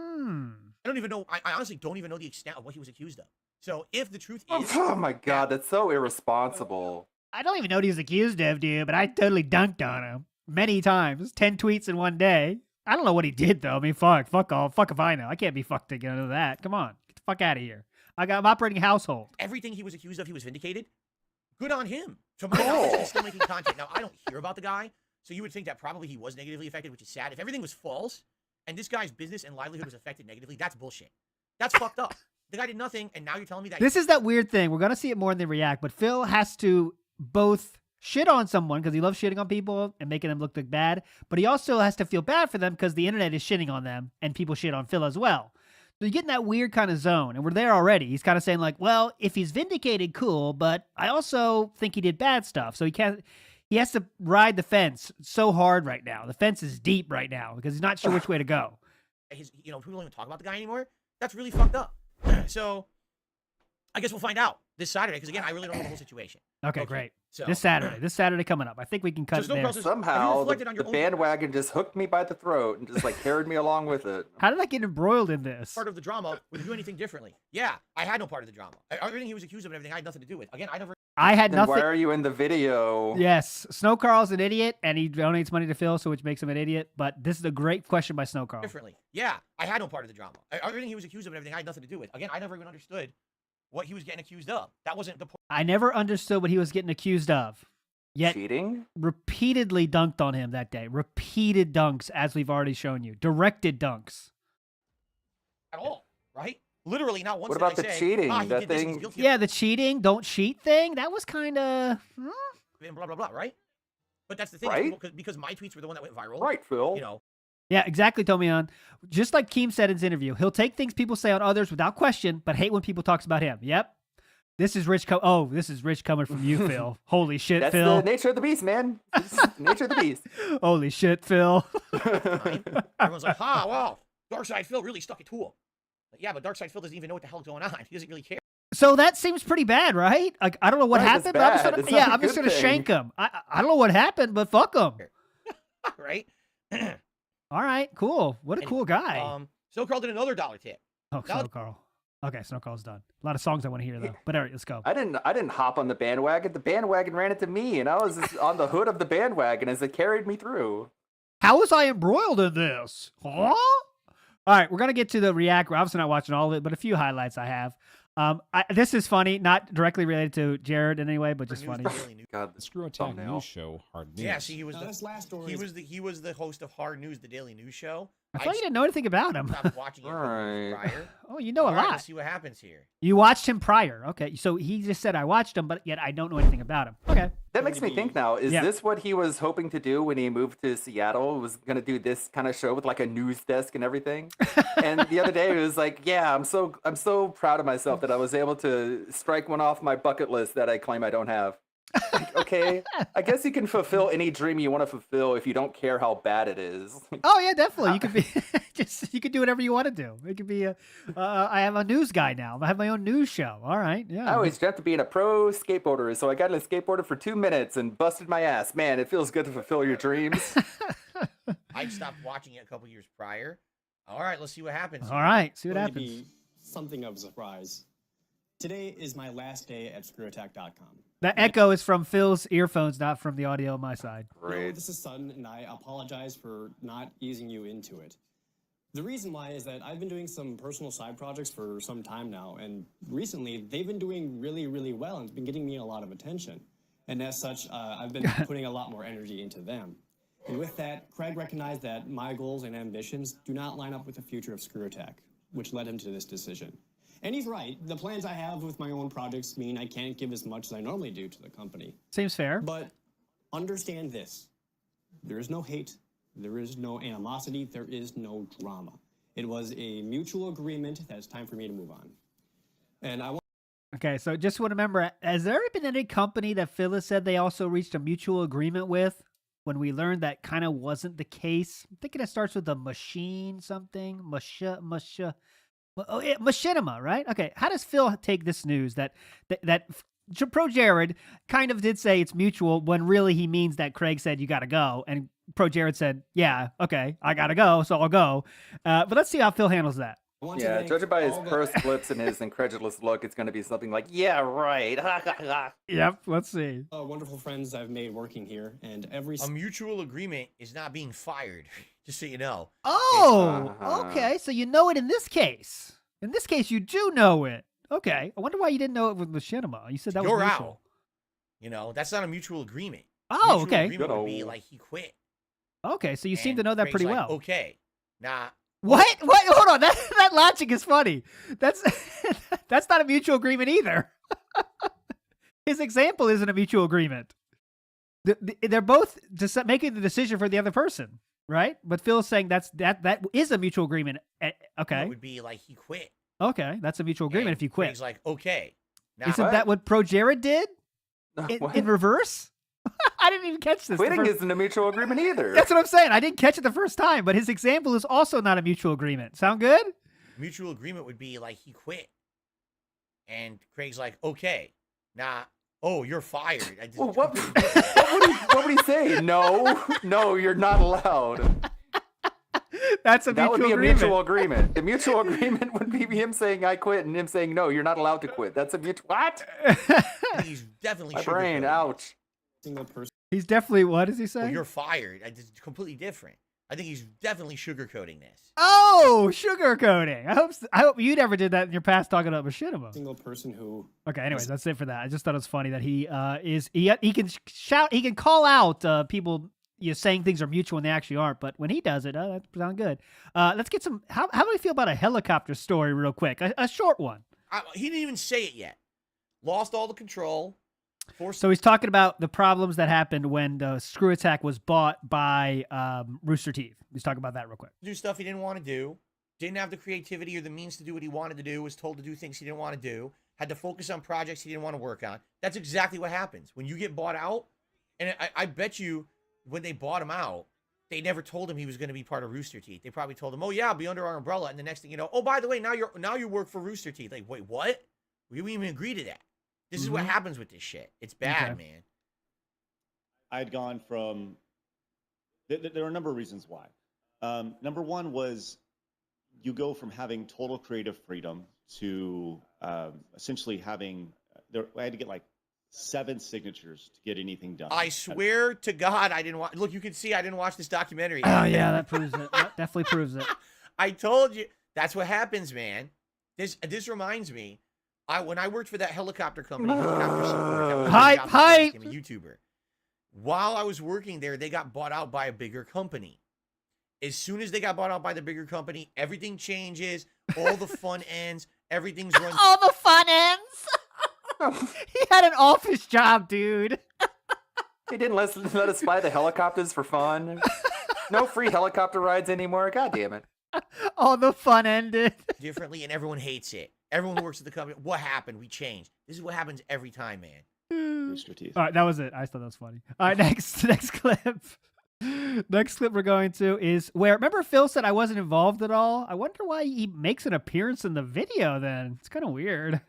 don't even know. I honestly don't even know the extent of what he was accused of. So if the truth is, oh my god, that's so irresponsible. I don't even know what he was accused of, dude, but I totally dunked on him many times. 10 tweets in one day. I don't know what he did, though. I mean, fuck if I know. I can't be fucked together with that. Come on. Get the fuck out of here. I'm operating a household. everything he was accused of, he was vindicated. Good on him. So my knowledge is still making content. Now, I don't hear about the guy, so you would think that probably he was negatively affected, which is sad. If everything was false and this guy's business and livelihood was affected negatively, that's bullshit. That's fucked up. The guy did nothing, and now you're telling me that This is that weird thing. We're going to see it more in the react, but Phil has to both shit on someone because he loves shitting on people and making them look bad, but he also has to feel bad for them because the internet is shitting on them and people shit on Phil as well. So you get in that weird kind of zone, and we're there already. He's kind of saying like, well, if he's vindicated, cool, but I also think he did bad stuff. So he has to ride the fence so hard right now. The fence is deep right now because he's not sure which way to go. People don't even talk about the guy anymore. That's really fucked up. So I guess we'll find out this Saturday because again, I really don't know the whole situation. Okay, great. So This Saturday coming up. I think we can cut it there. SnowKarl says, "Have you Somehow reflected on the your own bandwagon just hooked me by the throat and just like carried me along with it. How did I get embroiled in this? part of the drama? Would you do anything differently?" Yeah, I had no part of the drama. Everything he was accused of and everything I had nothing to do with. Again, I had Then nothing. why are you in the video? Yes, SnowKarl's an idiot, and he donates money to Phil, so which makes him an idiot. But this is a great question by SnowKarl. differently. Yeah, I had no part of the drama. Everything he was accused of and everything I had nothing to do with. Again, I never even understood what he was getting accused of. That wasn't the point. I never understood what he was getting accused of. Yet Cheating? repeatedly dunked on him that day. Repeated dunks, as we've already shown you. Directed dunks. At all, right? Literally, not once What did about I the say, cheating? he That did this, he's thing- guilty of Yeah, the cheating, don't cheat thing. That was kind of. and blah blah blah, right? But that's the thing, Right? because my tweets were the one that went viral. Right, Phil. You know, Yeah, exactly, Tomion. Just like Keem said in his interview, he'll take things people say on others without question, but hate when people talks about him. Yep. This is rich. This is rich coming from you, Phil. Holy shit, That's Phil. the nature of the beast, man. It's the nature of the beast. Holy shit, Phil. time, everyone's like, wow, Darkside Phil really stuck it to him. Like, yeah, but Darkside Phil doesn't even know what the hell's going on. He doesn't really care. So that seems pretty bad, right? Like, I don't know what Right, it's happened, but I'm just bad. gonna, It's not a I'm just good gonna thing. shank him. I don't know what happened, but fuck him. Right? All right, cool. What a cool guy. SnowKarl did another dollar tip. Oh, now- SnowKarl. Okay, SnowKarl's done. A lot of songs I want to hear though. But all right, let's go. I didn't hop on the bandwagon. The bandwagon ran into me, and I was just on the hood of the bandwagon as it carried me through. How was I embroiled in this? Huh? All right, we're gonna get to the react. We're obviously not watching all of it, but a few highlights I have. This is funny, not directly related to Jared in any way, but just News, funny. Daily News. God, The Screw Attack thumbnail. News Show, Hard News. Yeah, see, he was this last story he was the host of Hard News, the Daily News Show. I thought you didn't know anything about him. stopped watching it Right. prior. Oh, you know a All right, lot. let's see what happens here. You watched him prior. Okay, so he just said I watched him, but yet I don't know anything about him. Okay. That makes me think now, is Yeah. this what he was hoping to do when he moved to Seattle? Was going to do this kind of show with like a news desk and everything? And the other day it was like, yeah, I'm so proud of myself that I was able to strike one off my bucket list that I claim I don't have. Like, okay, I guess you can fulfill any dream you want to fulfill if you don't care how bad it is. Oh yeah, definitely. You could be you could do whatever you want to do. It could be I have a news guy now. I have my own news show. All right. Yeah. I always dreamt of being a pro skateboarder, so I got in a skateboarder for 2 minutes and busted my ass. Man, it feels good to fulfill your dreams. I stopped watching it a couple years prior. All right, let's see what happens. All right. See what going to happens. be something of a surprise. Today is my last day at ScrewAttack.com. That echo is from Phil's earphones, not from the audio on my side. No, Great. this is sudden, and I apologize for not easing you into it. The reason why is that I've been doing some personal side projects for some time now, and recently they've been doing really, really well, and it's been getting me a lot of attention. And as such, I've been putting a lot more energy into them. And with that, Craig recognized that my goals and ambitions do not line up with the future of ScrewAttack, which led him to this decision. And he's right. The plans I have with my own projects mean I can't give as much as I normally do to the company. Seems fair. But understand this. There is no hate. There is no animosity. There is no drama. It was a mutual agreement that it's time for me to move on. And I want Okay, so just want to remember, has there been any company that Phyllis said they also reached a mutual agreement with when we learned that kind of wasn't the case? I'm thinking it starts with a machine something. Machinima, right? Okay, how does Phil take this news that ProJared kind of did say it's mutual when really he means that Craig said you got to go, and ProJared said, yeah, okay, I got to go, so I'll go. But let's see how Phil handles that. to Yeah, thank judging by his all the- pursed lips and his incredulous look, it's going to be something like, yeah, right. Yep, let's see. wonderful friends I've made working here, and every A mutual agreement is not being fired, just so you know. Oh, Uh-huh. okay, so you know it in this case. In this case, you do know it. Okay, I wonder why you didn't know it with Machinima. You said that was You're mutual. out. You know, that's not a mutual agreement. Oh, Mutual okay. agreement would be Good like he quit. Okay, so you seem and to know that Craig's pretty like, well. Okay, nah. What? What? Hold on. That logic is funny. That's that's not a mutual agreement either. His example isn't a mutual agreement. They're both just making the decision for the other person, right? But Phil's saying that is a mutual agreement. Okay. It would be like he quit. Okay, that's a mutual agreement And if you quit. Craig's like, okay. Now, Isn't that what ProJared did What? in reverse? I didn't even catch this. Quitting isn't a mutual agreement either. That's what I'm saying. I didn't catch it the first time, but his example is also not a mutual agreement. Sound good? mutual agreement would be like he quit. And Craig's like, okay. Now, oh, you're fired. I just Well, what would he say? No, you're not allowed. That's a That would mutual be a agreement. mutual agreement. The mutual agreement would be him saying I quit and him saying no, you're not allowed to quit. That's a mutual. What? He's definitely My brain, sugarcoating. ouch. Single person He's definitely, what does he say? Well, you're fired. It's completely different. I think he's definitely sugarcoating this. Oh, sugarcoating. I hope you never did that in your past talking about machinima. single person who Okay, anyways, that's it for that. I just thought it was funny that he can shout, he can call out people saying things are mutual when they actually aren't, but when he does it, that sounds good. Let's get some, how do we feel about a helicopter story real quick? A short one. He didn't even say it yet. Lost all the control. So he's talking about the problems that happened when the Screw Attack was bought by Rooster Teeth. He's talking about that real quick. Do stuff he didn't want to do. Didn't have the creativity or the means to do what he wanted to do. Was told to do things he didn't want to do. Had to focus on projects he didn't want to work on. That's exactly what happens when you get bought out. And I bet you when they bought him out, they never told him he was going to be part of Rooster Teeth. They probably told him, "Oh yeah, I'll be under our umbrella." And the next thing you know, oh, by the way, now you work for Rooster Teeth. Like, wait, what? We didn't even agree to that. This is what happens with this shit. It's bad, man. I had gone from. There are a number of reasons why. Number one was you go from having total creative freedom to essentially having. I had to get like 7 signatures to get anything done. I swear to God, I didn't watch. Look, you can see I didn't watch this documentary. Oh yeah, that proves it. That definitely proves it. I told you that's what happens, man. This reminds me. When I worked for that helicopter company, helicopter support, that was my job before I became a YouTuber. While I was working there, they got bought out by a bigger company. As soon as they got bought out by the bigger company, everything changes. All the fun ends. Everything's run. All the fun ends. He had an office job, dude. He didn't let us fly the helicopters for fun. No free helicopter rides anymore. God damn it. All the fun ended. differently, and everyone hates it. Everyone who works at the company, what happened? We changed. This is what happens every time, man. Rooster Teeth. All right, that was it. I thought that was funny. All right, next clip. Next clip we're going to is where, remember Phil said I wasn't involved at all? I wonder why he makes an appearance in the video then. It's kind of weird.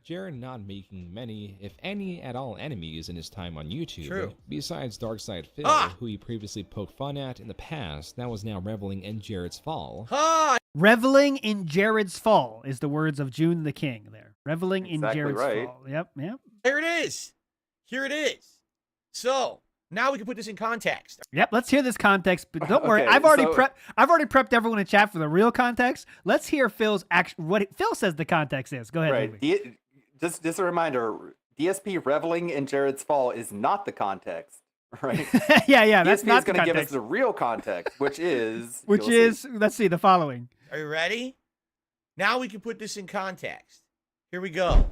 Jared not making many, if any at all, enemies in his time on YouTube. True. Besides Darkside Phil, who he previously poked fun at in the past, that was now reveling in Jared's fall. Reveling in Jared's fall is the words of June the King there. Reveling Exactly in Jared's right. fall. Yep. There it is. Here it is. So now we can put this in context. Yep, let's hear this context, but don't worry. Okay, I've already so- prepped everyone in chat for the real context. Let's hear Phil's what Phil says the context is. Go ahead, Right. Louie. Just a reminder, DSP reveling in Jared's fall is not the context, right? yeah, that's DSP not is the going to give us context. the real context, which is... Which you'll is, see. let's see, the following. Are you ready? Now we can put this in context. Here we go.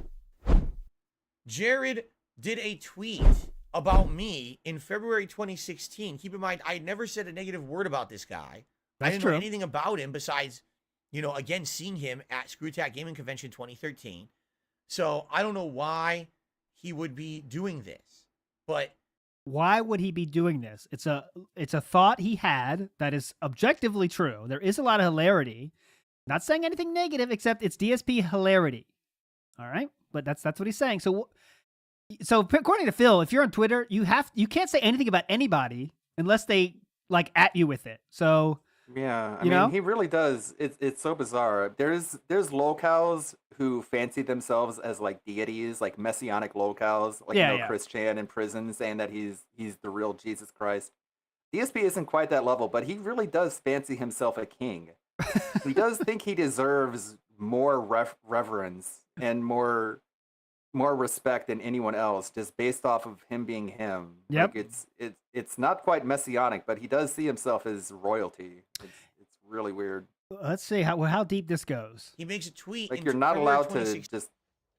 Jared did a tweet about me in February 2016. Keep in mind, I had never said a negative word about this guy. I That's didn't true. know anything about him besides, again, seeing him at Screw Attack Gaming Convention 2013. So I don't know why he would be doing this, but Why would he be doing this? It's a thought he had that is objectively true. There is a lot of hilarity. Not saying anything negative, except it's DSP hilarity. All right, but that's what he's saying. So according to Phil, if you're on Twitter, you can't say anything about anybody unless they like at you with it. So Yeah, I You mean, know? he really does. It's so bizarre. There's locals who fancy themselves as like deities, like messianic locals, like Yeah. Chris Chan in prison saying that he's the real Jesus Christ. DSP isn't quite that level, but he really does fancy himself a king. He does think he deserves more reverence and more respect than anyone else, just based off of him being him. Yep. Like it's not quite messianic, but he does see himself as royalty. It's really weird. let's see how deep this goes. he makes a tweet. Like in you're not February allowed to 2016. just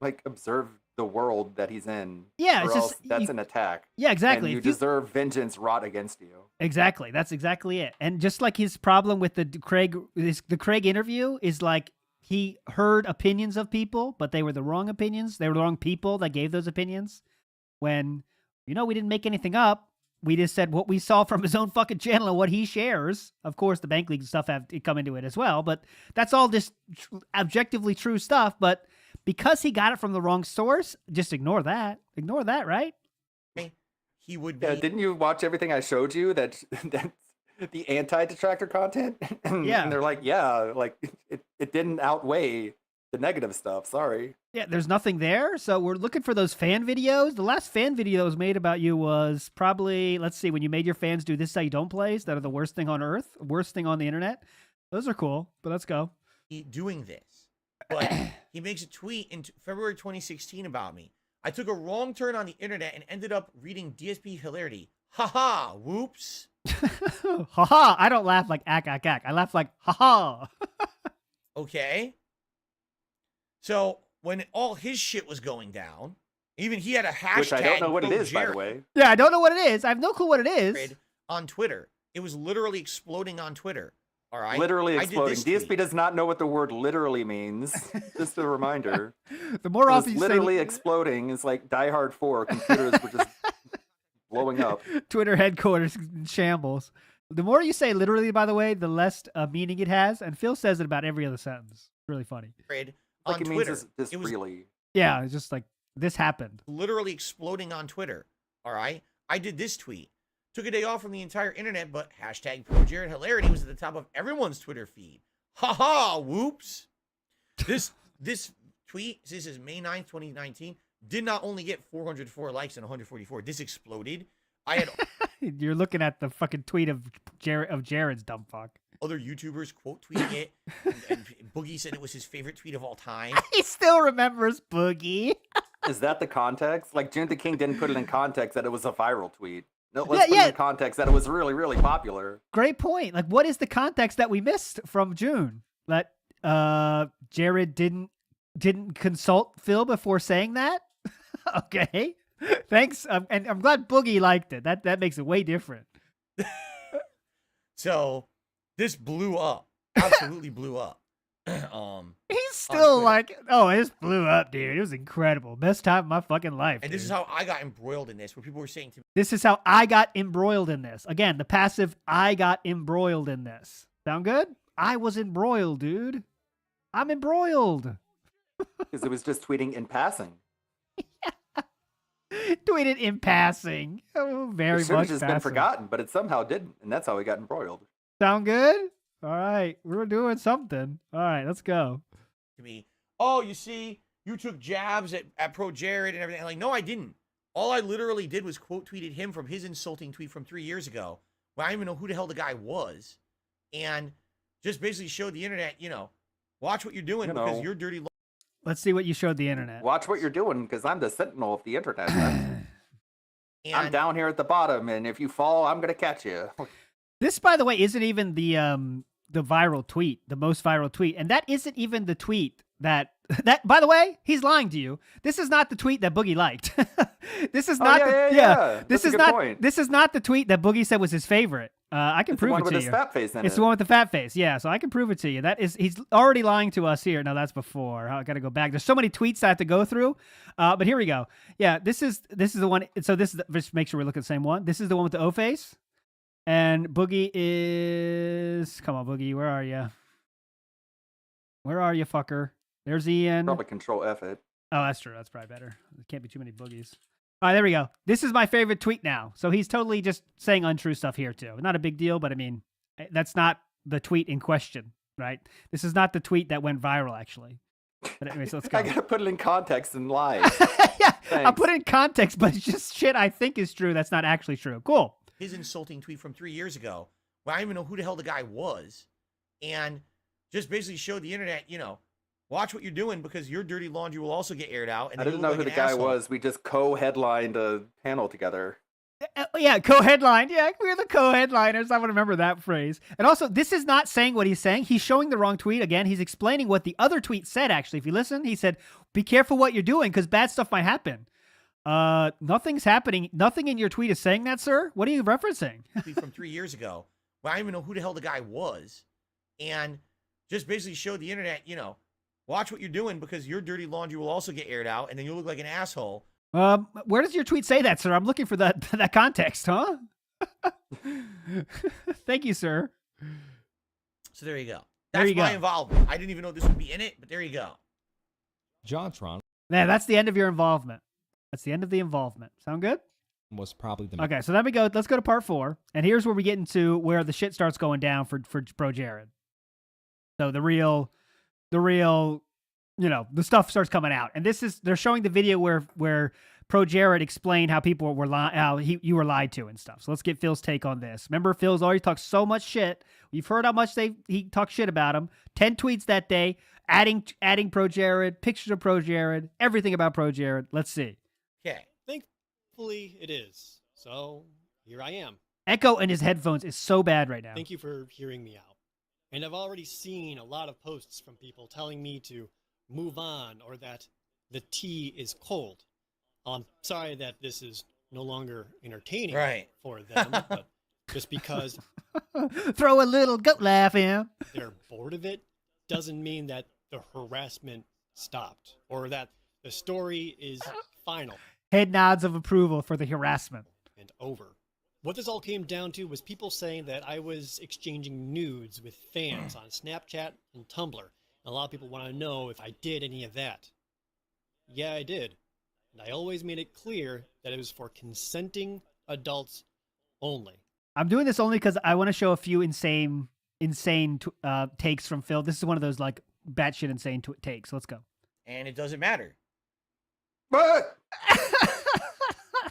like observe the world that he's in. Yeah, or it's else just that's an attack. Yeah, exactly. And you If you- deserve vengeance wrought against you. Exactly. That's exactly it. And just like his problem with the Craig interview is like he heard opinions of people, but they were the wrong opinions. They were the wrong people that gave those opinions. When, we didn't make anything up. We just said what we saw from his own fucking channel and what he shares. Of course, the Bank League stuff have to come into it as well, but that's all just objectively true stuff. But because he got it from the wrong source, just ignore that. Ignore that, right? He would be. Yeah, didn't you watch everything I showed you that the anti-detractor content? Yeah. And they're like, yeah, like it didn't outweigh the negative stuff. Sorry. Yeah, there's nothing there. So we're looking for those fan videos. The last fan video that was made about you was probably, let's see, when you made your fans do This Is How You Don't Plays that are the worst thing on earth, worst thing on the internet. Those are cool, but let's go. Doing this. But he makes a tweet in February 2016 about me. I took a wrong turn on the internet and ended up reading DSP hilarity. Haha, whoops. Haha, I don't laugh like ack. I laugh like haha. Okay. So when all his shit was going down, even he had a hashtag. Which I don't know what it is, by the way. Yeah, I don't know what it is. I have no clue what it is. On Twitter. It was literally exploding on Twitter. All right. Literally I did exploding. this DSP tweet. does not know what the word literally means. Just a reminder. The more It was often you literally say exploding. It's like Die Hard 4. Computers were just blowing up. Twitter headquarters in shambles. The more you say literally, by the way, the less meaning it has. And Phil says it about every other sentence. It's really funny. On Like it Twitter. means this It was really. Yeah, it's just like this happened. literally exploding on Twitter. All right. I did this tweet. Took a day off from the entire internet, but hashtag ProJared hilarity was at the top of everyone's Twitter feed. Haha, whoops. This tweet, this is May 9th, 2019, did not only get 404 likes and 144. This exploded. I had You're looking at the fucking tweet of Jared's dumb fuck. other YouTubers quote tweeting it, and Boogie said it was his favorite tweet of all time. He still remembers Boogie. Is that the context? Like, June the King didn't put it in context that it was a viral tweet. No, let's put it in context that it was really, really popular. Great point. Like, what is the context that we missed from June? That Jared didn't consult Phil before saying that? Okay. Thanks. And I'm glad Boogie liked it. That makes it way different. So this blew up. Absolutely blew up. He's still like, oh, it just blew up, dude. It was incredible. Best time of my fucking life. And this is how I got embroiled in this, where people were saying to me, This is how I got embroiled in this. Again, the passive, I got embroiled in this. Sound good? I was embroiled, dude. I'm embroiled. Because it was just tweeting in passing. Tweeted in passing. Oh, very It should have much just been passing. forgotten, but it somehow didn't. And that's how we got embroiled. Sound good? All right. We're doing something. All right, let's go. to me, oh, you see, you took jabs at ProJared and everything. I'm like, no, I didn't. All I literally did was quote tweeted him from his insulting tweet from 3 years ago, where I didn't even know who the hell the guy was, and just basically showed the internet, watch what you're doing because you're dirty. Let's see what you showed the internet. Watch what you're doing, because I'm the sentinel of the internet. I'm And down here at the bottom, and if you fall, I'm going to catch you. This, by the way, isn't even the viral tweet, the most viral tweet, and that isn't even the tweet that. By the way, he's lying to you. This is not the tweet that Boogie liked. This is not. This That's a is good not. point. This is not the tweet that Boogie said was his favorite. I can It's the prove one it with to his you. fat face in It's it. the one with the fat face. Yeah, so I can prove it to you. That is, he's already lying to us here. No, that's before. I got to go back. There's so many tweets I have to go through. But here we go. Yeah, this is the one. So this is just make sure we look at the same one. This is the one with the O face, and Boogie is. Come on, Boogie, where are you? Where are you, fucker? There's Ian. Probably Control F it. Oh, that's true. That's probably better. There can't be too many boogies. All right, there we go. This is my favorite tweet now. So he's totally just saying untrue stuff here, too. Not a big deal, but I mean, that's not the tweet in question, right? This is not the tweet that went viral, actually. But anyway, so let's go. I got to put it in context and lie. Yeah, I'll Thanks. put it in context, but it's just shit I think is true that's not actually true. Cool. his insulting tweet from 3 years ago, where I didn't even know who the hell the guy was, and just basically showed the internet, watch what you're doing because your dirty laundry will also get aired out. And I then didn't you know look who like the an guy asshole. was. We just co-headlined a panel together. Yeah, co-headline. Yeah, we're the co-headliners. I want to remember that phrase. And also, this is not saying what he's saying. He's showing the wrong tweet. Again, he's explaining what the other tweet said, actually. If you listen, he said, be careful what you're doing because bad stuff might happen. Nothing's happening. Nothing in your tweet is saying that, sir. What are you referencing? From 3 years ago. Well, I don't even know who the hell the guy was. And just basically showed the internet, watch what you're doing because your dirty laundry will also get aired out and then you'll look like an asshole. Where does your tweet say that, sir? I'm looking for that context, huh? Thank you, sir. So there you go. There That's you my go. involvement. I didn't even know this would be in it, but there you go. JonTron Yeah, that's the end of your involvement. That's the end of the involvement. Sound good? was probably the Okay, so let me go. Let's go to part 4, and here's where we get into where the shit starts going down for ProJared. So the real, the stuff starts coming out, and they're showing the video where ProJared explained how people were you were lied to and stuff. So let's get Phil's take on this. Remember, Phil's already talked so much shit. We've heard how much he talked shit about him. 10 tweets that day, adding ProJared, pictures of ProJared, everything about ProJared. Let's see. Okay. Thankfully, it is. So here I am. Echo in his headphones is so bad right now. Thank you for hearing me out. And I've already seen a lot of posts from people telling me to move on or that the tea is cold. I'm sorry that this is no longer entertaining for them, but just because throw a little goat laugh in. They're bored of it doesn't mean that the harassment stopped or that the story is final. Head nods of approval for the harassment. And over. What this all came down to was people saying that I was exchanging nudes with fans on Snapchat and Tumblr. And a lot of people want to know if I did any of that. Yeah, I did. And I always made it clear that it was for consenting adults only. I'm doing this only because I want to show a few insane takes from Phil. This is one of those like batshit insane takes. Let's go. And it doesn't matter. But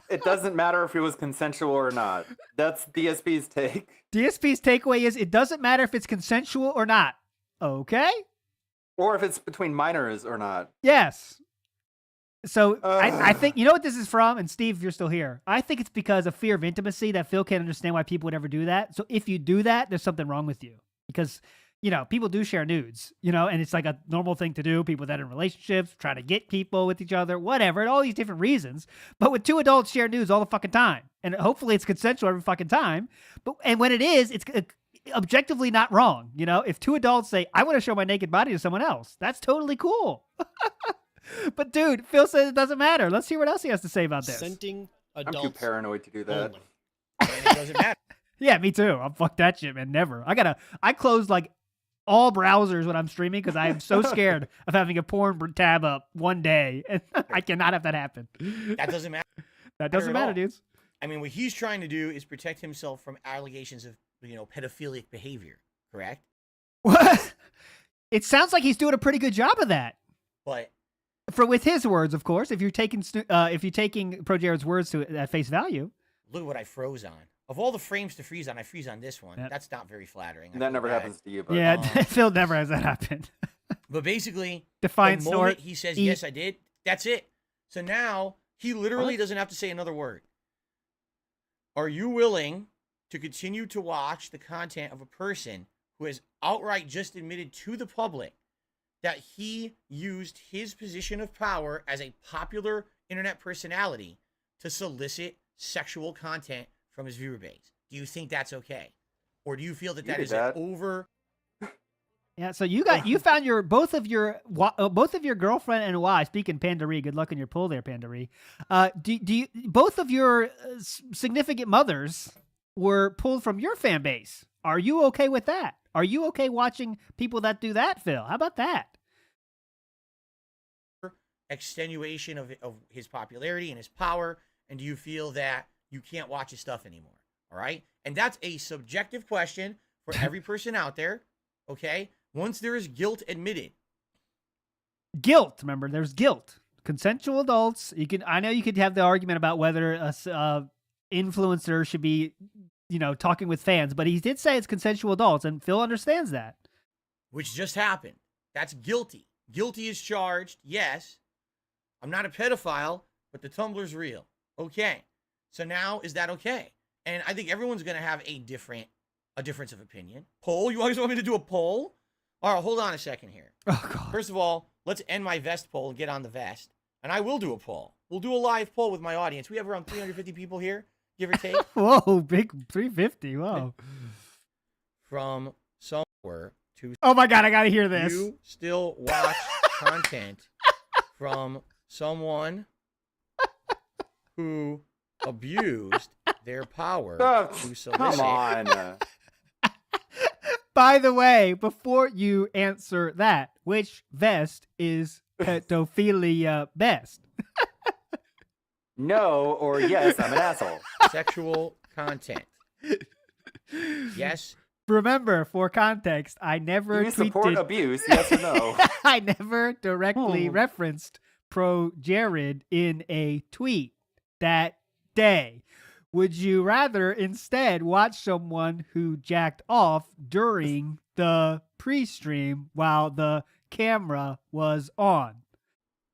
it doesn't matter if it was consensual or not. That's DSP's take. DSP's takeaway is it doesn't matter if it's consensual or not. Okay? Or if it's between minors or not. Yes. So I think, you know what this is from? And Steve, if you're still here, I think it's because of fear of intimacy that Phil can't understand why people would ever do that. So if you do that, there's something wrong with you. Because, people do share nudes, and it's like a normal thing to do. People that are in relationships, try to get people with each other, whatever, and all these different reasons. But when two adults share nudes all the fucking time, and hopefully it's consensual every fucking time. And when it is, it's objectively not wrong. If two adults say, I want to show my naked body to someone else, that's totally cool. But dude, Phil says it doesn't matter. Let's hear what else he has to say about this. Consenting adults I'm too paranoid to do that. only. And it doesn't matter. Yeah, me too. I'm fuck that shit, man. Never. I close like all browsers when I'm streaming because I am so scared of having a porn tab up one day, and I cannot have that happen. That doesn't matter. That doesn't matter, dudes. I mean, what he's trying to do is protect himself from allegations of, pedophilic behavior, correct? What? It sounds like he's doing a pretty good job of that. But with his words, of course. If you're taking ProJared's words at face value. Look at what I froze on. Of all the frames to freeze on, I freeze on this one. Yep. That's not very flattering. That never happens to you, but Yeah, Phil never has that happen. But basically, Define the moment snort. he says, yes, I did, that's it. So now he literally doesn't have to say another word. Are you willing to continue to watch the content of a person who has outright just admitted to the public that he used his position of power as a popular internet personality to solicit sexual content from his viewer base? Do you think that's okay? Or do you feel that that is an over... Yeah, so you found both of your girlfriend and wife. Speaking Pandaree, good luck on your pull there, Pandaree. Do you both of your significant mothers were pulled from your fan base? Are you okay with that? Are you okay watching people that do that, Phil? How about that? Extenuation of his popularity and his power, and do you feel that you can't watch his stuff anymore? All right, and that's a subjective question for every person out there. Okay, once there is guilt admitted, remember, there's guilt. Consensual adults. I know you could have the argument about whether a influencer should be, talking with fans, but he did say it's consensual adults, and Phil understands that. Which just happened. That's guilty. Guilty is charged. Yes. I'm not a pedophile, but the Tumblr's real. Okay. So now, is that okay? And I think everyone's going to have a difference of opinion. Poll? You guys want me to do a poll? All right, hold on a second here. Oh, God. First of all, let's end my vest poll and get on the vest. And I will do a poll. We'll do a live poll with my audience. We have around 350 people here, give or take. Whoa, big 350. Whoa. From somewhere to... Oh, my God. I got to hear this. You still watch content from someone who abused their power to solicit. Come on. By the way, before you answer that, which vest is pedophilia best? No or yes, I'm an asshole. Sexual content. Yes. Remember, for context, I never Do you support tweeted... abuse, yes or no? I never directly referenced ProJared in a tweet that day. Would you rather instead watch someone who jacked off during the pre-stream while the camera was on?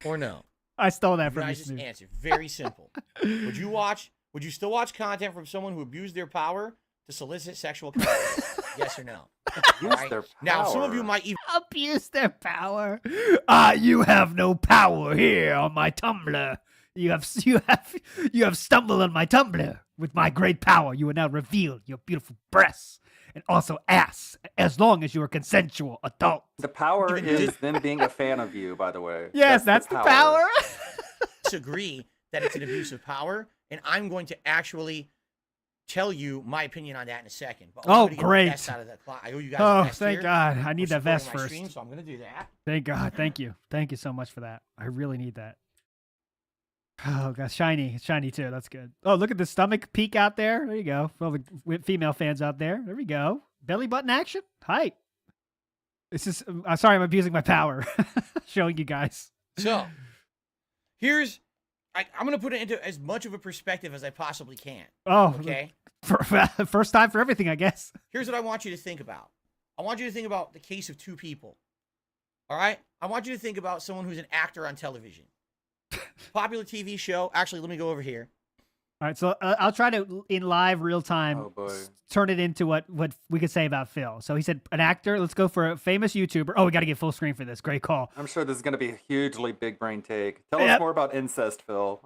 Or no? I stole that You from you. guys just answer. Very simple. Would you still watch content from someone who abused their power to solicit sexual content? Yes or no? Abuse Right? their Now, some of power. you might even Abuse their power. You have no power here on my Tumblr. You have stumbled on my Tumblr. With my great power, you will now reveal your beautiful breasts and also ass, as long as you are consensual adult. The power is them being a fan of you, by the way. Yes, that's the power. disagree that it's an abuse of power, and I'm going to actually tell you my opinion on that in a second. But Oh, I'm gonna get the great. vest out of the closet. I owe you guys a Oh, vest thank here God. I for need that vest supporting my first. stream, so I'm going to do that. Thank God. Thank you. Thank you so much for that. I really need that. Oh, God. Shiny. It's shiny, too. That's good. Oh, look at the stomach peek out there. There you go. For all the female fans out there. There we go. Belly button action. Hype. This is... I'm sorry I'm abusing my power. Showing you guys. So, here's... I'm going to put it into as much of a perspective as I possibly can. Oh, Okay? first time for everything, I guess. Here's what I want you to think about. I want you to think about the case of two people. All right? I want you to think about someone who's an actor on television. Popular TV show. Actually, let me go over here. All right, so I'll try to, in live, real time, Oh, boy. turn it into what we could say about Phil. So he said an actor. Let's go for a famous YouTuber. Oh, we got to get full screen for this. Great call. I'm sure this is going to be a hugely big brain take. Tell Yep. us more about incest, Phil.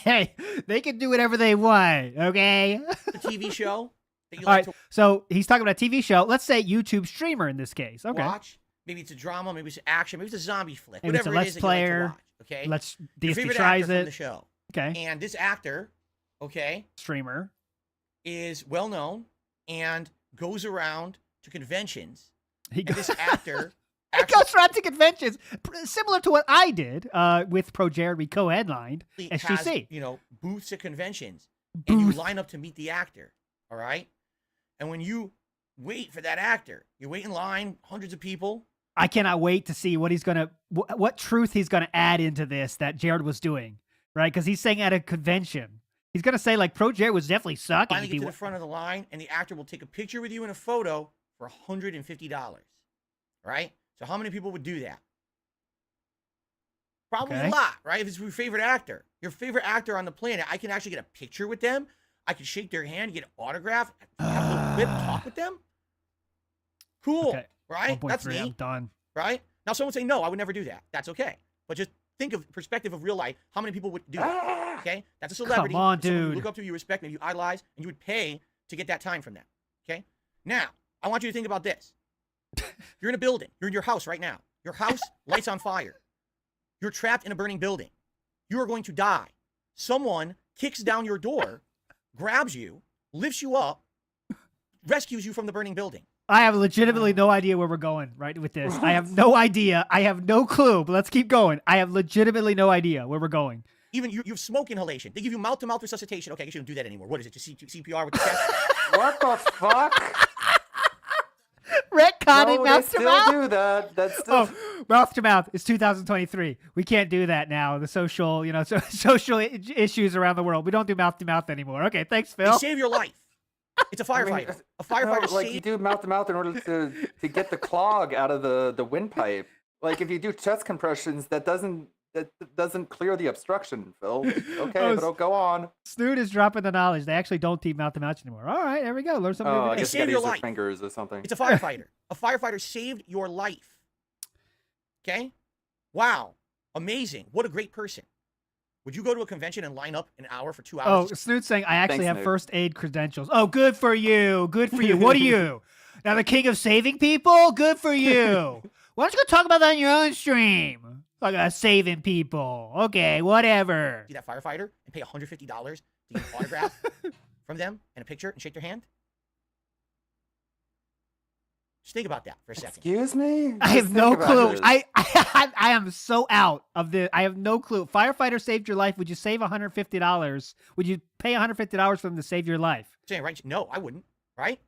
Hey, they can do whatever they want, okay? The TV show that you All like right, to so he's talking about a TV show. Let's say YouTube streamer in this case. Okay. watch. Maybe it's a drama. Maybe it's action. Maybe it's a zombie flick. Maybe it's a Whatever it Let's is that you like to Player. watch. Okay? Let's Your DSP favorite tries actor from the it. show. Okay. And this actor, okay, Streamer. is well known and goes around to conventions. He And goes, this actor he goes around to conventions, similar to what I did with ProJared. We co-headlined has, SGC. booths at conventions, and you Booth. line up to meet the actor. All right, and when you wait for that actor, you wait in line, hundreds of people. I cannot wait to see what he's gonna, what truth he's gonna add into this that Jared was doing, right? Because he's saying at a convention, he's gonna say like ProJared was definitely sucking. Finally get to the front of the line, and the actor will take a picture with you in a photo for $150. Right? So how many people would do that? Probably Okay. a lot, right? If it's your favorite actor on the planet, I can actually get a picture with them. I can shake their hand, get an autograph, have a little clip, talk with them. Cool, Okay. right? That's 1.3. I'm neat, done. right? Now, someone say, no, I would never do that. That's okay. But just think of perspective of real life. How many people would do that? Okay? That's a celebrity. Come on, It's someone you dude. look up to, you respect, maybe you idolize, and you would pay to get that time from them. Okay? Now, I want you to think about this. You're in a building. You're in your house right now. Your house, lights on fire. You're trapped in a burning building. You are going to die. Someone kicks down your door, grabs you, lifts you up, rescues you from the burning building. I have legitimately no idea where we're going right with this. I have no idea. I have no clue. But let's keep going. I have legitimately no idea where we're going. Even you have smoke inhalation. They give you mouth-to-mouth resuscitation. Okay, I guess you don't do that anymore. What is it? Just CPR with the chest? What the fuck? Retconning No, they mouth to still mouth. do that. That's still... Oh, mouth to mouth. It's 2023. We can't do that now. The social, social issues around the world. We don't do mouth to mouth anymore. Okay, thanks, They Phil. save your life. It's a I mean, firefighter. A firefighter no, like saves... you do mouth to mouth in order to get the clog out of the windpipe. Like if you do chest compressions, that doesn't doesn't clear the obstruction, Phil. Okay, Oh, but go on. Snoot is dropping the knowledge. They actually don't team mouth to mouth anymore. All right, there we go. Learn something. Oh, every I day. guess you saved gotta your use your life. fingers or something. It's a firefighter. A firefighter saved your life. Okay? Wow. Amazing. What a great person. Would you go to a convention and line up an hour for 2 Oh, hours? Snoot's saying I actually Thanks, have Snoot. first aid credentials. Oh, good for you. Good for you. What are you? Now the king of saving people? Good for you. Why don't you go talk about that on your own stream? Like saving people. Okay, whatever. See that firefighter and pay $150 to get an autograph from them and a picture and shake their hand? Just think about that for a second. Excuse me? I have Just no think about clue. this. I am so out of the. I have no clue. Firefighter saved your life. Would you save $150? Would you pay $150 for them to save your life? Saying right? No, I wouldn't. Right?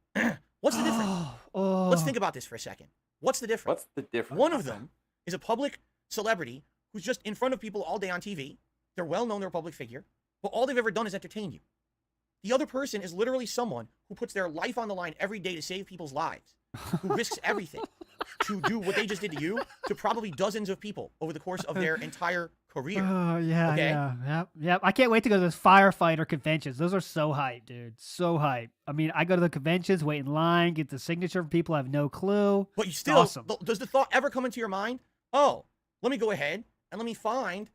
What's the difference? Oh. Let's think about this for a second. What's the difference? What's the difference? One of them is a public celebrity who's just in front of people all day on TV. They're well known, they're a public figure, but all they've ever done is entertain you. The other person is literally someone who puts their life on the line every day to save people's lives, who risks everything to do what they just did to you to probably dozens of people over the course of their entire career. Oh yeah, Okay? yeah. I can't wait to go to those firefighter conventions. Those are so hype, dude. So hype. I mean, I go to the conventions, wait in line, get the signature from people I have no clue. But you still, Awesome. does the thought ever come into your mind? Oh, let me go ahead and let me find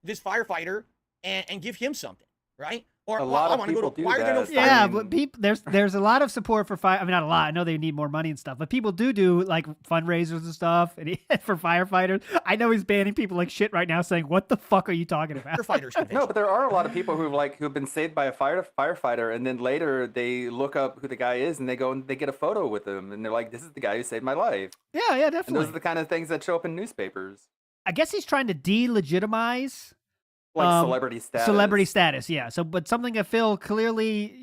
this firefighter and give him something, right? Or A lot I of want to go people to. do Why are there no that. fire? Yeah, mean- but people, there's a lot of support for fire. I mean, not a lot. I know they need more money and stuff, but people do like fundraisers and stuff and for firefighters. I know he's banning people like shit right now, saying, "What the fuck are you talking about?" Firefighters convention. No, but there are a lot of people who've been saved by a firefighter, and then later they look up who the guy is, and they go and they get a photo with him, and they're like, "This is the guy who saved my life." Yeah, And those definitely. are the kind of things that show up in newspapers, I guess he's trying to delegitimize like celebrity status. Celebrity status, yeah. So, but something that Phil clearly,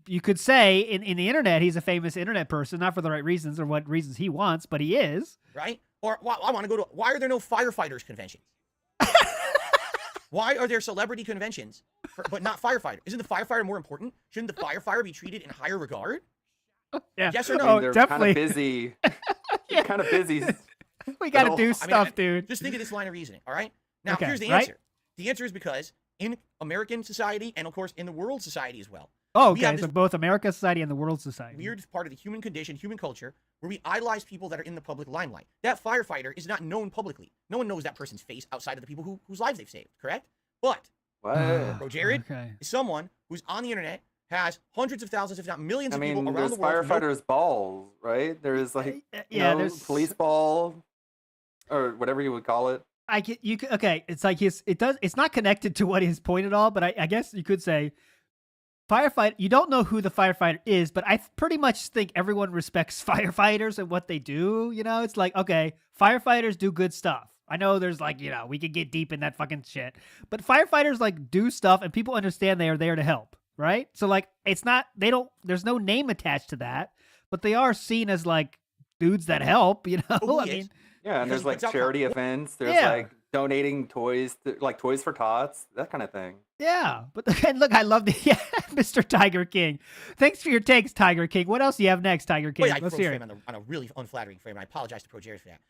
you could say in the internet, he's a famous internet person, not for the right reasons or what reasons he wants, but he is. Right? Or I want to go to. Why are there no firefighters conventions? Why are there celebrity conventions, but not firefighter? Isn't the firefighter more important? Shouldn't the firefighter be treated in higher regard? Yeah. Yes or I no? mean, Oh, they're definitely. kind of busy. They're kind of busy. We got to But do I mean, stuff, dude. Just think of this line of reasoning, all right? Now, Okay, here's the right? answer. The answer is because in American society, and of course in the world society as well, Oh, we okay. have So this both America society and the world society. weird part of the human condition, human culture, where we idolize people that are in the public limelight. That firefighter is not known publicly. No one knows that person's face outside of the people whose lives they've saved, correct? But What? ProJared Okay. is someone who's on the internet, has hundreds of thousands, if not millions I of people mean, around there's the world. who know- firefighters' balls, right? There's like, Yeah, there's police ball, or whatever you would call it. Okay, it's like it's not connected to what his point at all, but I guess you could say firefighter, you don't know who the firefighter is, but I pretty much think everyone respects firefighters and what they do. It's like, okay, firefighters do good stuff. I know there's like, we could get deep in that fucking shit, but firefighters like do stuff and people understand they are there to help, right? So like, there's no name attached to that, but they are seen as like dudes that help, who I he mean, is. Yeah, and Because there's like it's out- charity events. There's Yeah. like donating toys, like Toys for Tots, that kind of thing. yeah, but and look, I love the Mr. Tiger King. Thanks for your takes, Tiger King. What else do you have next, Tiger King? Wait, I Let's froze hear frame it. on a really unflattering frame. I apologize to ProJared's for that.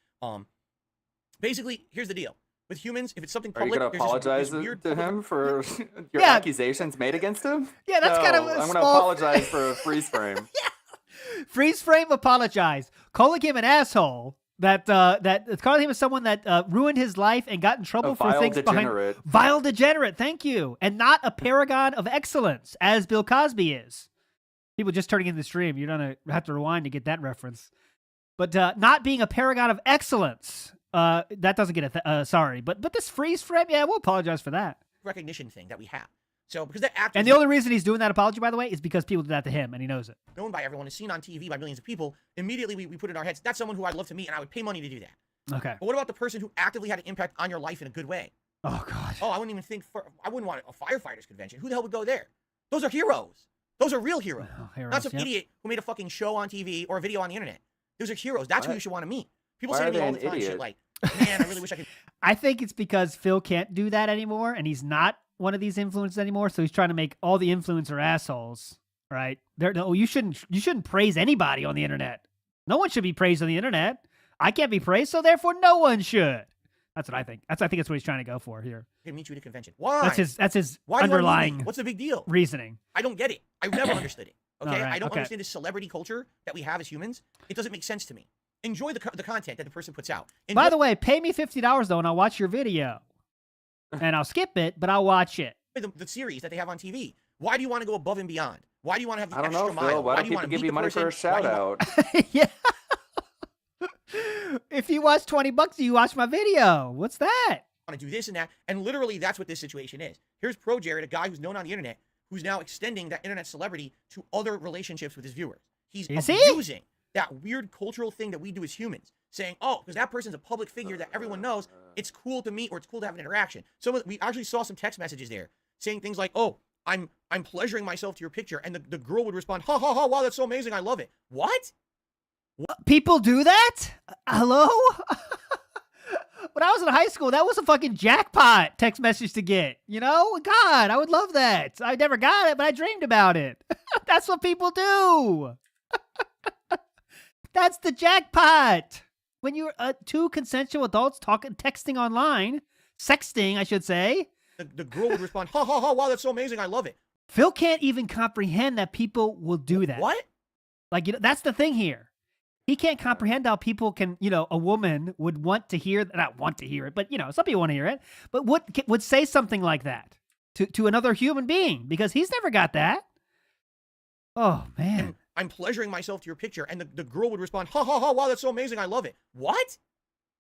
Basically, here's the deal. With humans, if it's something Are you public, going to there's apologize this weird to public- him for your Yeah. accusations made against him? Yeah, that's kind of No, a I'm going to small- apologize for a freeze frame. Freeze frame, apologize. Calling him an asshole. Calling him as someone that ruined his life and got in trouble A for vile things degenerate. vile degenerate. Thank you, and not a paragon of excellence as Bill Cosby is. People just turning in the stream, you're gonna have to rewind to get that reference. But not being a paragon of excellence, that doesn't get sorry. But this freeze frame, yeah, we'll apologize for that. recognition thing that we have. So because that actor And the only reason he's doing that apology, by the way, is because people did that to him, and he knows it. known by everyone, is seen on TV by millions of people, immediately we put in our heads, that's someone who I'd love to meet and I would pay money to do that. Okay. But what about the person who actively had an impact on your life in a good way? Oh God. Oh, I wouldn't even think I wouldn't want a firefighters convention. Who the hell would go there? Those are heroes. Those are real heroes. Oh, heroes, Not some yep. idiot who made a fucking show on TV or a video on the internet. Those are heroes. That's who What? you should want to meet. People Why say are to me they all an the time shit idiot? like, man, I really wish I could. I think it's because Phil can't do that anymore, and he's not one of these influencers anymore. So he's trying to make all the influencer assholes, right? You shouldn't praise anybody on the internet. No one should be praised on the internet. I can't be praised, so therefore no one should. That's what I think. I think that's what he's trying to go for here. Can meet you at a convention. Why? That's his Why do you wanna meet me? underlying What's the big deal? reasoning. I don't get it. I've never understood it. Okay, All right, I don't okay. understand this celebrity culture that we have as humans. It doesn't make sense to me. Enjoy the content that the person puts out. By the way, pay me $50 though, and I'll watch your video. And I'll skip it, but I'll watch it. the series that they have on TV. Why do you want to go above and beyond? Why do you want to have the I don't extra know, mile? Phil. Why do do you want people to give you money for a person? Why do shout you want- out? Yeah. If you watch $20, you watch my video. What's that? want to do this and that. And literally, that's what this situation is. Here's ProJared, a guy who's known on the internet, who's now extending that internet celebrity to other relationships with his viewers. He's Is he? abusing that weird cultural thing that we do as humans, saying, oh, because that person's a public figure that everyone knows, it's cool to meet or it's cool to have an interaction. So we actually saw some text messages there saying things like, oh, I'm pleasuring myself to your picture. And the girl would respond, ha, ha, ha, wow, that's so amazing. I love it. What? People do that? Hello? When I was in high school, that was a fucking jackpot text message to get. You know? God, I would love that. I never got it, but I dreamed about it. That's what people do. That's the jackpot. When you're two consensual adults texting online, sexting, I should say. The girl would respond, ha, ha, ha, wow, that's so amazing. I love it. Phil can't even comprehend that people will do that. What? Like, you know, that's the thing here. He can't comprehend how people can, you know, a woman would want to hear, not want to hear it, but, you know, some people want to hear it, but would say something like that to another human being because he's never got that. Oh, man. And I'm pleasuring myself to your picture. And the girl would respond, ha, ha, ha, wow, that's so amazing. I love it. What?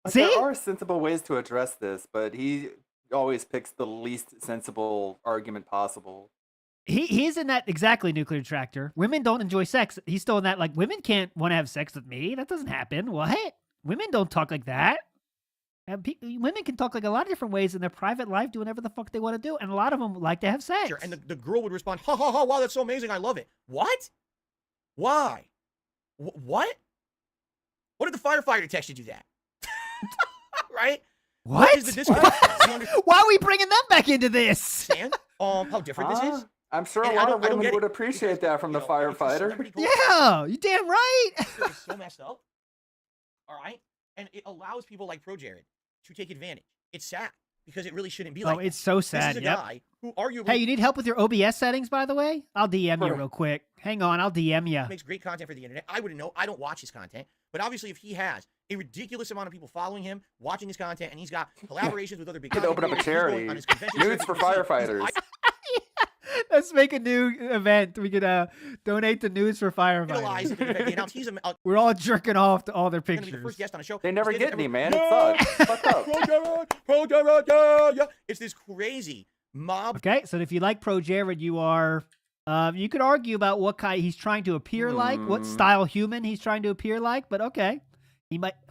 See? There are sensible ways to address this, but he always picks the least sensible argument possible. He's in that exactly nuclear tractor. Women don't enjoy sex. He's still in that, like, women can't want to have sex with me. That doesn't happen. What? Women don't talk like that. And women can talk like a lot of different ways in their private life, doing whatever the fuck they want to do. And a lot of them like to have sex. And the girl would respond, ha, ha, ha, wow, that's so amazing. I love it. What? Why? What? What did the firefighter text you do that? Right? What? Is the disconnect? Why are we bringing them back into this? Understand how different this is? I'm sure And a I lot don't- of I don't women get would it. appreciate that from the firefighter. Celebrity culture Yeah, you damn right. is so messed up. All right? And it allows people like ProJared to take advantage. It's sad because it really shouldn't be like Oh, it's so that. sad. This is a Yep. guy who arguably Hey, you need help with your OBS settings, by the way? I'll DM you real quick. Hang on, I'll DM you. makes great content for the internet. I wouldn't know. I don't watch his content. But obviously, if he has a ridiculous amount of people following him, watching his content, and he's got collaborations with other big Could open up a content creators, he's going charity. on his convention Nudes circuit, for you see, firefighters. Let's make a new event. We could donate the news for idolize firefighters. the event. They announced he's We're all jerking off to all their going to be the pictures. first guest on a show. They never He stays get any, every- man. It sucks. Fuck up. ProJared, yeah, yeah. It's this crazy mob. Okay, so if you like ProJared, you are. You could argue about what kind he's trying to appear like, what style human he's trying to appear like, but okay.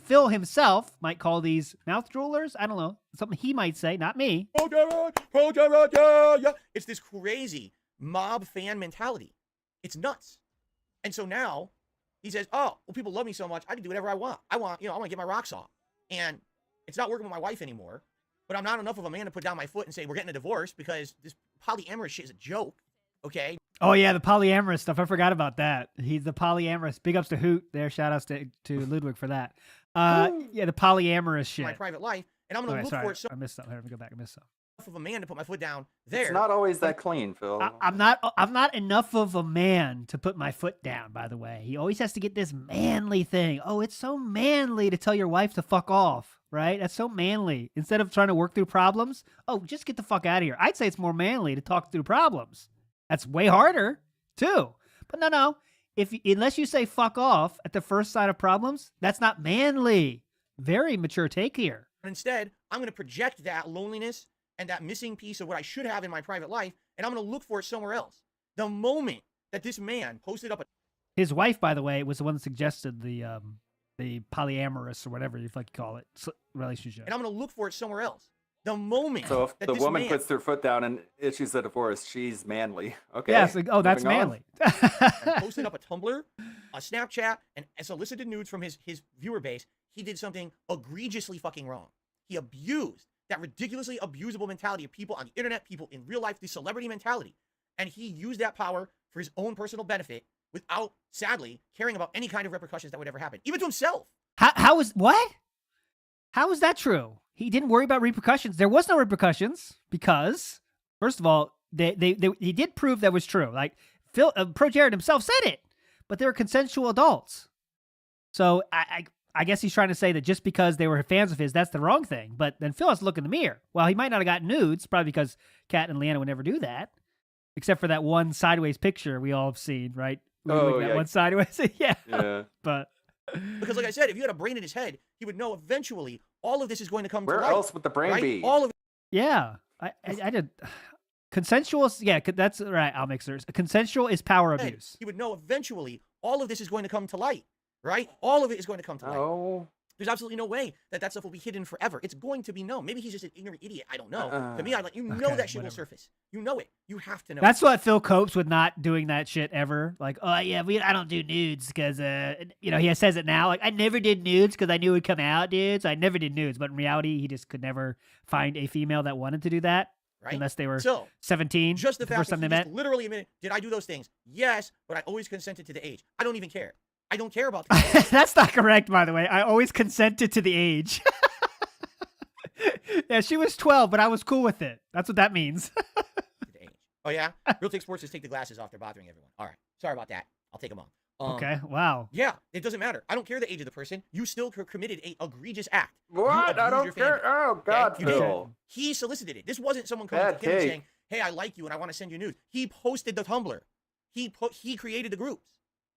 Phil himself might call these mouth droolers. I don't know. Something he might say, not me. ProJared, yeah, yeah. It's this crazy mob fan mentality. It's nuts. And so now he says, oh, well, people love me so much, I can do whatever I want. I want to get my rocks off. And it's not working with my wife anymore, but I'm not enough of a man to put down my foot and say, we're getting a divorce because this polyamorous shit is a joke. Okay. Oh yeah, the polyamorous stuff. I forgot about that. He's the polyamorous. Big ups to Hoot there. Shout outs to Ludwig for that. Yeah, the polyamorous shit. My private life. And I'm going to Okay, look sorry. for it so I missed something. Let me go back. I missed something. enough of a man to put my foot down there. It's not always that clean, Phil. I'm not enough of a man to put my foot down, by the way. He always has to get this manly thing. Oh, it's so manly to tell your wife to fuck off, right? That's so manly. Instead of trying to work through problems, oh, just get the fuck out of here. I'd say it's more manly to talk through problems. That's way harder, too. But no. Unless you say fuck off at the first sign of problems, that's not manly. Very mature take here. But instead, I'm going to project that loneliness and that missing piece of what I should have in my private life, and I'm going to look for it somewhere else. The moment that this man posted up His wife, by the way, was the one that suggested the polyamorous or whatever you like call it relationship. and I'm going to look for it somewhere else. The moment So if that the this woman man puts her foot down and issues a divorce, she's manly. Okay. Yeah, it's like, oh, that's moving on. manly. posted up a Tumblr, a Snapchat, and solicited nudes from his viewer base, he did something egregiously fucking wrong. He abused that ridiculously abusable mentality of people on the internet, people in real life, the celebrity mentality. And he used that power for his own personal benefit without, sadly, caring about any kind of repercussions that would ever happen, even to himself. How was what? How is that true? He didn't worry about repercussions. There was no repercussions because, first of all, he did prove that was true. Like Phil, ProJared himself said it, but they were consensual adults. So I guess he's trying to say that just because they were fans of his, that's the wrong thing. But then Phil has to look in the mirror. Well, he might not have gotten nudes, probably because Khet and Leanna would never do that, except for that one sideways picture we all have seen, right? That one sideways. Yeah. But because, like I said, if you had a brain in his head, he would know eventually all of this is going to come to light. Where else would the brain be? All of it. Yeah, I did. Consensual, yeah, that's right. I'll mix theirs. Consensual is power abuse. He would know eventually all of this is going to come to light, right? All of it is going to come to light. Oh. There's absolutely no way that stuff will be hidden forever. It's going to be known. Maybe he's just an ignorant idiot. I don't know. To me, I'm like, know that shit will surface. You know it. You have to know. That's what Phil copes with not doing that shit ever. Like, oh yeah, I don't do nudes because he says it now. Like, I never did nudes because I knew it would come out, dude. So I never did nudes. But in reality, he just could never find a female that wanted to do that. Right? Unless they were so, 17. Just the fact first that time he they just met. literally admitted, did I do those things? Yes, but I always consented to the age. I don't even care. I don't care about the age. That's not correct, by the way. I always consented to the age. Yeah, she was 12, but I was cool with it. That's what that means. The age. Oh, yeah? Real Take Sports just take the glasses off. They're bothering everyone. All right. Sorry about that. I'll take them off. Okay, wow. Yeah, it doesn't matter. I don't care the age of the person. You still committed a egregious act. What? I don't care. Oh, God, okay? Phil. He solicited it. This wasn't someone coming to him and saying, hey, I like you and I want to send you nudes. He posted the Tumblr. He created the groups.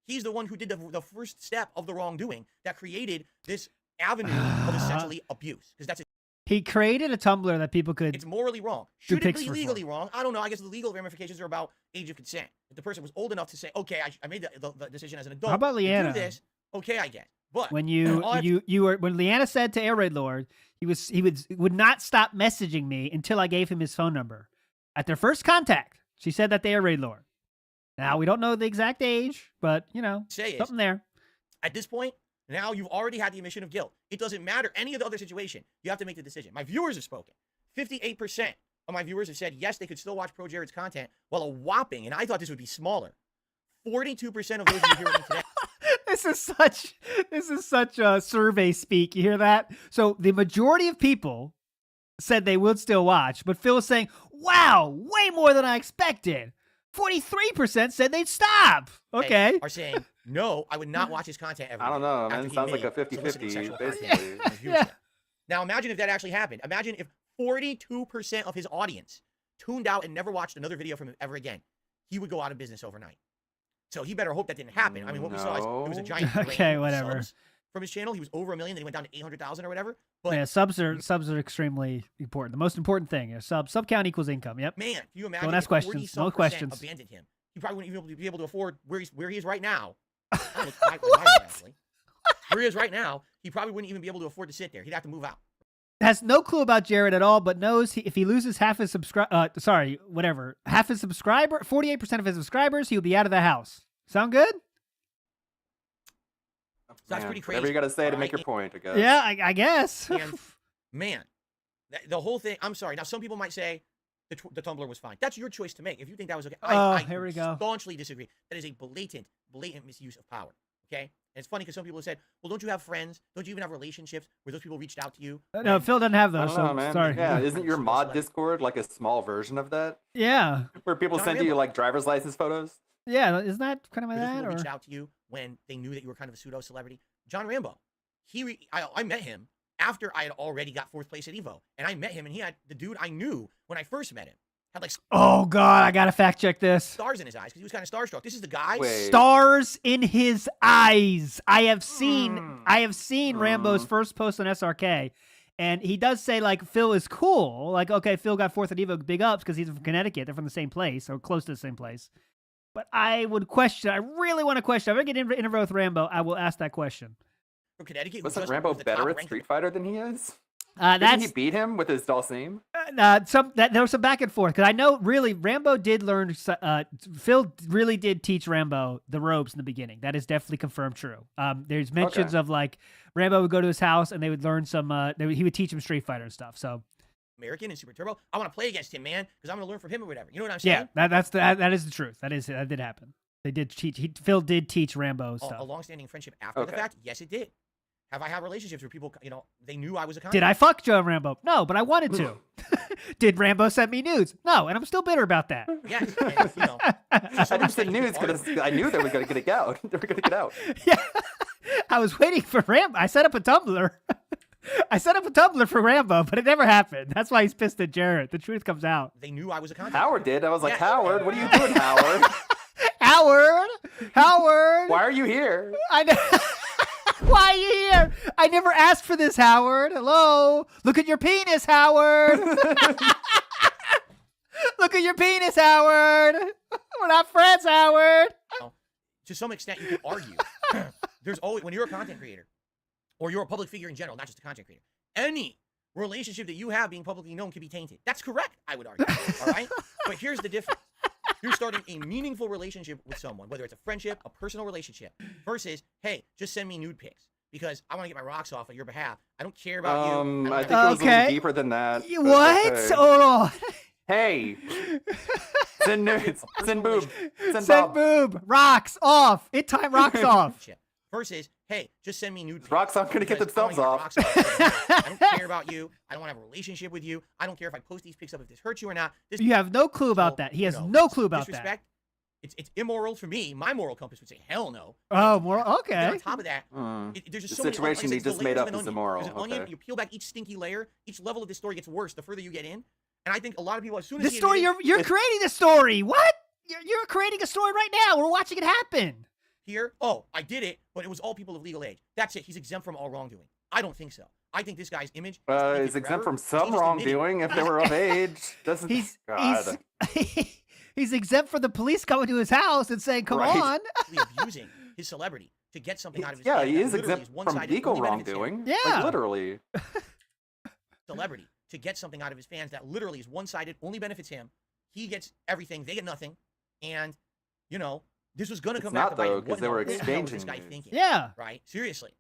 He's the one who did the first step of the wrongdoing that created this avenue of essentially abuse. Because that's it. He created a Tumblr that people could. It's morally wrong. Should it be legally wrong? I don't know. I guess the legal ramifications are about age of consent. If the person was old enough to say, "Okay, I made the decision as an adult." How about Leanna? To do this, okay, I guess. But when when Leanna said to Air Raid Lord, he would not stop messaging me until I gave him his phone number. At their first contact, she said that to Air Raid Lord. Now we don't know the exact age, but something there. At this point, now you've already had the admission of guilt. It doesn't matter any of the other situation. You have to make the decision. My viewers have spoken. 58% of my viewers have said yes, they could still watch ProJared's content, while a whopping, and I thought this would be smaller, 42% of those who hear me today. This is such a survey speak. You hear that? So the majority of people said they would still watch, but Phil was saying, "Wow, way more than I expected." 43% said they'd stop. Okay. Are saying, no, I would not watch his content ever. I don't know, man. It sounds like a 50-50, basically. Yeah. Now, imagine if that actually happened. Imagine if 42% of his audience tuned out and never watched another video from him ever again. He would go out of business overnight. So he better hope that didn't happen. I mean, what we saw is it was a giant okay, whatever. Subs from his channel. He was over 1 million, then he went down to 800,000 or whatever. But yeah, subs are extremely important. The most important thing is sub count equals income. Yep. Man, can you imagine? Don't ask questions. No questions. Abandoned him. He probably wouldn't even be able to afford where he is right now. Where he is right now, he probably wouldn't even be able to afford to sit there. He'd have to move out. Has no clue about Jared at all, but knows if he loses half his 48% of his subscribers, he'll be out of the house. Sound good? So that's pretty crazy. Whatever you got to say to make your point, I guess. Yeah, I guess. And man, the whole thing. I'm sorry. Now, some people might say the Tumblr was fine. That's your choice to make. If you think that was okay, I here we go. Staunchly disagree. That is a blatant misuse of power. Okay, and it's funny because some people have said, "Well, don't you have friends? Don't you even have relationships where those people reached out to you?" No, Phil doesn't have those. So man. sorry. Yeah, isn't your mod Discord like a small version of that? Yeah. Where people send you like driver's license photos? Yeah, isn't that kind of like that? People reached out to you when they knew that you were kind of a pseudo celebrity. John Rambo, I met him after I had already got 4th place at Evo, and I met him, and he had the dude I knew when I first met him had like oh god, I gotta fact check this. Stars in his eyes because he was kind of starstruck. This is the guy. Stars in his eyes. I have seen Rambo's first post on SRK, and he does say like Phil is cool. Like okay, Phil got 4th at Evo, big ups because he's from Connecticut. They're from the same place or close to the same place. But I would question. I really want to question. If I get in interview with Rambo, I will ask that question. From Connecticut, wasn't Rambo better at Street Fighter than he is? Didn't he beat him with his false name? There was some back and forth because I know really Rambo did learn. Phil really did teach Rambo the ropes in the beginning. That is definitely confirmed true. There's mentions of like Rambo would go to his house and they would learn some. He would teach him Street Fighter and stuff. So American and Super Turbo. I want to play against him, man, because I'm going to learn from him or whatever. You know what I'm saying? Yeah, that is the truth. That did happen. They did teach. Phil did teach Rambo stuff. A long-standing friendship after the fact? Yes, it did. Have I had relationships where people, you know, they knew I was a content Did I fuck Joe Rambo? No, but I wanted to. Did Rambo send me nudes? No, and I'm still bitter about that. Yes, and, you know. I didn't send news because I knew they were going to get out. They were going to get out. Yeah, I was waiting for Rambo. I set up a Tumblr. I set up a Tumblr for Rambo, but it never happened. That's why he's pissed at Jared. The truth comes out. They knew I was a content Howard did. I was like, Yeah. Howard, what are you doing, Howard? Howard. Why are you here? I know. Why are you here? I never asked for this, Howard. Hello. Look at your penis, Howard. Look at your penis, Howard. We're not friends, Howard. To some extent, you can argue. There's always, when you're a content creator, or you're a public figure in general, not just a content creator, any relationship that you have being publicly known can be tainted. That's correct, I would argue. All right? But here's the difference. You're starting a meaningful relationship with someone, whether it's a friendship, a personal relationship, versus, hey, just send me nude pics because I want to get my rocks off on your behalf. I don't care about you. I think it was a little deeper than that. but What? okay. Hold on. Hey, send nudes, send boob, send Send bob. boob. Rocks off. It time rocks off. Versus, hey, just send me nude pics. Rocks aren't gonna get because I themselves wanna off. get my rocks off. I don't care about you. I don't want to have a relationship with you. I don't care if I post these pics up if this hurts you or not. This You have no clue about that. He has no clue about that. disrespect. It's immoral for me. My moral compass would say hell no. Oh, more And okay. on top of that, there's just The so many situation like I he said, just the made layers up of an is onion. immoral. There's an onion. Okay. You peel back each stinky layer. Each level of this story gets worse the further you get in. And I think a lot of people, as soon as This he story, admitted you're creating the story. What? You're creating a story right now. We're watching it happen. here, oh, I did it, but it was all people of legal age. That's it. He's exempt from all wrongdoing. I don't think so. I think this guy's image Is exempt from some wrongdoing if they were of age. Doesn't God. He's exempt from the police coming to his house and saying, "Come Right. on." abusing his celebrity to get something out of his Yeah, fans he that is literally exempt from one-sided, legal only benefits him. wrongdoing. Yeah. Like, literally. Celebrity to get something out of his fans that literally is one-sided, only benefits him. He gets everything, they get nothing, and you know this was gonna It's come not, back to bite him. though, 'cause What they in were the hell was this exchanging guy news. thinking? Yeah. Right? Seriously.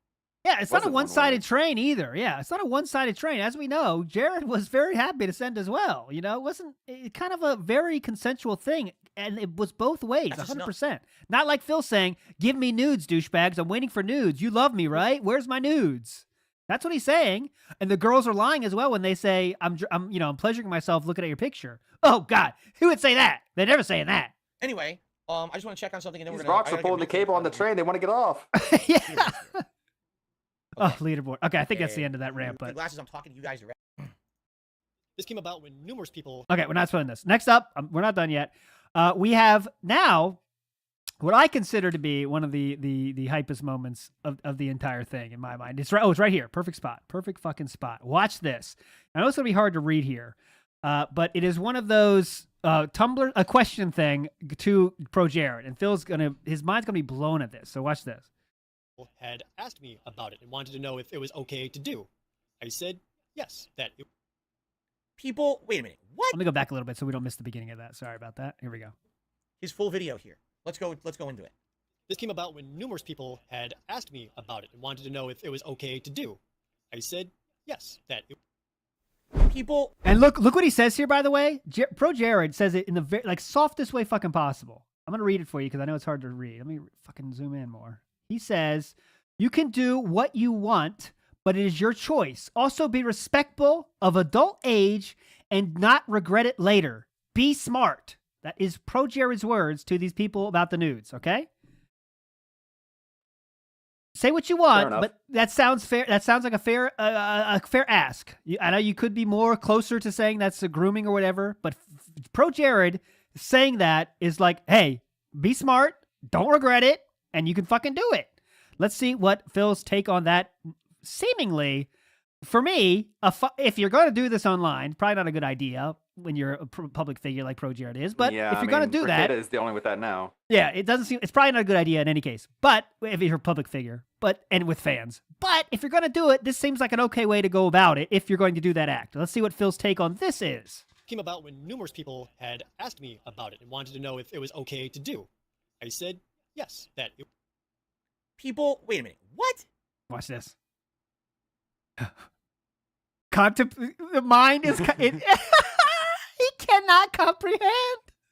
Yeah, it's not a Wasn't one-sided one-way. train either. Yeah, it's not a one-sided train. As we know, Jared was very happy to send as well. You know, it kind of a very consensual thing, and it was both ways, That's just 100%. Not like Phil saying, "Give me nudes, douchebags. I'm waiting for nudes. You love me, right? Where's my nudes?" That's what he's saying. And the girls are lying as well when they say, I'm pleasuring myself looking at your picture. Oh God, who would say that? They're never saying that. Anyway, I just want to check on something, and then These we're gonna. rocks are pulling the cable on the train. They want to get off. Yeah. Oh, leaderboard. Okay, I think that's the end of that rant. But Glasses, I'm talking to you guys direct. This came about when numerous people. okay, we're not spelling this. Next up, we're not done yet. We have now what I consider to be one of the hypest moments of the entire thing in my mind. It's right here. Perfect spot. Perfect fucking spot. Watch this. I know it's gonna be hard to read here, but it is one of those Tumblr a question thing to ProJared, and his mind's gonna be blown at this. So watch this. Had asked me about it and wanted to know if it was okay to do. I said yes, that it People, wait a minute. What? Let me go back a little bit so we don't miss the beginning of that. Sorry about that. Here we go. His full video here. Let's go into it. This came about when numerous people had asked me about it and wanted to know if it was okay to do. I said yes, that it People, And look what he says here, by the way. ProJared says it in the softest way fucking possible. I'm going to read it for you because I know it's hard to read. Let me fucking zoom in more. He says, "You can do what you want, but it is your choice. Also be respectful of adult age and not regret it later. Be smart." That is ProJared's words to these people about the nudes, okay? Say what you want, but that sounds fair. That sounds like a fair ask. I know you could be more closer to saying that's a grooming or whatever, but ProJared saying that is like, hey, be smart, don't regret it, and you can fucking do it. Let's see what Phil's take on that. Seemingly, for me, if you're going to do this online, probably not a good idea when you're a public figure like ProJared is. But yeah, if you're going to do that, Khet is dealing with that now. yeah, it doesn't seem. It's probably not a good idea in any case. But if you're a public figure, and with fans, but if you're going to do it, this seems like an okay way to go about it. If you're going to do that act, let's see what Phil's take on this is. came about when numerous people had asked me about it and wanted to know if it was okay to do. I said yes, that it people, wait a minute. What? Watch this. The mind is. He cannot comprehend.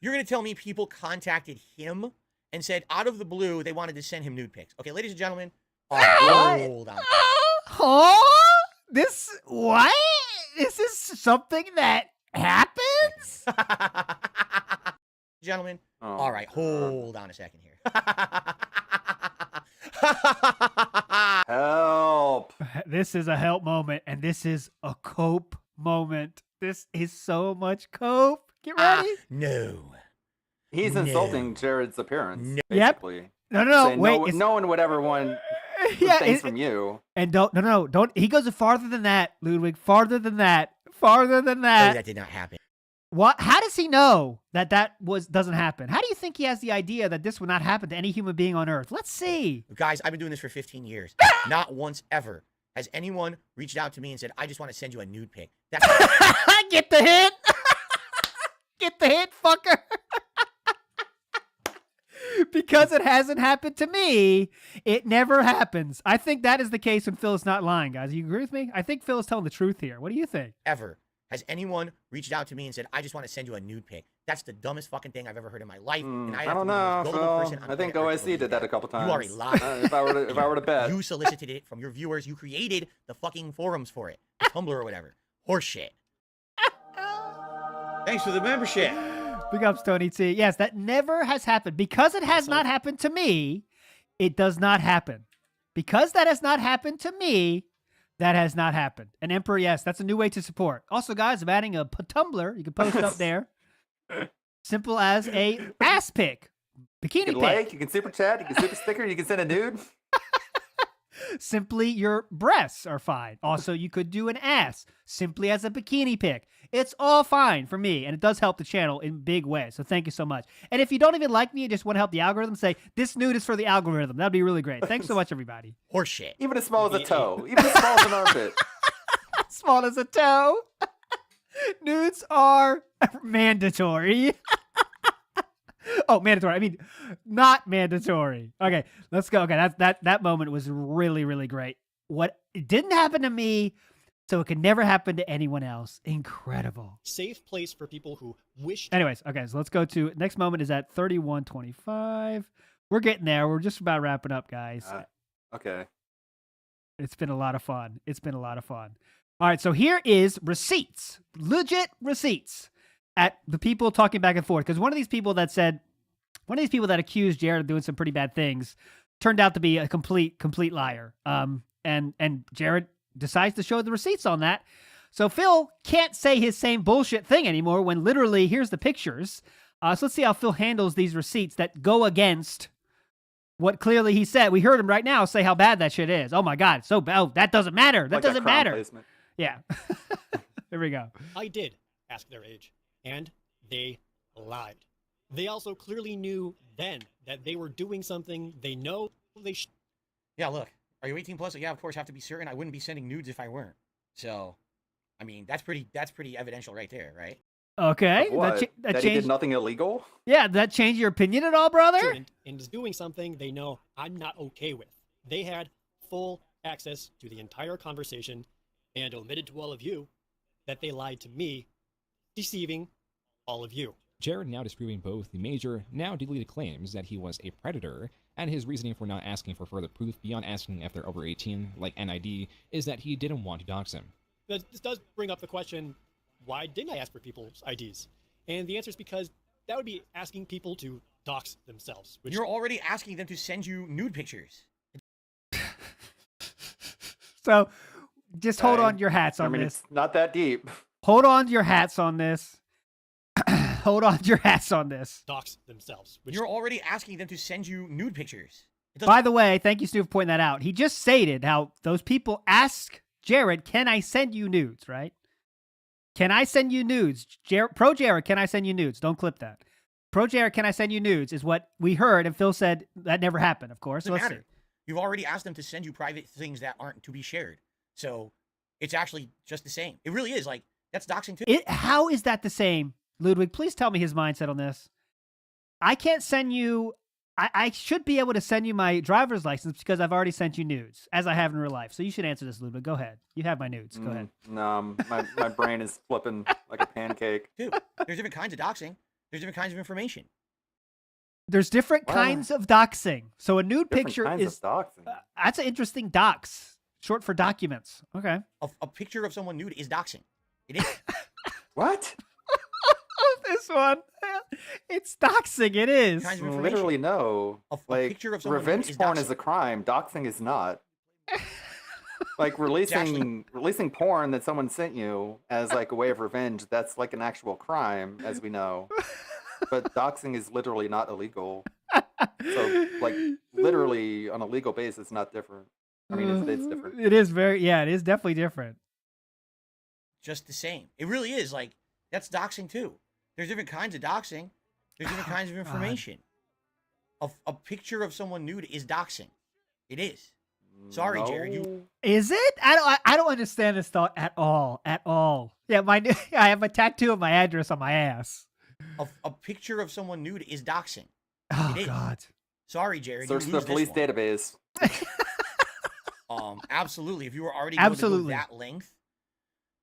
You're going to tell me people contacted him and said out of the blue they wanted to send him nude pics. Okay, ladies and gentlemen, hold on. Huh? What? Is this something that happens? Gentlemen, Oh, all right, hold on a second here. Help. This is a help moment, and this is a cope moment. This is so much cope. Get ready. No. He's No. insulting Jared's appearance, No. Yep. basically. No, Saying wait. no one would ever want Yeah, things from you. And don't. He goes farther than that, Ludwig. Farther than that. Farther than No, that. that did not happen. What? How does he know that doesn't happen? How do you think he has the idea that this would not happen to any human being on Earth? Let's see. Guys, I've been doing this for 15 years. Not once ever has anyone reached out to me and said, I just want to send you a nude pic. That's Get the hit. Get the hit, fucker. Because it hasn't happened to me, it never happens. I think that is the case when Phil is not lying, guys. You agree with me? I think Phil is telling the truth here. What do you think? ever has anyone reached out to me and said, I just want to send you a nude pic. That's the dumbest fucking thing I've ever heard in my life. And I have don't to be the know, most gullible Phil. person on I think planet Earth OIC to did that a believe couple times. You are a liar. If I were to bet. You solicited it from your viewers. You created the fucking forums for it. Tumblr or whatever. Horseshit. Thanks for the membership. Big ups, Tony T. Yes, that never has happened. Because it has not happened to me, it does not happen. Because that has not happened to me, that has not happened. And Emperor, yes, that's a new way to support. Also, guys, I'm adding a Tumblr. You can post up there. Simple as a ass pic. Bikini You can pic. like, you can super chat, you can super sticker, you can send a nude. Simply your breasts are fine. Also, you could do an ass simply as a bikini pic. It's all fine for me, and it does help the channel in big ways. So thank you so much. And if you don't even like me and just want to help the algorithm, say, this nude is for the algorithm. That'd be really great. Thanks so much, everybody. Horseshit. Even as small as a toe. Even as small as an armpit. Small as a toe. Nudes are mandatory. Oh, mandatory. I mean, not mandatory. Okay, let's go. Okay, that moment was really, really great. It didn't happen to me, so it could never happen to anyone else. Incredible. Safe place for people who wish. Anyways, okay, so let's go to next moment is at 31:25. We're getting there. We're just about wrapping up, guys. Okay. It's been a lot of fun. All right, so here is receipts, legit receipts at the people talking back and forth. Because one of these people that accused Jared of doing some pretty bad things turned out to be a complete liar. And Jared decides to show the receipts on that. So Phil can't say his same bullshit thing anymore when literally here's the pictures. So let's see how Phil handles these receipts that go against what clearly he said. We heard him right now say how bad that shit is. Oh my God, so bad. Oh, that doesn't matter. That Like doesn't crown matter. placement. Yeah. Here we go. I did ask their age, and they lied. They also clearly knew then that they were doing something they know they should. Yeah, look. Are you 18 plus? Yeah, of course, have to be certain. I wouldn't be sending nudes if I weren't. So, I mean, that's pretty evidential right there, right? Okay. What? That That he changed. did nothing illegal? Yeah, did that change your opinion at all, brother? And is doing something they know I'm not okay with. They had full access to the entire conversation and admitted to all of you that they lied to me, deceiving all of you. Jared now disproving both the major, now deleted claims that he was a predator, and his reasoning for not asking for further proof beyond asking if they're over 18, like NID, is that he didn't want to dox him. This does bring up the question, why didn't I ask for people's IDs? And the answer is because that would be asking people to dox themselves. Which You're already asking them to send you nude pictures. So just hold Okay. on to your hats on I mean, this. it's not that deep. Hold on to your hats on this. Hold on to your hats on this. dox themselves. Which You're already asking them to send you nude pictures. By the way, thank you, Stu, for pointing that out. He just stated how those people ask Jared, can I send you nudes, right? Can I send you nudes? ProJared, can I send you nudes? Don't clip that. ProJared, can I send you nudes is what we heard, and Phil said that never happened, of course. So Doesn't let's matter. see. You've already asked them to send you private things that aren't to be shared. So it's actually just the same. It really is. Like, that's doxing too. How is that the same? Ludwig, please tell me his mindset on this. I can't send you... I should be able to send you my driver's license because I've already sent you nudes, as I have in real life. So you should answer this, Ludwig. Go ahead. You have my nudes. Go ahead. No, my brain is flipping like a pancake. Dude, there's different kinds of doxing. There's different kinds of information. There's different Wow. kinds of doxing. So a nude Different picture kinds is... of doxing. that's an interesting dox. Short for documents. Okay. A picture of someone nude is doxing. It is. What? This one. It's doxing. It is. Kinds of information. Literally no. A Like picture of someone revenge nude is porn doxing. is a crime. Doxing is not. Like releasing porn that someone sent you as like a way of revenge, that's like an actual crime, as we know. But doxing is literally not illegal. So like literally on a legal basis, not different. I mean, it's different. It is very, yeah, it is definitely different. Just the same. It really is. Like, that's doxing too. There's different kinds of doxing. There's different kinds of information. A picture of someone nude is doxing. It is. Sorry, Jared. You Is it? I don't understand this thought at all. At all. Yeah, I have a tattoo of my address on my ass. a picture of someone nude is doxing. Oh It is. God. Sorry, Jared. Search you the lose this police one. database. Absolutely. If you were already going to go Absolutely. that length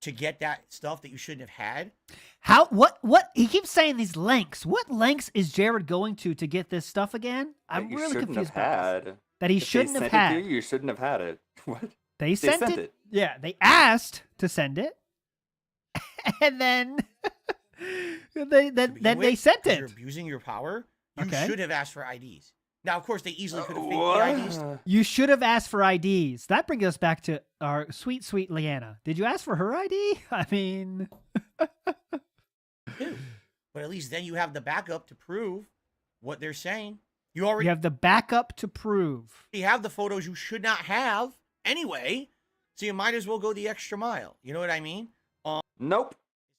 to get that stuff that you shouldn't have had, How? What? He keeps saying these lengths. What lengths is Jared going to get this stuff again? I'm That you really shouldn't confused have about this. had. That he If they shouldn't have sent it to had. you, you shouldn't have had it. What? They sent sent it. it. Yeah, they asked to send it, and then then they sent because it. You're abusing your power. You Okay. should have asked for IDs. Now, of course, they easily could have faked the IDs. You should have asked for IDs. That brings us back to our sweet, sweet Leanna. Did you ask for her ID? I mean, Too. But at least then you have the backup to prove what they're saying. You already you have the backup to prove. have the photos you should not have anyway, so you might as well go the extra mile. You know what I mean? Nope.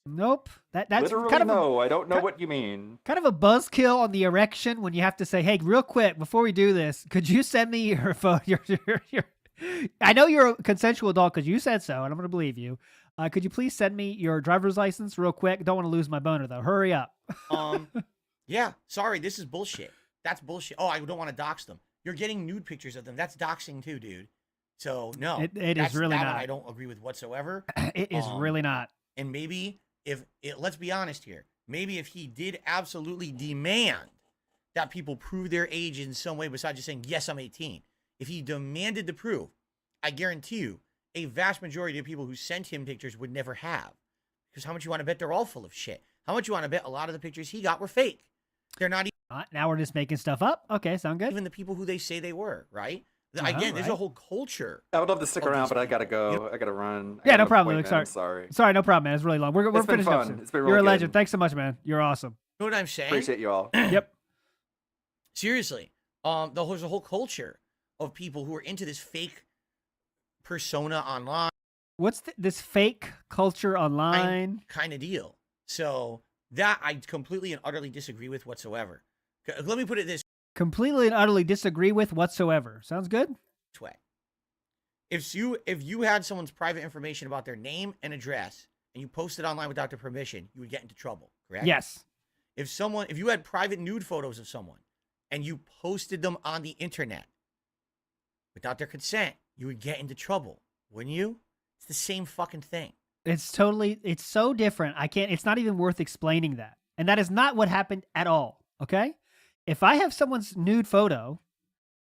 Nope. That's Literally kind of no. I don't know kind- what you mean. kind of a buzzkill on the erection when you have to say, "Hey, real quick before we do this, could you send me your phone? Your I know you're a consensual adult because you said so, and I'm going to believe you. Could you please send me your driver's license real quick? Don't want to lose my boner though. Hurry up." Yeah, sorry, this is bullshit. That's bullshit. Oh, I don't want to dox them. You're getting nude pictures of them. That's doxing too, dude. So no, It is that's, really that not. one I don't agree with whatsoever. It is really not. And maybe let's be honest here. Maybe if he did absolutely demand that people prove their age in some way besides just saying, yes, I'm 18. If he demanded the proof, I guarantee you a vast majority of people who sent him pictures would never have. Because how much you want to bet they're all full of shit? How much you want to bet a lot of the pictures he got were fake? They're not Now we're just making stuff up. Okay, sound good. even the people who they say they were, right? Uh-huh, Again, there's a right. whole culture. I would love to stick of around, these but I gotta people. go. I gotta run. I Yeah, got no an problem, Luke. appointment, Sorry. Sorry, no problem, man. It's really long. We're It's been finishing up fun. soon. It's been You're a real legend. good. Thanks so much, man. You're awesome. You know what I'm saying? Appreciate you all. Yep. Seriously, there's a whole culture of people who are into this fake persona online What's this fake culture online? kind of deal. So that I completely and utterly disagree with whatsoever. Let me put it this Completely and utterly disagree with whatsoever. Sounds good? way. If you had someone's private information about their name and address and you posted online without their permission, you would get into trouble, correct? Yes. If you had private nude photos of someone and you posted them on the internet without their consent, you would get into trouble, wouldn't you? It's the same fucking thing. It's so different. It's not even worth explaining that. And that is not what happened at all. Okay? If I have someone's nude photo,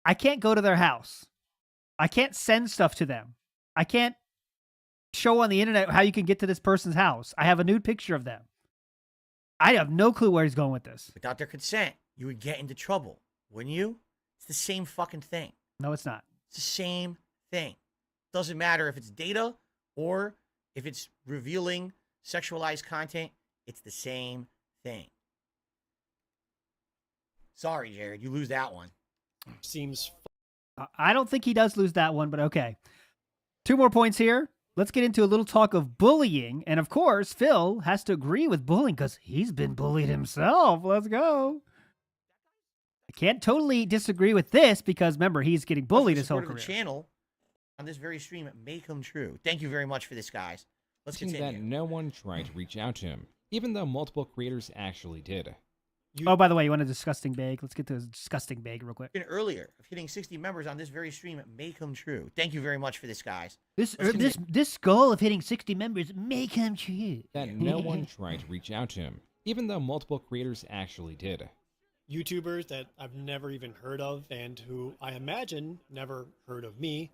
I can't go to their house. I can't send stuff to them. I can't show on the internet how you can get to this person's house. I have a nude picture of them. I have no clue where he's going with this. Without their consent, you would get into trouble, wouldn't you? It's the same fucking thing. No, it's not. It's the same thing. Doesn't matter if it's data or if it's revealing sexualized content. It's the same thing. Sorry, Jared, you lose that one. Seems I don't think he does lose that one, but okay. 2 more points here. Let's get into a little talk of bullying. And of course, Phil has to agree with bullying because he's been bullied himself. Let's go. I can't totally disagree with this because remember, he's getting bullied his whole Support of career. the channel on this very stream, it may come true. Thank you very much for this, guys. Let's Seems continue. that no one tried to reach out to him, even though multiple creators actually did. Oh, by the way, you want a disgusting bag? Let's get to a disgusting bag real quick. Earlier of hitting 60 members on this very stream, it may come true. Thank you very much for this, guys. This goal of hitting 60 members may come true. That no one tried to reach out to him, even though multiple creators actually did. YouTubers that I've never even heard of and who I imagine never heard of me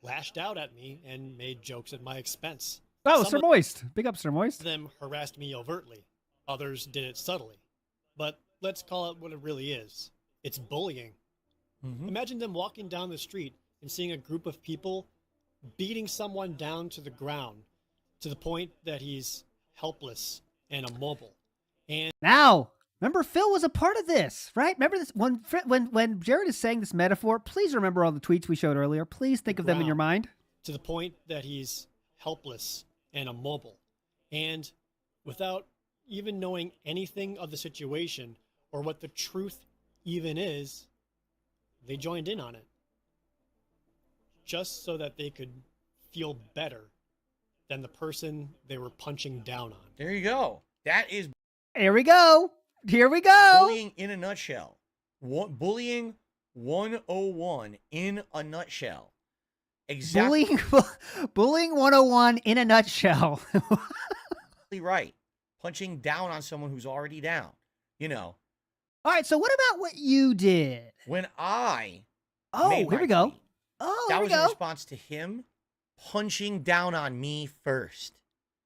lashed out at me and made jokes at my expense. Oh, Some Sir of Moist. Big up, Sir Moist. them harassed me overtly. Others did it subtly. But let's call it what it really is. It's bullying. Imagine them walking down the street and seeing a group of people beating someone down to the ground to the point that he's helpless and immobile. And Now, remember Phil was a part of this, right? Remember this when Jared is saying this metaphor, please remember all the tweets we showed earlier. Please think of them in your mind. to the point that he's helpless and immobile. And without even knowing anything of the situation or what the truth even is, they joined in on it. Just so that they could feel better than the person they were punching down on. There you go. That is Here we go. Here we go. bullying in a nutshell. Bullying 101 in a nutshell. Exactly Bullying 101 in a nutshell. right. Punching down on someone who's already down. You know, All right, so what about what you did? when I Oh, made here my we go. tweet, Oh, that here we was in go. response to him punching down on me first.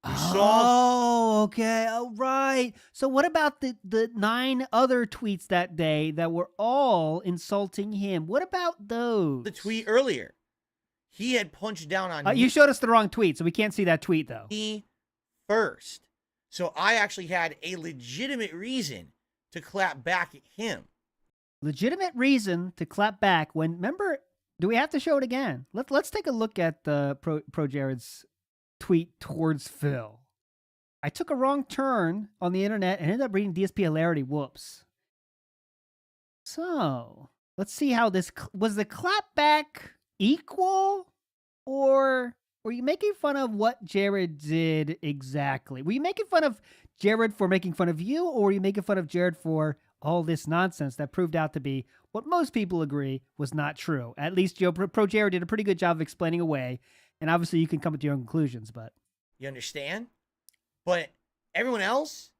You saw Oh, okay. Oh, right. So what about the 9 other tweets that day that were all insulting him? What about those? the tweet earlier. He had punched down on You showed us the wrong tweet, so we can't see that tweet, though. me first. So I actually had a legitimate reason to clap back at him. Legitimate reason to clap back when, remember, do we have to show it again? Let's take a look at the ProJared's tweet towards Phil. I took a wrong turn on the internet and ended up reading DSP hilarity. Whoops. So let's see how this was the clap back equal, or were you making fun of what Jared did exactly? Were you making fun of Jared for making fun of you, or were you making fun of Jared for all this nonsense that proved out to be what most people agree was not true? At least ProJared did a pretty good job of explaining away, and obviously you can come to your own conclusions, but You understand? But everyone else,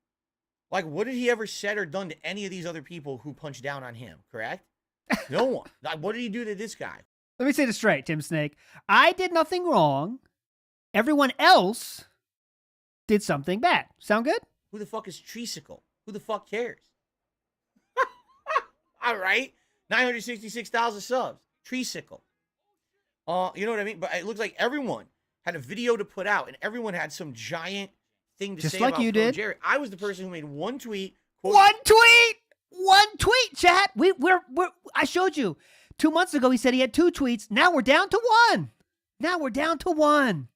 like, what did he ever said or done to any of these other people who punched down on him, correct? No one. Like, what did he do to this guy? let me say this straight, Tim Snake. I did nothing wrong. Everyone else did something bad. Sound good? Who the fuck is Treesicle? Who the fuck cares? All right. 966,000 subs. Treesicle. You know what I mean? But it looks like everyone had a video to put out, and everyone had some giant thing to Just say like about you did. Jared. I was the person who made one tweet. quote- One tweet, chat. I showed you 2 months ago. He said he had 2 tweets. Now we're down to 1.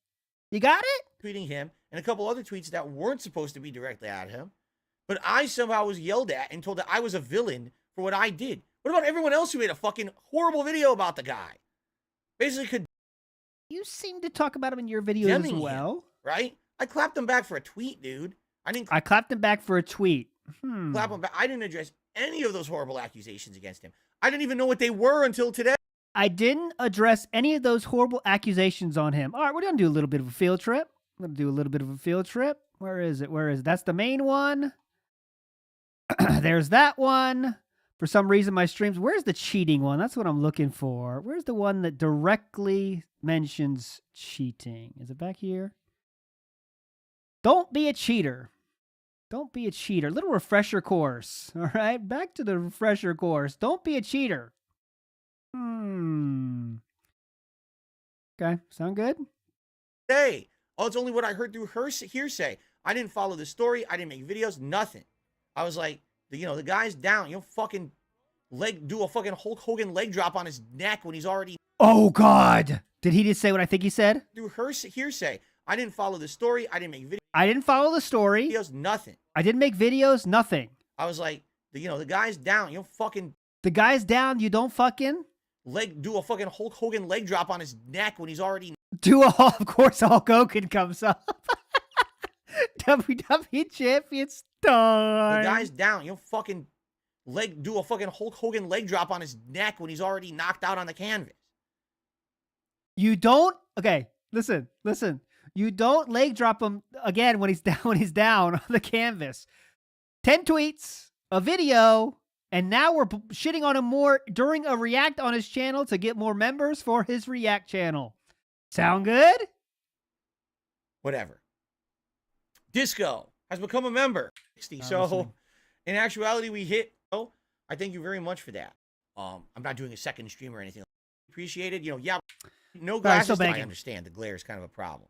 You got it? tweeting him and a couple other tweets that weren't supposed to be directly at him. But I somehow was yelled at and told that I was a villain for what I did. What about everyone else who made a fucking horrible video about the guy? Basically could You seem to talk about him in your videos as Condemning him. well. right? I clapped him back for a tweet, dude. I didn't I clapped him back for a tweet. clap him back. I didn't address any of those horrible accusations against him. I didn't even know what they were until today. I didn't address any of those horrible accusations on him. All right, we're going to do a little bit of a field trip. Where is it? That's the main one. There's that one. For some reason, my streams... Where's the cheating one? That's what I'm looking for. Where's the one that directly mentions cheating? Is it back here? Don't be a cheater. Don't be a cheater. Little refresher course. All right, back to the refresher course. Don't be a cheater. Okay, sound good? Hey, oh, it's only what I heard through her hearsay. I didn't follow the story. I didn't make videos. Nothing. I was like, the guy's down. You know, fucking do a fucking Hulk Hogan leg drop on his neck when he's already. Oh, God. Did he just say what I think he said? Through her hearsay. I didn't follow the story. I didn't make videos. I didn't follow the story. Nothing. I didn't make videos. Nothing. I was like, the guy's down. You know, fucking The guy's down. You don't fucking do a fucking Hulk Hogan leg drop on his neck when he's already. of course, Hulk Hogan comes up. WWE Champions time. The guy's down. You know, fucking do a fucking Hulk Hogan leg drop on his neck when he's already knocked out on the canvas. You don't. Okay, listen. You don't leg drop him again when he's down on the canvas. 10 tweets, a video, and now we're shitting on him more during a react on his channel to get more members for his react channel. Sound good? Whatever. Disco has become a member. 60. So, listening. in actuality, we hit. Oh, I thank you very much for that. I'm not doing a second stream or anything. Appreciated. You know, yeah. No glasses. I understand the glare is kind of a problem.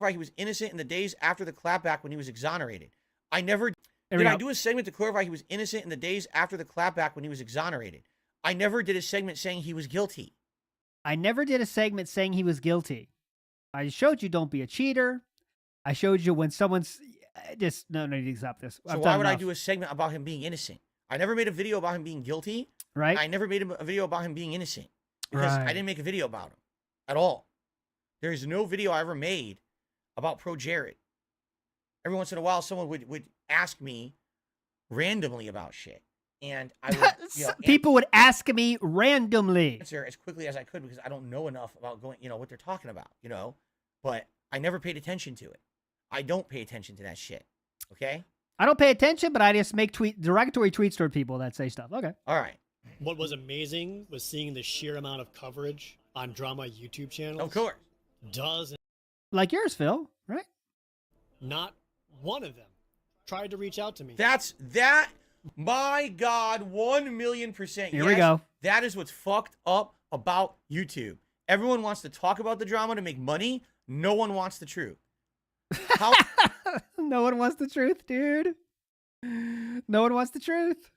He was innocent in the days after the clapback when he was exonerated. I never did. I do a segment to clarify he was innocent in the days after the clapback when he was exonerated. I never did a segment saying he was guilty. I never did a segment saying he was guilty. I showed you don't be a cheater. I showed you when someone's just no, you need to stop this. So why would I do a segment about him being innocent? I never made a video about him being guilty. Right. I never made a video about him being innocent because I didn't make a video about him at all. There is no video I ever made about ProJared. Every once in a while, someone would ask me randomly about shit. And I would, people would ask me randomly. Answer as quickly as I could because I don't know enough about what they're talking about, but I never paid attention to it. I don't pay attention to that shit. Okay. I don't pay attention, but I just make derogatory tweets toward people that say stuff. Okay. All right. What was amazing was seeing the sheer amount of coverage on drama YouTube channels. Of course. Like yours, Phil, right? Not one of them tried to reach out to me. My God, 1,000,000%. Here we go. That is what's fucked up about YouTube. Everyone wants to talk about the drama to make money. No one wants the truth. No one wants the truth, dude. No one wants the truth.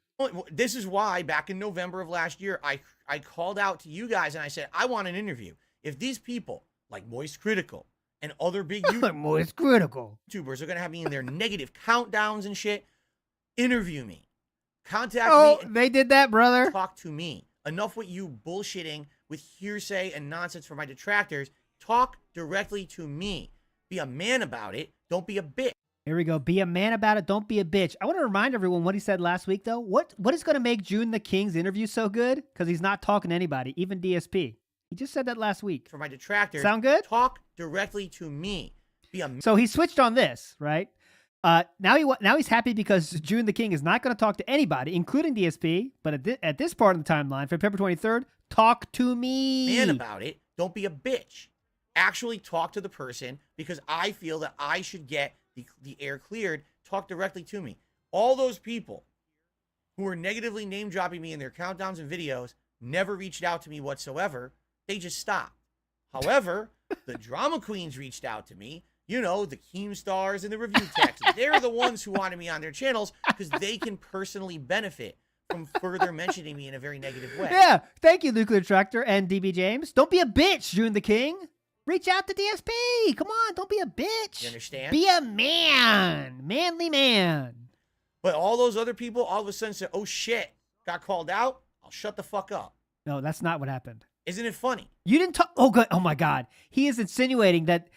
This is why back in November of last year, I called out to you guys and I said, I want an interview. If these people like Moist Critical and other big Moist Critical YouTubers are going to have me in their negative countdowns and shit, interview me. Contact me. Oh, they did that, brother. Talk to me. Enough with you bullshitting with hearsay and nonsense for my detractors. Talk directly to me. Be a man about it. Don't be a bitch. Here we go. Be a man about it. Don't be a bitch. I want to remind everyone what he said last week, though. What is going to make June the King's interview so good? Because he's not talking to anybody, even DSP. He just said that last week. For my detractors. Sound good? Talk directly to me. So he switched on this, right? Now he's happy because June the King is not going to talk to anybody, including DSP. But at this part of the timeline, February 23rd, talk to me. Man about it. Don't be a bitch. Actually talk to the person because I feel that I should get the air cleared. Talk directly to me. All those people who are negatively name dropping me in their countdowns and videos never reached out to me whatsoever. They just stopped. However, the drama queens reached out to me. The Keemstars and the review techs. They're the ones who wanted me on their channels because they can personally benefit from further mentioning me in a very negative way. Yeah. Thank you, Nuclear Tractor and DB James. Don't be a bitch, June the King. Reach out to DSP. Come on. Don't be a bitch. You understand? Be a man. Manly man. But all those other people all of a sudden said, oh, shit, got called out. I'll shut the fuck up. No, that's not what happened. Isn't it funny? You didn't talk. Oh, good. Oh, my God. He is insinuating that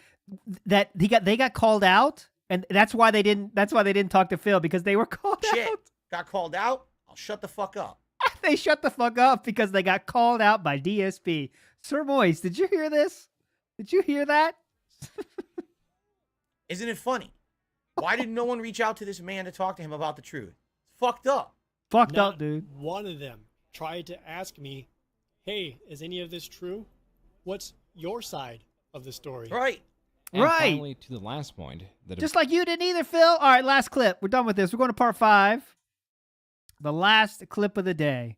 they got called out, and that's why they didn't talk to Phil, because they were called out. Got called out. I'll shut the fuck up. They shut the fuck up because they got called out by DSP. Sir Moist, did you hear this? Did you hear that? Isn't it funny? Why did no one reach out to this man to talk to him about the truth? It's fucked up. Fucked up, dude. One of them tried to ask me, hey, is any of this true? What's your side of the story? Right. And finally, to the last point. Just like you didn't either, Phil. All right, last clip. We're done with this. We're going to part 5. The last clip of the day.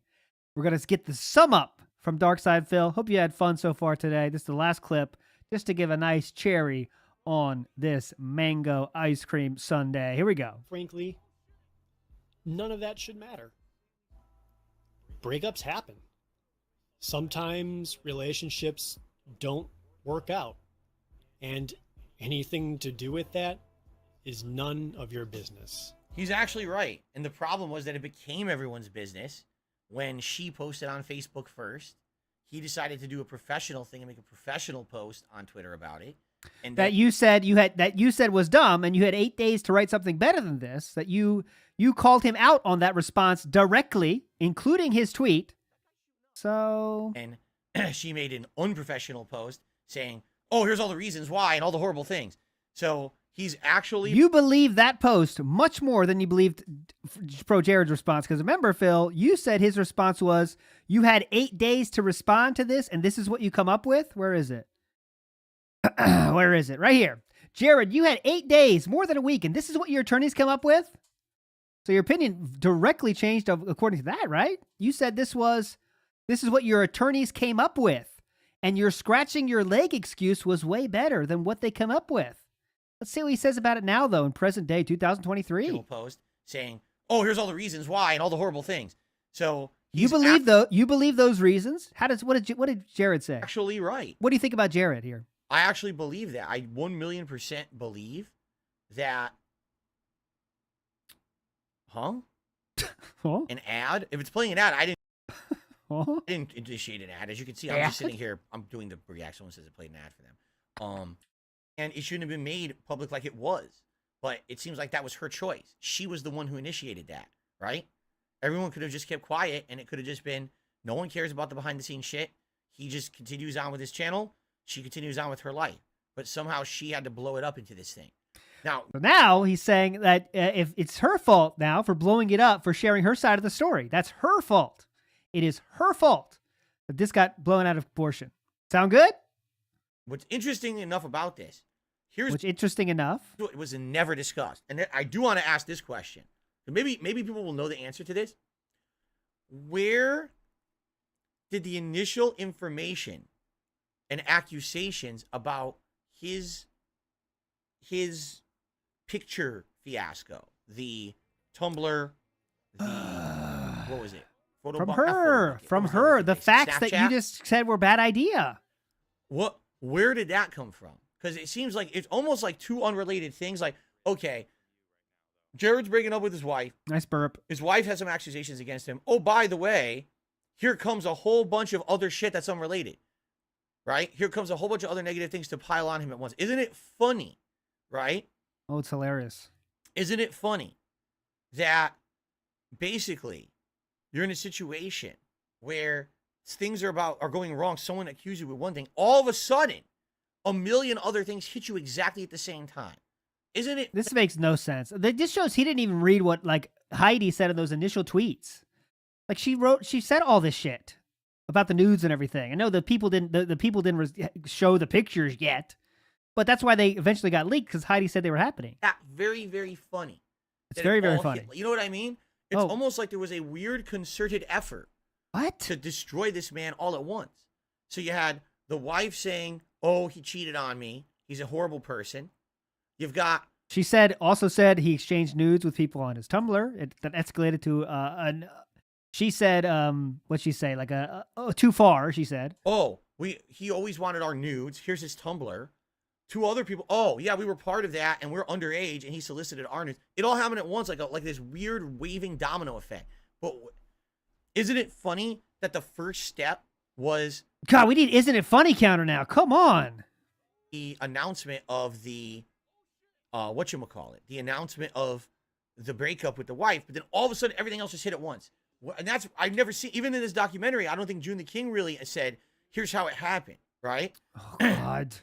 We're going to get the sum up from Darkside Phil. Hope you had fun so far today. This is the last clip just to give a nice cherry on this mango ice cream sundae. Here we go. Frankly, none of that should matter. Breakups happen. Sometimes relationships don't work out. And anything to do with that is none of your business. He's actually right. And the problem was that it became everyone's business when she posted on Facebook first. He decided to do a professional thing and make a professional post on Twitter about it. And that you said was dumb, and you had 8 days to write something better than this. That you called him out on that response directly, including his tweet. So and she made an unprofessional post saying, oh, here's all the reasons why and all the horrible things. So he's actually... You believe that post much more than you believed ProJared's response. Because remember, Phil, you said his response was, you had 8 days to respond to this, and this is what you come up with? Where is it? Where is it? Right here. Jared, you had 8 days, more than a week, and this is what your attorneys come up with? So your opinion directly changed according to that, right? You said this is what your attorneys came up with, and your scratching your leg excuse was way better than what they come up with. Let's see what he says about it now, though, in present day 2023. Post saying, "Oh, here's all the reasons why and all the horrible things." So You believe those reasons? What did Jared say? Actually, right. What do you think about Jared here? I actually believe that. I 1,000,000% believe that. Huh? Huh? An ad? If it's playing an ad, I Huh? didn't initiate an ad. As you can see, I'm just sitting here. I'm doing the reaction. Someone says it played an ad for them. And it shouldn't have been made public like it was. But it seems like that was her choice. She was the one who initiated that, right? Everyone could have just kept quiet, and it could have just been, no one cares about the behind-the-scenes shit. He just continues on with his channel. She continues on with her life. But somehow she had to blow it up into this thing. Now he's saying that if it's her fault now for blowing it up, for sharing her side of the story. That's her fault. It is her fault that this got blown out of proportion. Sound good? What's interesting enough about this, What's interesting enough? It was never discussed. And I do want to ask this question. Maybe people will know the answer to this. Where did the initial information and accusations about his picture fiasco, the Tumblr, what was it? From her, the facts that you just said were bad idea. Where did that come from? Because it seems like it's almost like two unrelated things. Like, okay, Jared's breaking up with his wife. Nice burp. His wife has some accusations against him. Oh, by the way, here comes a whole bunch of other shit that's unrelated, right? Here comes a whole bunch of other negative things to pile on him at once. Isn't it funny, right? Oh, it's hilarious. Isn't it funny that basically you're in a situation where things are going wrong, someone accused you with one thing, all of a sudden, a million other things hit you exactly at the same time. Isn't it? This makes no sense. This shows he didn't even read what Heidi said in those initial tweets. Like she said all this shit about the nudes and everything. I know the people didn't show the pictures yet, but that's why they eventually got leaked, because Heidi said they were happening. That very, very funny. It's very, very funny. You know what I mean? It's almost like there was a weird concerted effort. What? To destroy this man all at once. So you had the wife saying, "Oh, he cheated on me. He's a horrible person." You've got. She also said he exchanged nudes with people on his Tumblr. That escalated to she said, what'd she say? Like too far, she said. Oh, he always wanted our nudes. Here's his Tumblr. Two other people. Oh, yeah, we were part of that, and we're underage, and he solicited our nudes. It all happened at once, like this weird waving domino effect. But isn't it funny that the first step was... God, we need Isn't It Funny counter now. Come on. The announcement of the... whatchamacallit? The announcement of the breakup with the wife, but then all of a sudden, everything else just hit at once. And that's... I've never seen... Even in this documentary, I don't think June the King really said, here's how it happened, right? Oh, God.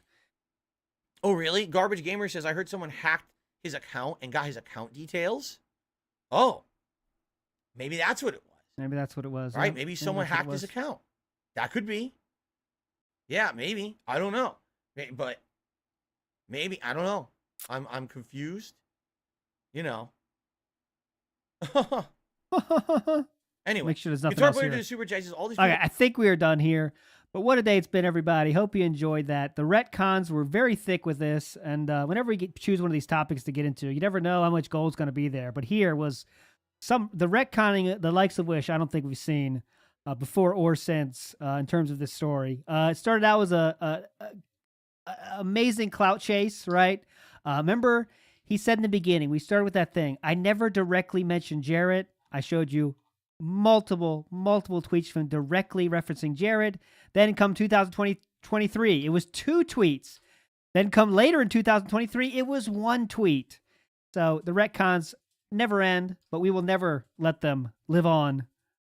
Oh, really? Garbage Gamer says, I heard someone hacked his account and got his account details. Oh. Maybe that's what it was. Maybe that's what it was. Right? Maybe someone hacked his account. That could be. Yeah, maybe. I don't know. But maybe. I don't know. I'm confused. You know. Anyway. Make sure there's nothing Guitar else Player here. to the Super Chases, all these Okay, people. I think we are done here. But what a day it's been, everybody. Hope you enjoyed that. The retcons were very thick with this. And whenever you choose one of these topics to get into, you never know how much gold's going to be there. But here was the retconning, the likes of which I don't think we've seen before or since in terms of this story. It started out as a amazing CloutChase, right? Remember, he said in the beginning, we started with that thing. I never directly mentioned Jared. I showed you multiple tweets from directly referencing Jared. Then come 2023, it was 2 tweets. Then come later in 2023, it was 1 tweet. So the retcons never end, but we will never let them live on.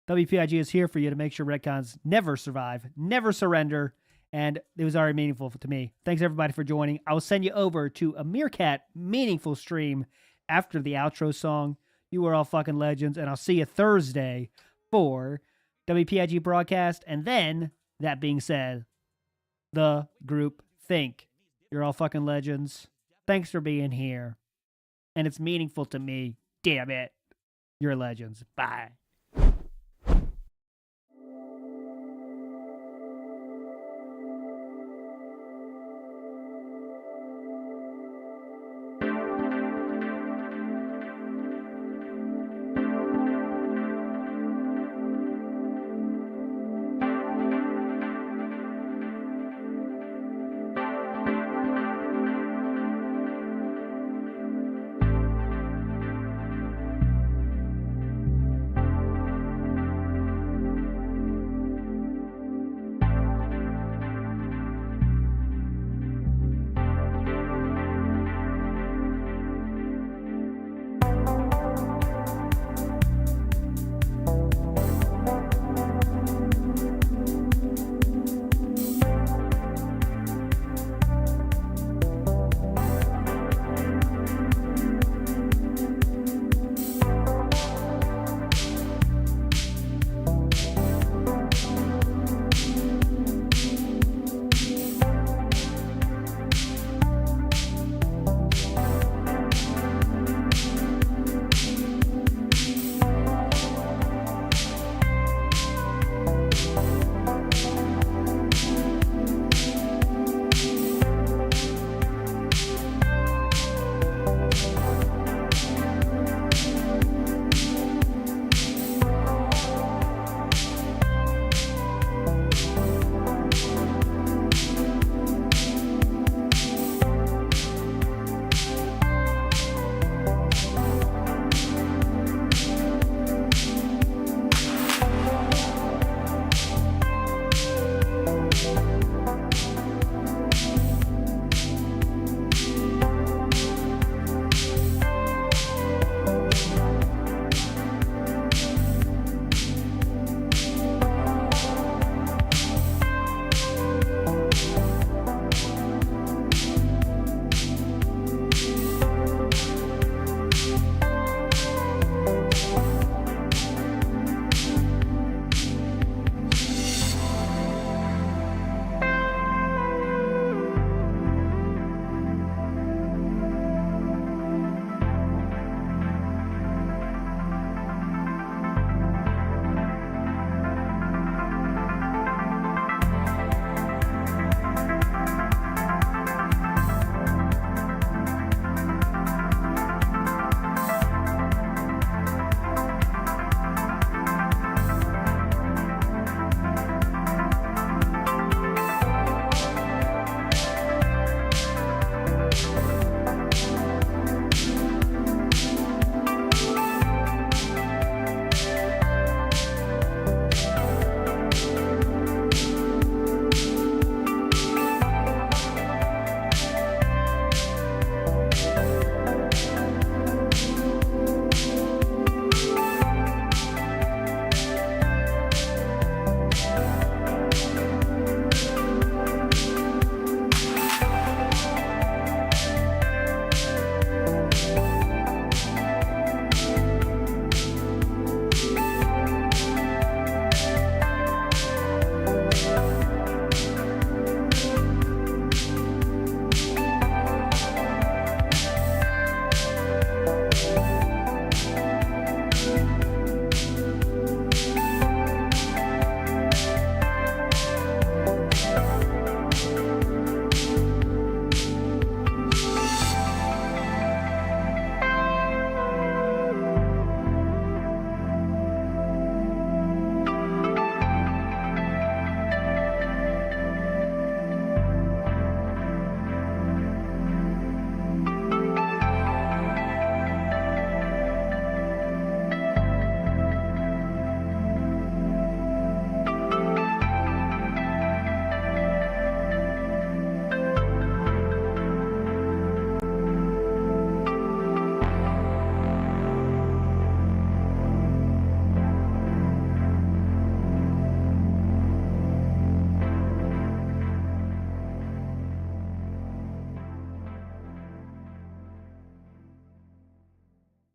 WPIG is here for you to make sure retcons never survive, never surrender, and it was already meaningful to me. Thanks everybody for joining. I will send you over to a Meerkat meaningful stream after the outro song. You are all fucking legends, and I'll see you Thursday for WPIG broadcast, and then, that being said, the group think. You're all fucking legends. Thanks for being here. And it's meaningful to me. Damn it. You're legends. Bye.